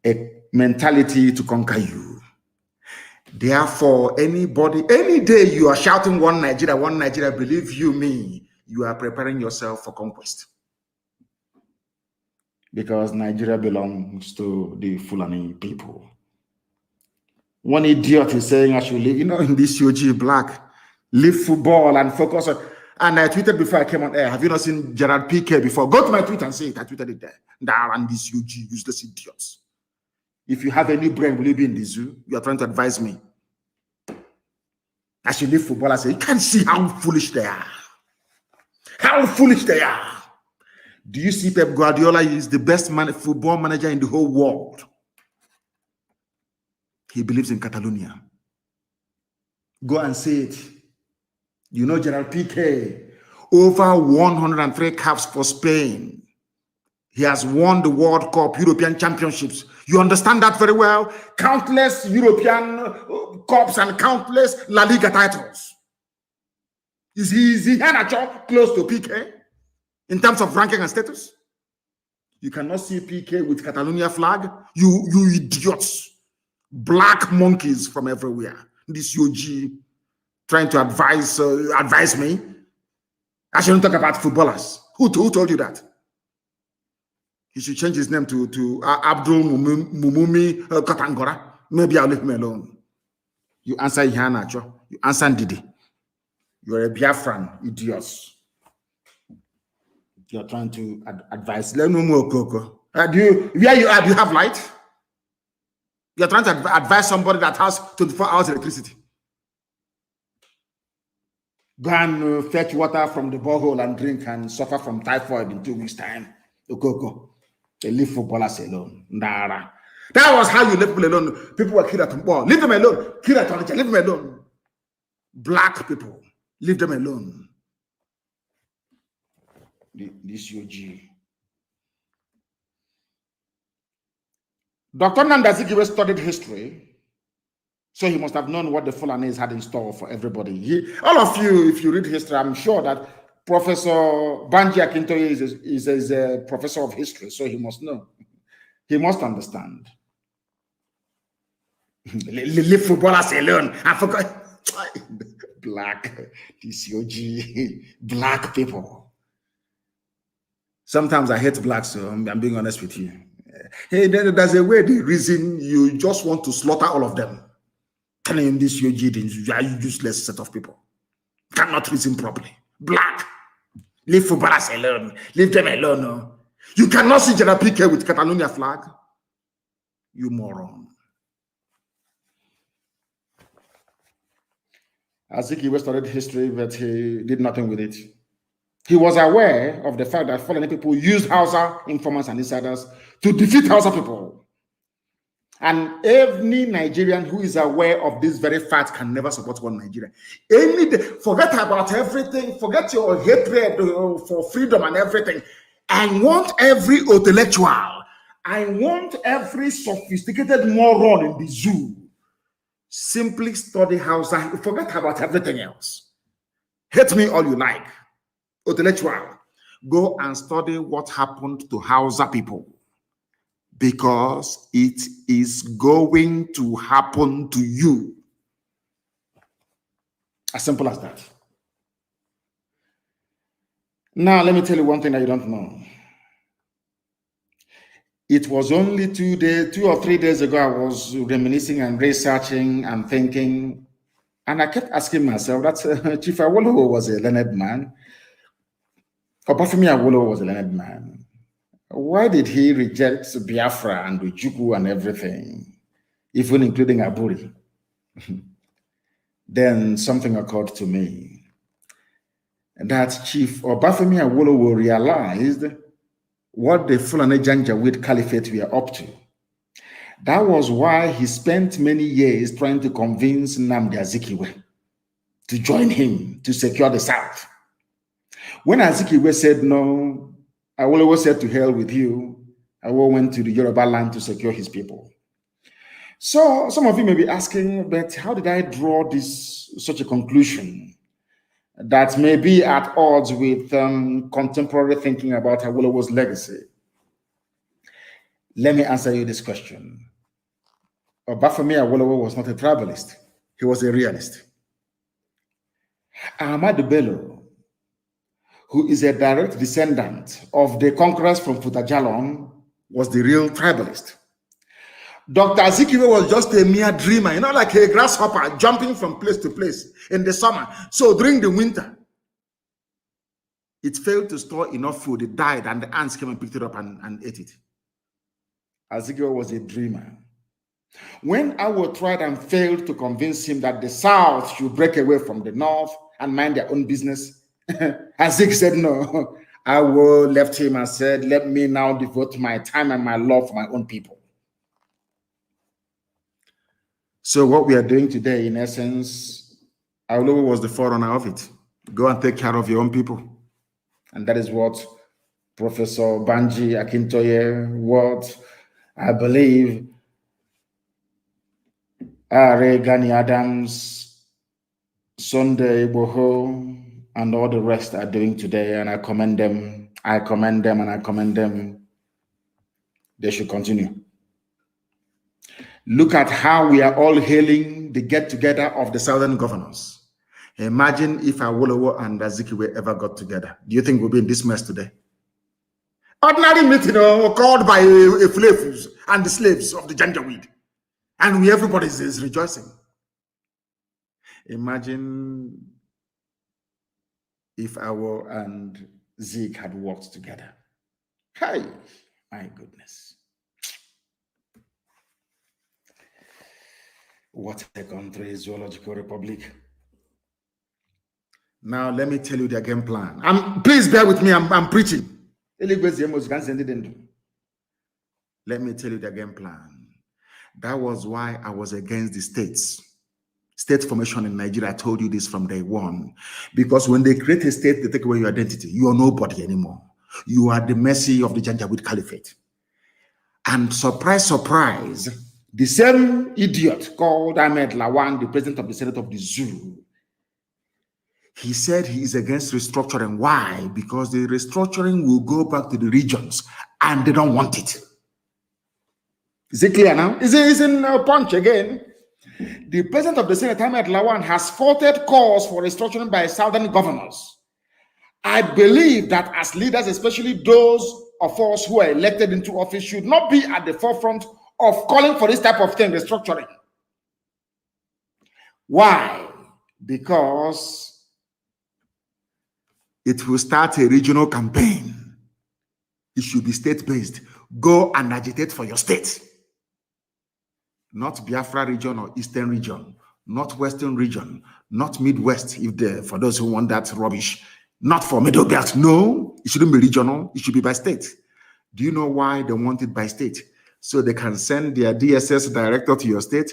a mentality to conquer you. Therefore, anybody, any day you are shouting one Nigeria, believe you me, you are preparing yourself for conquest. Because Nigeria belongs to the Fulani people. One idiot is saying I should leave, in this UG black, leave football and focus on. And I tweeted before I came on air, have you not seen Gerard PK before? Go to my tweet and say it. I tweeted it there. And these UG useless idiots. If you have any brain, will you be in the zoo? You are trying to advise me. As you leave footballers, you can see how foolish they are. How foolish they are. Do you see Pep Guardiola is the best football manager in the whole world? He believes in Catalonia. Go and say it. You know Gerald Piqué, over 103 caps for Spain. He has won the World Cup, European Championships. You understand that very well? Countless European Cups and countless La Liga titles. Is he close to Piqué in terms of ranking and status? You cannot see Piqué with Catalonia flag. You idiots. Black monkeys from everywhere. This UG trying to advise me. I shouldn't talk about footballers. Who told you that? He should change his name to Abdul Mumumi Katangora. Maybe I'll leave him alone. You answer Ihanacho. You answer Ndidi. You're a Biafran, idiots. You're trying to advise. Do you have light? You're trying to advise somebody that has 24 hours electricity. Go and fetch water from the borehole and drink and suffer from typhoid in 2 weeks' time. Okoko. They leave footballers alone. Nara. That was how you left people alone. People were killed at ball. Leave them alone. Kill at leave them alone. Black people. Leave them alone. This UG. Dr. Nnamdi studied history, so he must have known what the Fulanis had in store for everybody. All of you, if you read history, I'm sure that Professor Banji Akintoye is a professor of history, so he must know. He must understand. Leave footballers alone. I forgot. Black, DCOG, black people. Sometimes I hate blacks, so I'm being honest with you. Hey, there's a way the reason you just want to slaughter all of them. Telling him this you are useless set of people. Cannot reason properly. Black. Leave footballers alone. Leave them alone. No? You cannot see Gerard Piqué with Catalonia flag. You moron. Azikiwe studied history, but he did nothing with it. He was aware of the fact that Fulani people used Hausa informants and insiders to defeat Hausa people. And any Nigerian who is aware of this very fact can never support one Nigeria. Forget about everything. Forget your hatred for freedom and everything. I want every intellectual. I want every sophisticated moron in the zoo. Simply study Hausa. Forget about everything else. Hate me all you like. Intellectual. Go and study what happened to Hausa people. Because it is going to happen to you. As simple as that. Now, let me tell you one thing that you don't know. It was only 2 or 3 days ago, I was reminiscing and researching and thinking, and I kept asking myself, that Chief Awolowo was a learned man. Obafemi Awolowo was a learned man. Why did he reject Biafra and Ujuku and everything, even including Aburi? Then something occurred to me, that Chief Obafemi Awolowo realized what the Fulani Janjaweed Caliphate were up to. That was why he spent many years trying to convince Nnamdi Azikiwe to join him to secure the South. When Azikiwe said no, Awolowo said to hell with you. Awolowo went to the Yoruba land to secure his people. So some of you may be asking, but how did I draw such a conclusion that may be at odds with contemporary thinking about Awolowo's legacy? Let me answer you this question. Obafemi Awolowo was not a tribalist. He was a realist. Ahmadu Bello, who is a direct descendant of the conquerors from Futajalon, was the real tribalist. Dr. Azikiwe was just a mere dreamer, like a grasshopper jumping from place to place in the summer. So during the winter, it failed to store enough food. It died, and the ants came and picked it up and ate it. Azikiwe was a dreamer. When Awo tried and failed to convince him that the South should break away from the North and mind their own business, Azik said no. Awo left him and said, let me now devote my time and my love for my own people. So what we are doing today, in essence, Awo was the forerunner of it. Go and take care of your own people. And that is what Professor Banji Akintoye, what I believe Are Gani Adams, Sunday Boho, and all the rest are doing today, and I commend them. I commend them, and I commend them. They should continue. Look at how we are all hailing the get-together of the Southern governors. Imagine if Awolowo and Azikiwe ever got together. Do you think we'll be in this mess today? Ordinary meeting called by Efulefus and the slaves of the Janjaweed. And everybody is rejoicing. Imagine if Awo and Zeke had worked together. Hey, my goodness. What a country, Zoological Republic. Now, let me tell you their game plan. Please bear with me, I'm preaching. Let me tell you their game plan. That was why I was against the state formation in Nigeria. I told you this from day one. Because when they create a state, they take away your identity. You are nobody anymore. You are the mercy of the Janjaweed Caliphate. And surprise, surprise, the same idiot called Ahmed Lawan, the president of the Senate of the Zoo, he said he is against restructuring. Why? Because the restructuring will go back to the regions and they don't want it. Is it clear now? Is in Punch again? The president of the Senate, Ahmed Lawan, has faulted calls for restructuring by southern governors. I believe that as leaders, especially those of us who are elected into office, should not be at the forefront of calling for this type of thing, restructuring. Why? Because it will start a regional campaign. It should be state-based. Go and agitate for your state. Not Biafra region or Eastern region, not Western region, not Midwest, for those who want that rubbish. Not for Middle Belt. No, it shouldn't be regional. It should be by state. Do you know why they want it by state? So they can send their DSS director to your state.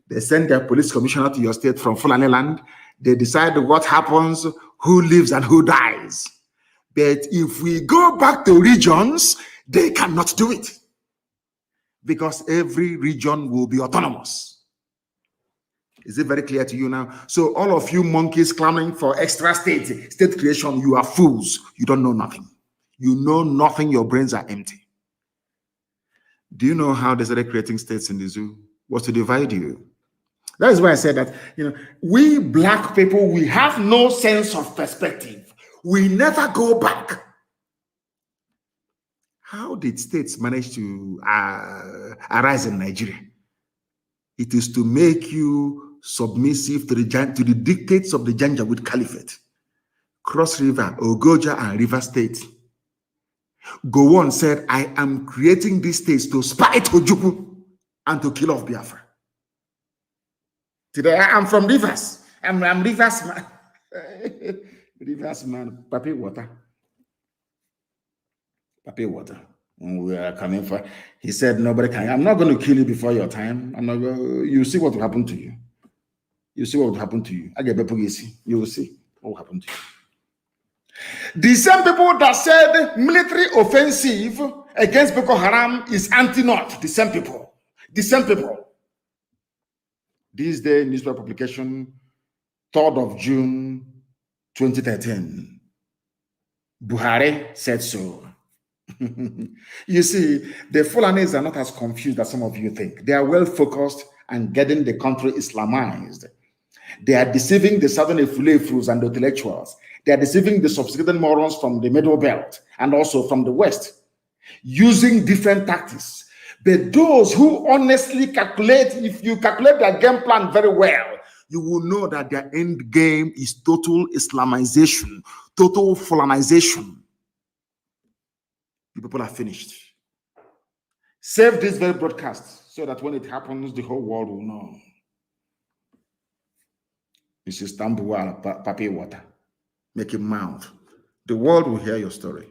They send their police commissioner to your state from Fulani land. They decide what happens, who lives and who dies. But if we go back to regions, they cannot do it. Because every region will be autonomous. Is it very clear to you now? So all of you monkeys clamoring for extra state creation, you are fools. You don't know nothing. You know nothing. Your brains are empty. Do you know how they started creating states in the zoo? Was to divide you. That is why I said that, we black people, we have no sense of perspective. We never go back. How did states manage to arise in Nigeria? It is to make you submissive to the dictates of the Janjaweed Caliphate. Cross River, Ogoja, and River State. Gowon said, I am creating these states to spite Ojukwu and to kill off Biafra. Today, I am from Rivers. I'm Rivers man. Rivers man, Papi water. Papi water. When we are coming for, he said, nobody can. I'm not going to kill you before your time. I'm not. You see what will happen to you. You see what will happen to you. You will see what will happen to you. The same people that said military offensive against Boko Haram is anti-North. The same people. The same people. This day, newspaper publication, 3rd of June, 2013. Buhari said so. You see, the Fulanis are not as confused as some of you think. They are well focused and getting the country Islamized. They are deceiving the southern Efulefus and the intellectuals. They are deceiving the sophisticated morons from the Middle Belt and also from the West, using different tactics. But those who honestly calculate, if you calculate their game plan very well, you will know that their end game is total Islamization, total Fulanization. You people are finished. Save this very broadcast so that when it happens, the whole world will know. This is Tambuwal, Papi Water. Make him mouth. The world will hear your story.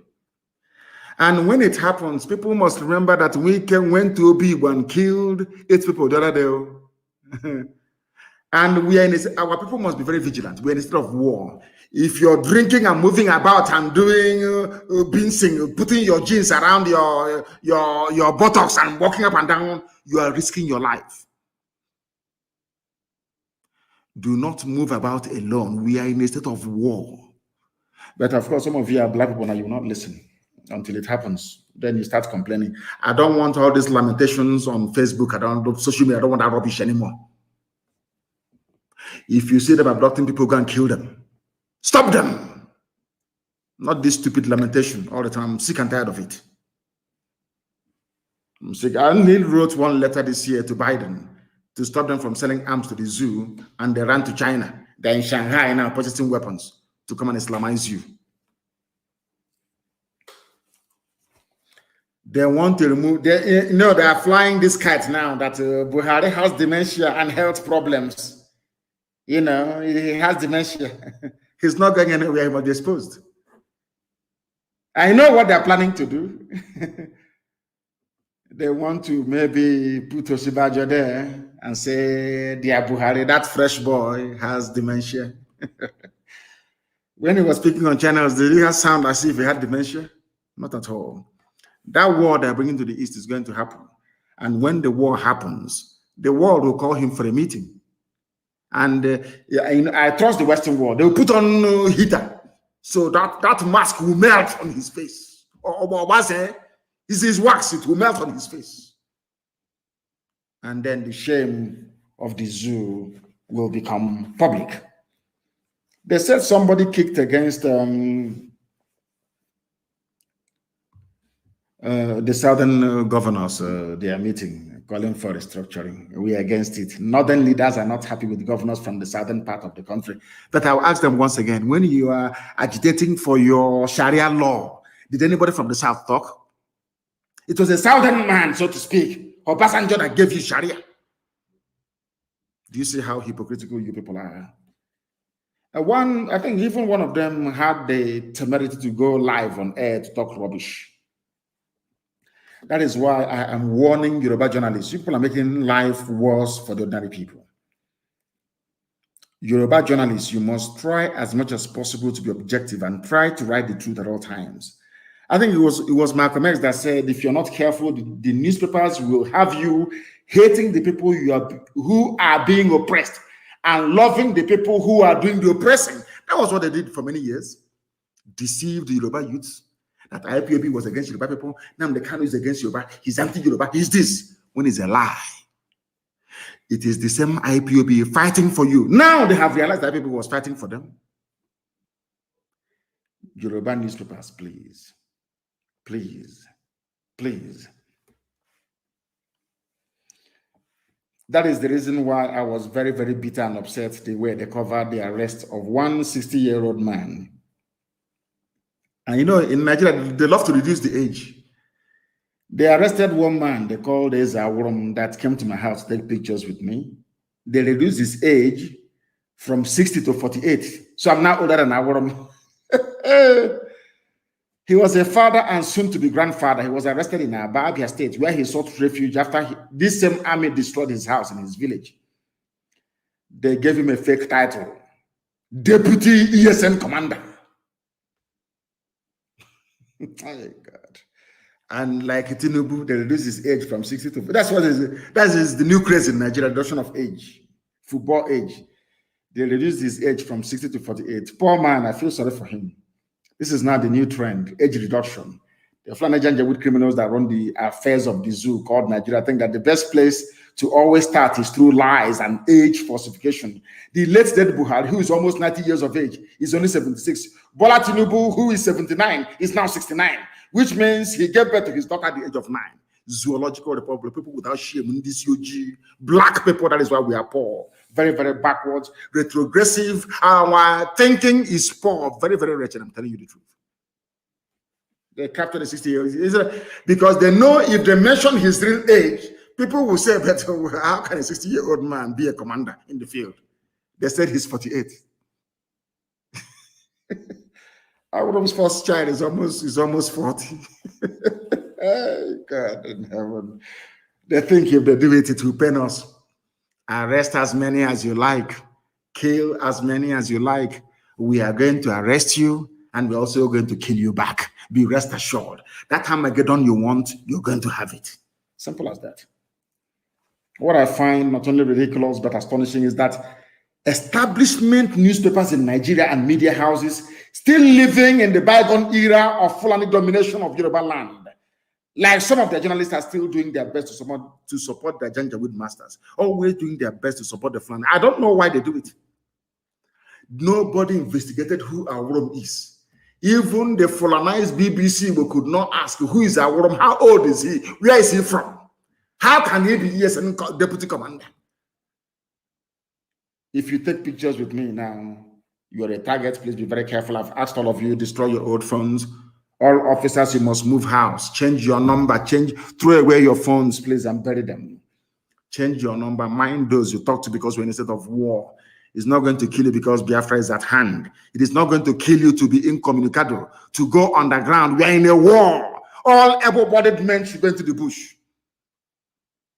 And when it happens, people must remember that we went to Obi and killed 8 people the other day. And we are our people must be very vigilant. We're in a state of war. If you're drinking and moving about and doing binsing, putting your jeans around your buttocks and walking up and down, you are risking your life. Do not move about alone. We are in a state of war. But of course, some of you are black people and you will not listen until it happens. Then you start complaining. I don't want all these lamentations on Facebook. I don't do social media. I don't want that rubbish anymore. If you see them abducting people, go and kill them. Stop them. Not this stupid lamentation all the time. I'm sick and tired of it. I'm sick. I only wrote one letter this year to Biden to stop them from selling arms to the zoo, and they ran to China. They're in Shanghai now purchasing weapons to come and Islamize you. They want to remove, they are flying this kite now that Buhari has dementia and health problems. He has dementia. He's not going anywhere. He must be exposed. I know what they're planning to do. They want to maybe put Osibajo there and say, dear Buhari, that fresh boy has dementia. When he was speaking on channels, did he sound as if he had dementia? Not at all. That war they're bringing to the East is going to happen. And when the war happens, the world will call him for a meeting. And I trust the Western world. They will put on heater so that mask will melt on his face. Or is his wax, it will melt on his face. And then the shame of the zoo will become public. They said somebody kicked against the southern governors, their meeting, calling for restructuring. We are against it. Northern leaders are not happy with the governors from the southern part of the country. But I'll ask them once again, when you are agitating for your Sharia law, did anybody from the south talk? It was a southern man, so to speak, Obasanjo, that gave you Sharia. Do you see how hypocritical you people are? I think even one of them had the temerity to go live on air to talk rubbish. That is why I am warning Yoruba journalists. People are making life worse for the ordinary people. Yoruba journalists, you must try as much as possible to be objective and try to write the truth at all times. I think it was Malcolm X that said, if you're not careful, the newspapers will have you hating the people who are being oppressed and loving the people who are doing the oppressing. That was what they did for many years. Deceived the Yoruba youths. That IPOB was against Yoruba people. Nnamdi Kanu is against Yoruba. He's anti-Yoruba. He's this. When it's a lie. It is the same IPOB fighting for you. Now they have realized that people was fighting for them. Yoruba newspapers, please. Please. Please. That is the reason why I was very, very bitter and upset the way they covered the arrest of one 60-year-old man. And in Nigeria, they love to reduce the age. They arrested one man they called Ezawurum that came to my house to take pictures with me. They reduced his age from 60 to 48. So I'm now older than Awurum. He was a father and soon to be grandfather. He was arrested in Abia State, where he sought refuge after this same army destroyed his house in his village. They gave him a fake title, Deputy ESN Commander. Oh God. And like Tinubu, they reduced his age from 60 to... That is the new craze in Nigeria, reduction of age, football age. They reduced his age from 60 to 48. Poor man, I feel sorry for him. This is now the new trend, age reduction. The Flanagan criminals that run the affairs of the zoo called Nigeria think that the best place to always start is through lies and age falsification. The late dead Buhari, who is almost 90 years of age, is only 76. Bola Tinubu, who is 79, is now 69, which means he gave birth to his daughter at the age of 9. Zoological Republic, people without shame, black people, that is why we are poor. Very, very backwards, retrogressive. Our thinking is poor, very, very wretched. I'm telling you the truth. They captured the 60 years because they know if they mention his real age, People will say, but how can a 60-year-old man be a commander in the field? They said he's 48. Our first child is almost 40. God in heaven. They think if they do it, it will pain us. Arrest as many as you like. Kill as many as you like. We are going to arrest you, and we're also going to kill you back. Be rest assured. That Armageddon you want, you're going to have it. Simple as that. What I find not only ridiculous but astonishing is that establishment newspapers in Nigeria and media houses still living in the bygone era of Fulani domination of Yoruba land. Like some of the journalists are still doing their best to support their Janjaweed masters, always doing their best to support the Fulani. I don't know why they do it. Nobody investigated who Aworom is. Even the Fulanized BBC could not ask who is Aworom, how old is he, where is he from? How can he be ESN deputy commander? If you take pictures with me now, you're a target. Please be very careful. I've asked all of you, destroy your old phones. All officers, you must move house. Change your number. Throw away your phones, please, and bury them. Change your number. Mind those you talk to because we're in a state of war. It's not going to kill you because Biafra is at hand. It is not going to kill you to be incommunicado, to go underground. We are in a war. All able-bodied men should go into the bush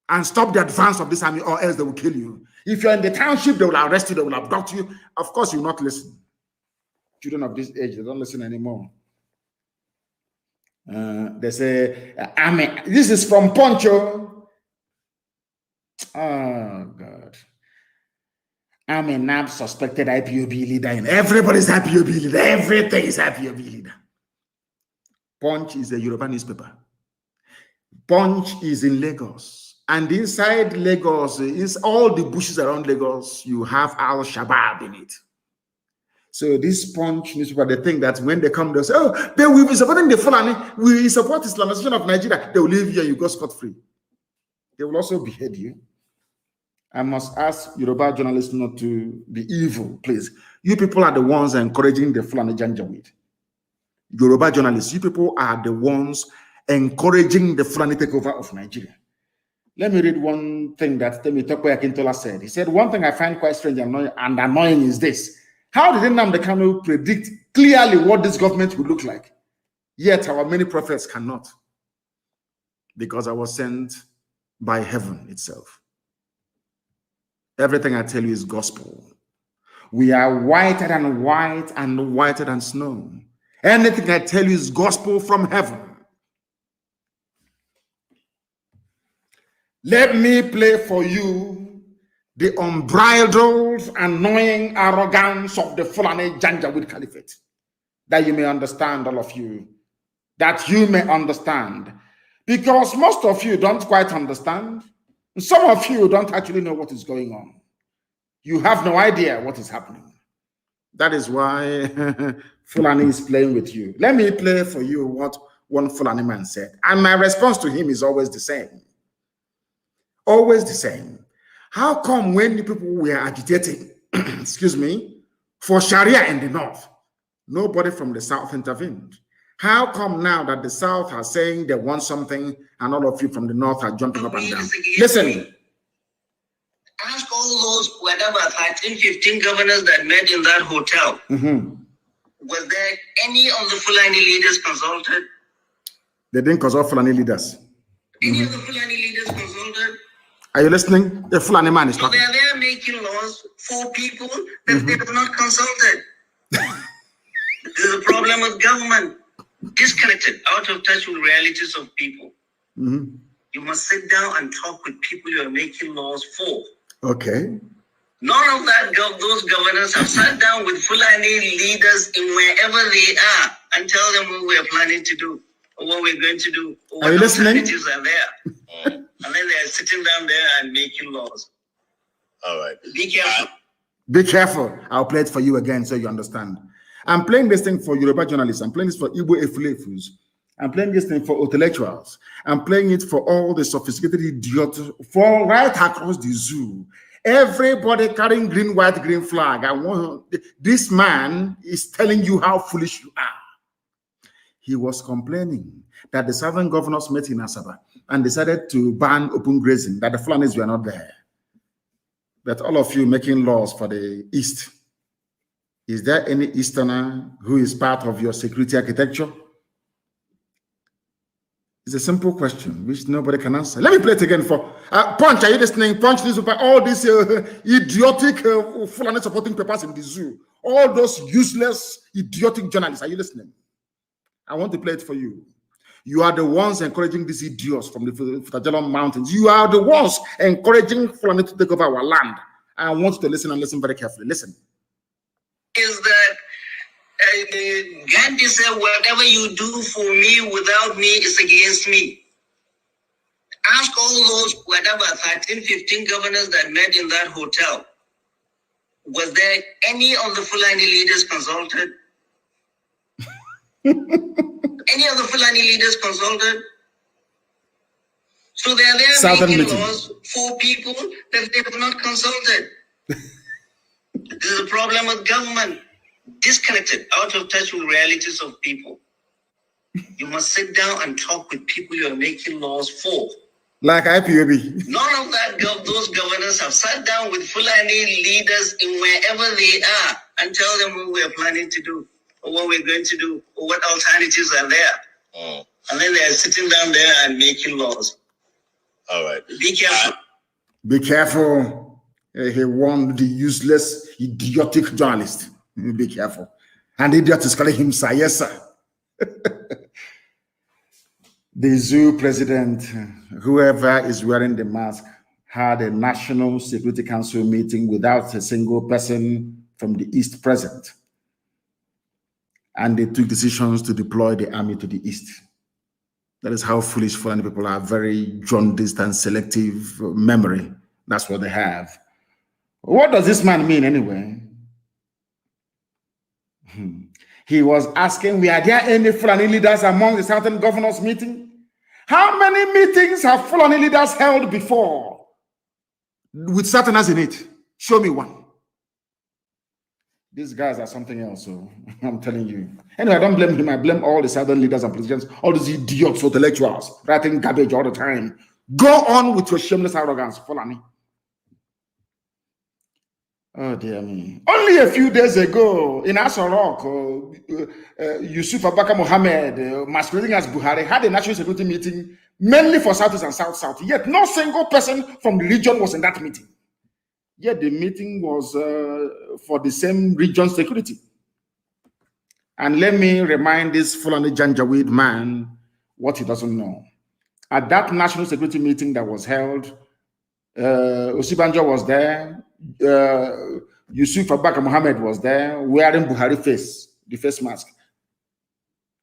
and stop the advance of this army, or else they will kill you. If you're in the township, they will arrest you, they will abduct you. Of course, you will not listen. Children of this age, they don't listen anymore. They say, Amen. This is from Poncho. Oh, God. I'm a NAB suspected IPOB leader, and everybody's IPOB leader. Everything is IPOB leader. Punch is a Yoruba newspaper. Punch is in Lagos. And inside Lagos, is all the bushes around Lagos, you have Al-Shabaab in it. So this Punch newspaper, they think that when they come, they'll say, oh, they will be supporting the Fulani. We support Islamization of Nigeria. They will leave you and you go scot-free. They will also behead you. I must ask Yoruba journalists not to be evil, please. You people are the ones encouraging the Fulani Janjaweed. Yoruba journalists, you people are the ones encouraging the Fulani takeover of Nigeria. Let me read one thing that Temi Tokwe Akintola said. He said, one thing I find quite strange and annoying is this. How did Nnamdi Kanu predict clearly what this government would look like? Yet our many prophets cannot. Because I was sent by heaven itself. Everything I tell you is gospel. We are whiter than white and whiter than snow. Anything I tell you is gospel from heaven. Let me play for you the unbridled, annoying arrogance of the Fulani Janjaweed Caliphate. That you may understand, all of you. That you may understand. Because most of you don't quite understand. Some of you don't actually know what is going on. You have no idea what is happening. That is why Fulani is playing with you. Let me play for you what one Fulani man said. And my response to him is always the same. Always the same. How come when the people were agitating, excuse me, for Sharia in the north, nobody from the south intervened? How come now that the south are saying they want something and all of you from the north are jumping up and down? Listen. Ask all those, whatever, 13, 15 governors that met in that hotel. Was there any of the Fulani leaders consulted? They didn't consult Fulani leaders. Any of the Fulani leaders consulted? Are you listening? The Fulani man is talking. So they're there making laws for people that they have not consulted. There's a problem with government. Disconnected, out of touch with realities of people. You must sit down and talk with people you are making laws for. Okay. None of that, those governors have sat down with Fulani leaders in wherever they are and tell them what we're planning to do, or what we're going to do, or what alternatives are there. And then they're sitting down there and making laws. All right. Be careful. Be careful. I'll play it for you again so you understand. I'm playing this thing for Yoruba journalists. I'm playing this for Igbo Efulefus. I'm playing this thing for intellectuals. I'm playing it for all the sophisticated idiots for right across the zoo. Everybody carrying green, white, green flag. This man is telling you how foolish you are. He was complaining that the southern governors met in Asaba and decided to ban open grazing, that the Fulanis were not there. But all of you making laws for the East, is there any Easterner who is part of your security architecture? It's a simple question which nobody can answer. Let me play it again for Punch. Are you listening? Punch newspaper. All these idiotic Fulani supporting papers in the zoo. All those useless, idiotic journalists. Are you listening? I want to play it for you. You are the ones encouraging these idiots from the Futajalon Mountains. You are the ones encouraging Fulani to take over our land. I want you to listen and listen very carefully. Listen. Is that Gandhi said, whatever you do for me without me is against me. Ask all those, whatever, 13, 15 governors that met in that hotel. Was there any of the Fulani leaders consulted? Any of the Fulani leaders consulted? So they are there making laws for people that they have not consulted. This is a problem with government. Disconnected, out of touch with realities of people. You must sit down and talk with people you are making laws for. Like IPOB. None of that. Those governors have sat down with Fulani leaders in wherever they are and tell them what we are planning to do, or what we're going to do, or what alternatives are there. And then they're sitting down there and making laws. All right. Be careful. Be careful. He warned the useless, idiotic journalist. Be careful. And the idiot is calling him sir. Yes, sir. The zoo president, whoever is wearing the mask, had a National Security Council meeting without a single person from the East present. And they took decisions to deploy the army to the East. That is how foolish Fulani people are, very jaundiced and selective memory. That's what they have. What does this man mean anyway? He was asking, were there any Fulani leaders among the Southern governors meeting? How many meetings have Fulani leaders held before with Southerners in it? Show me one. These guys are something else, so I'm telling you. Anyway, I don't blame him. I blame all the Southern leaders and politicians, all these idiots, intellectuals, writing garbage all the time. Go on with your shameless arrogance, Fulani. Oh, dear me. Only a few days ago in Asorok, Yusuf Abubakar Mohammed, masquerading as Buhari, had a national security meeting mainly for Southeast and South-South. Yet no single person from the region was in that meeting. Yet the meeting was for the same region's security. And let me remind this Fulani Janjaweed man what he doesn't know. At that national security meeting that was held, Osibanjo was there, Yusuf Abubakar Mohammed was there, wearing Buhari the face mask.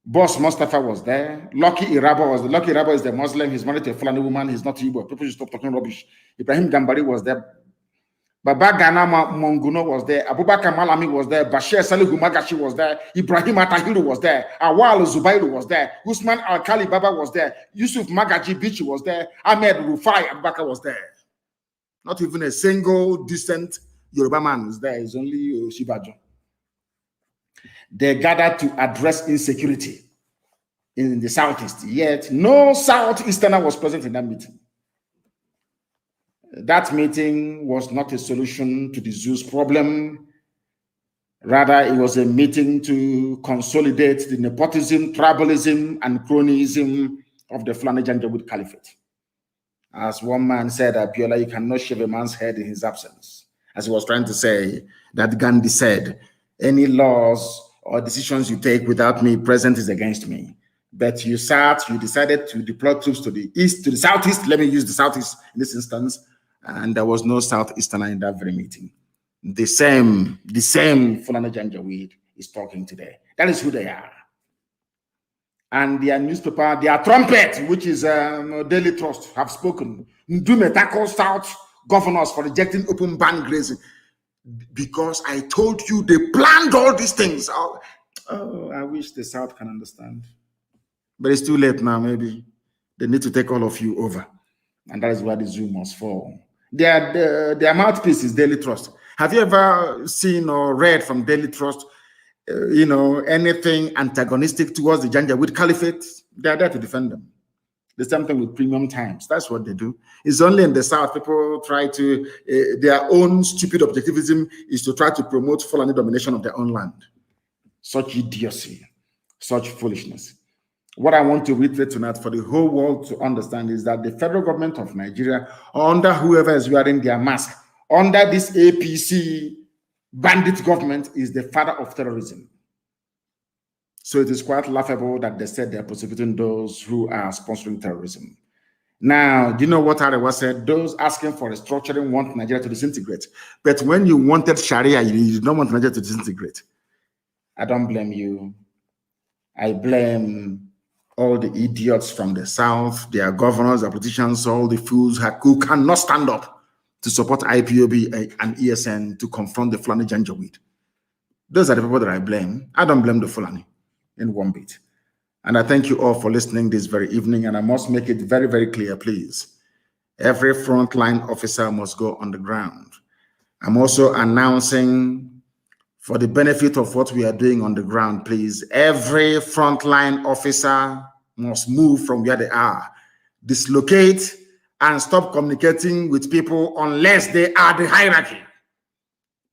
Boss Mustafa was there. Lucky Iraba was there. Lucky Iraba is the Muslim. He's married to a Fulani woman. He's not Igbo. People should stop talking rubbish. Ibrahim Gambari was there. Baba Gana Monguno was there. Abubakar Malami was there. Bashir Salihu Magashi was there. Ibrahim Atahiru was there. Awal Zubairu was there. Usman Al-Khali Baba was there. Yusuf Magaji Bichi was there. Ahmed Rufai Abubakar was there. Not even a single decent Yoruba man is there. It's only Shibajo. They gathered to address insecurity in the Southeast. Yet no Southeasterner was present in that meeting. That meeting was not a solution to the zoo's problem. Rather, it was a meeting to consolidate the nepotism, tribalism, and cronyism of the Fulani Janjaweed Caliphate. As one man said, Abiola, you cannot shave a man's head in his absence. As he was trying to say, that Gandhi said, any laws or decisions you take without me present is against me. But you decided to deploy troops to the east, to the southeast. Let me use the southeast in this instance. And there was no Southeasterner in that very meeting. The same Fulani Janjaweed is talking today. That is who they are. And their newspaper, their trumpet, which is Daily Trust, have spoken. Ndume tackles South governors for rejecting open ban grazing. Because I told you they planned all these things. Oh, I wish the South can understand. But it's too late now, maybe. They need to take all of you over. And that is where the zoo must fall. Their mouthpiece is Daily Trust. Have you ever seen or read from Daily Trust, anything antagonistic towards the Janjaweed Caliphate? They are there to defend them. The same thing with premium times. That's what they do. It's only in the South people try to, their own stupid objectivism is to try to promote Fulani domination of their own land. Such idiocy, such foolishness. What I want to reiterate tonight for the whole world to understand is that the federal government of Nigeria, under whoever is wearing their mask, under this APC bandit government, is the father of terrorism. So it is quite laughable that they said they're prosecuting those who are sponsoring terrorism. Now, do you know what Arewa said? Those asking for restructuring want Nigeria to disintegrate. But when you wanted Sharia, you don't want Nigeria to disintegrate. I don't blame you. I blame all the idiots from the South, their governors, their politicians, all the fools who cannot stand up to support IPOB and ESN to confront the Fulani Janjaweed. Those are the people that I blame. I don't blame the Fulani in one bit. And I thank you all for listening this very evening. And I must make it very, very clear, please. Every frontline officer must go on the ground. I'm also announcing, for the benefit of what we are doing on the ground, please, every frontline officer must move from where they are, dislocate, and stop communicating with people unless they are the hierarchy.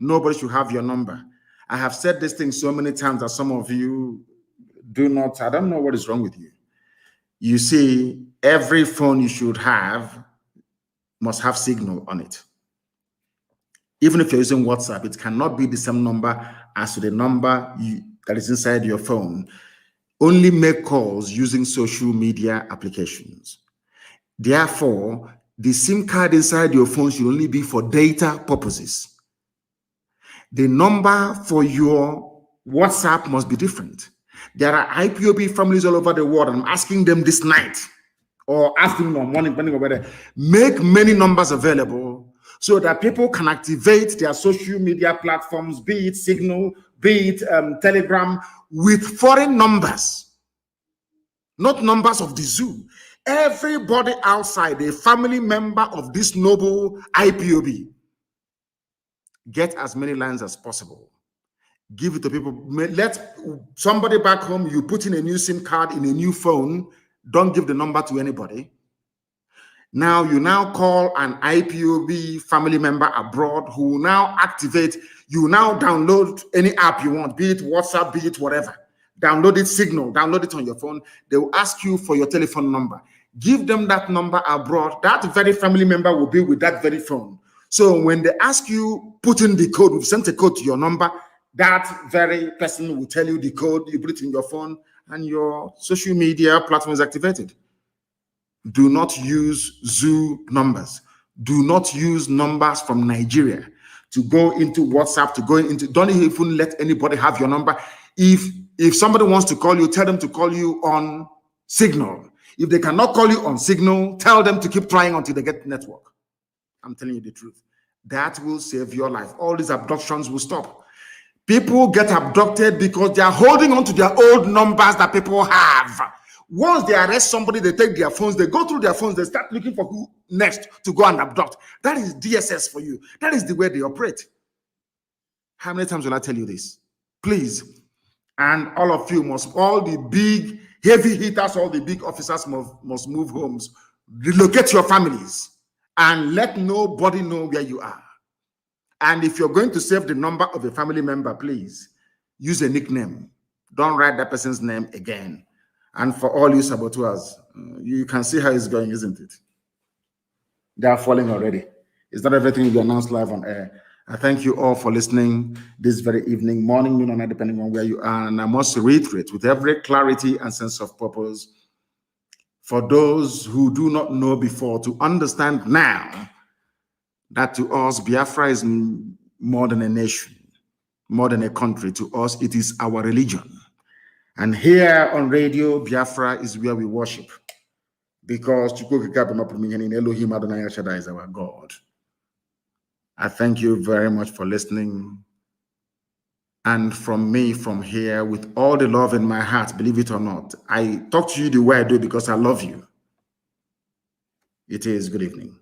Nobody should have your number. I have said this thing so many times that some of you do not, I don't know what is wrong with you. You see, every phone you should have must have signal on it. Even if you're using WhatsApp, it cannot be the same number as the number that is inside your phone. Only make calls using social media applications. Therefore, the SIM card inside your phone should only be for data purposes. The number for your WhatsApp must be different. There are IPOB families all over the world. I'm asking them this night or afternoon or morning, depending on whether, make many numbers available so that people can activate their social media platforms, be it Signal, be it Telegram, with foreign numbers, not numbers of the zoo. Everybody outside, a family member of this noble IPOB, get as many lines as possible. Give it to people. Let somebody back home, you put in a new SIM card in a new phone. Don't give the number to anybody. Now you now call an IPOB family member abroad who will now activate. You now download any app you want, be it WhatsApp, be it whatever. Download it, Signal, download it on your phone. They will ask you for your telephone number. Give them that number abroad. That very family member will be with that very phone. So when they ask you, put in the code, we've sent a code to your number, that very person will tell you the code, you put it in your phone, and your social media platform is activated. Do not use zoo numbers. Do not use numbers from Nigeria to go into WhatsApp, to go into, don't even let anybody have your number. If somebody wants to call you, tell them to call you on Signal. If they cannot call you on Signal, tell them to keep trying until they get the network. I'm telling you the truth. That will save your life. All these abductions will stop. People get abducted because they are holding on to their old numbers that people have. Once they arrest somebody, they take their phones, they go through their phones, they start looking for who next to go and abduct. That is DSS for you. That is the way they operate. How many times will I tell you this? Please. And all of you must, all the big heavy hitters, all the big officers must move homes. Relocate your families and let nobody know where you are. And if you're going to save the number of a family member, please use a nickname. Don't write that person's name again. And for all you saboteurs, you can see how it's going, isn't it? They are falling already. It's not everything will be announced live on air. I thank you all for listening this very evening, morning, noon, or night, depending on where you are. And I must reiterate with every clarity and sense of purpose, for those who do not know before, to understand now that to us, Biafra is more than a nation, more than a country. To us, it is our religion. And here on radio, Biafra is where we worship, because Elohim Adonai Shaddai is our God. I thank you very much for listening. And from me, from here, with all the love in my heart, believe it or not, I talk to you the way I do because I love you. It is good evening.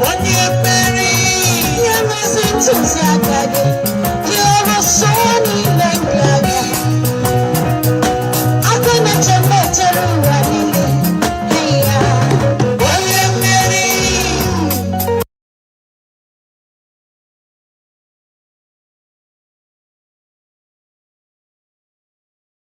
Onye mmeri, ya mezi ntụziaka gị.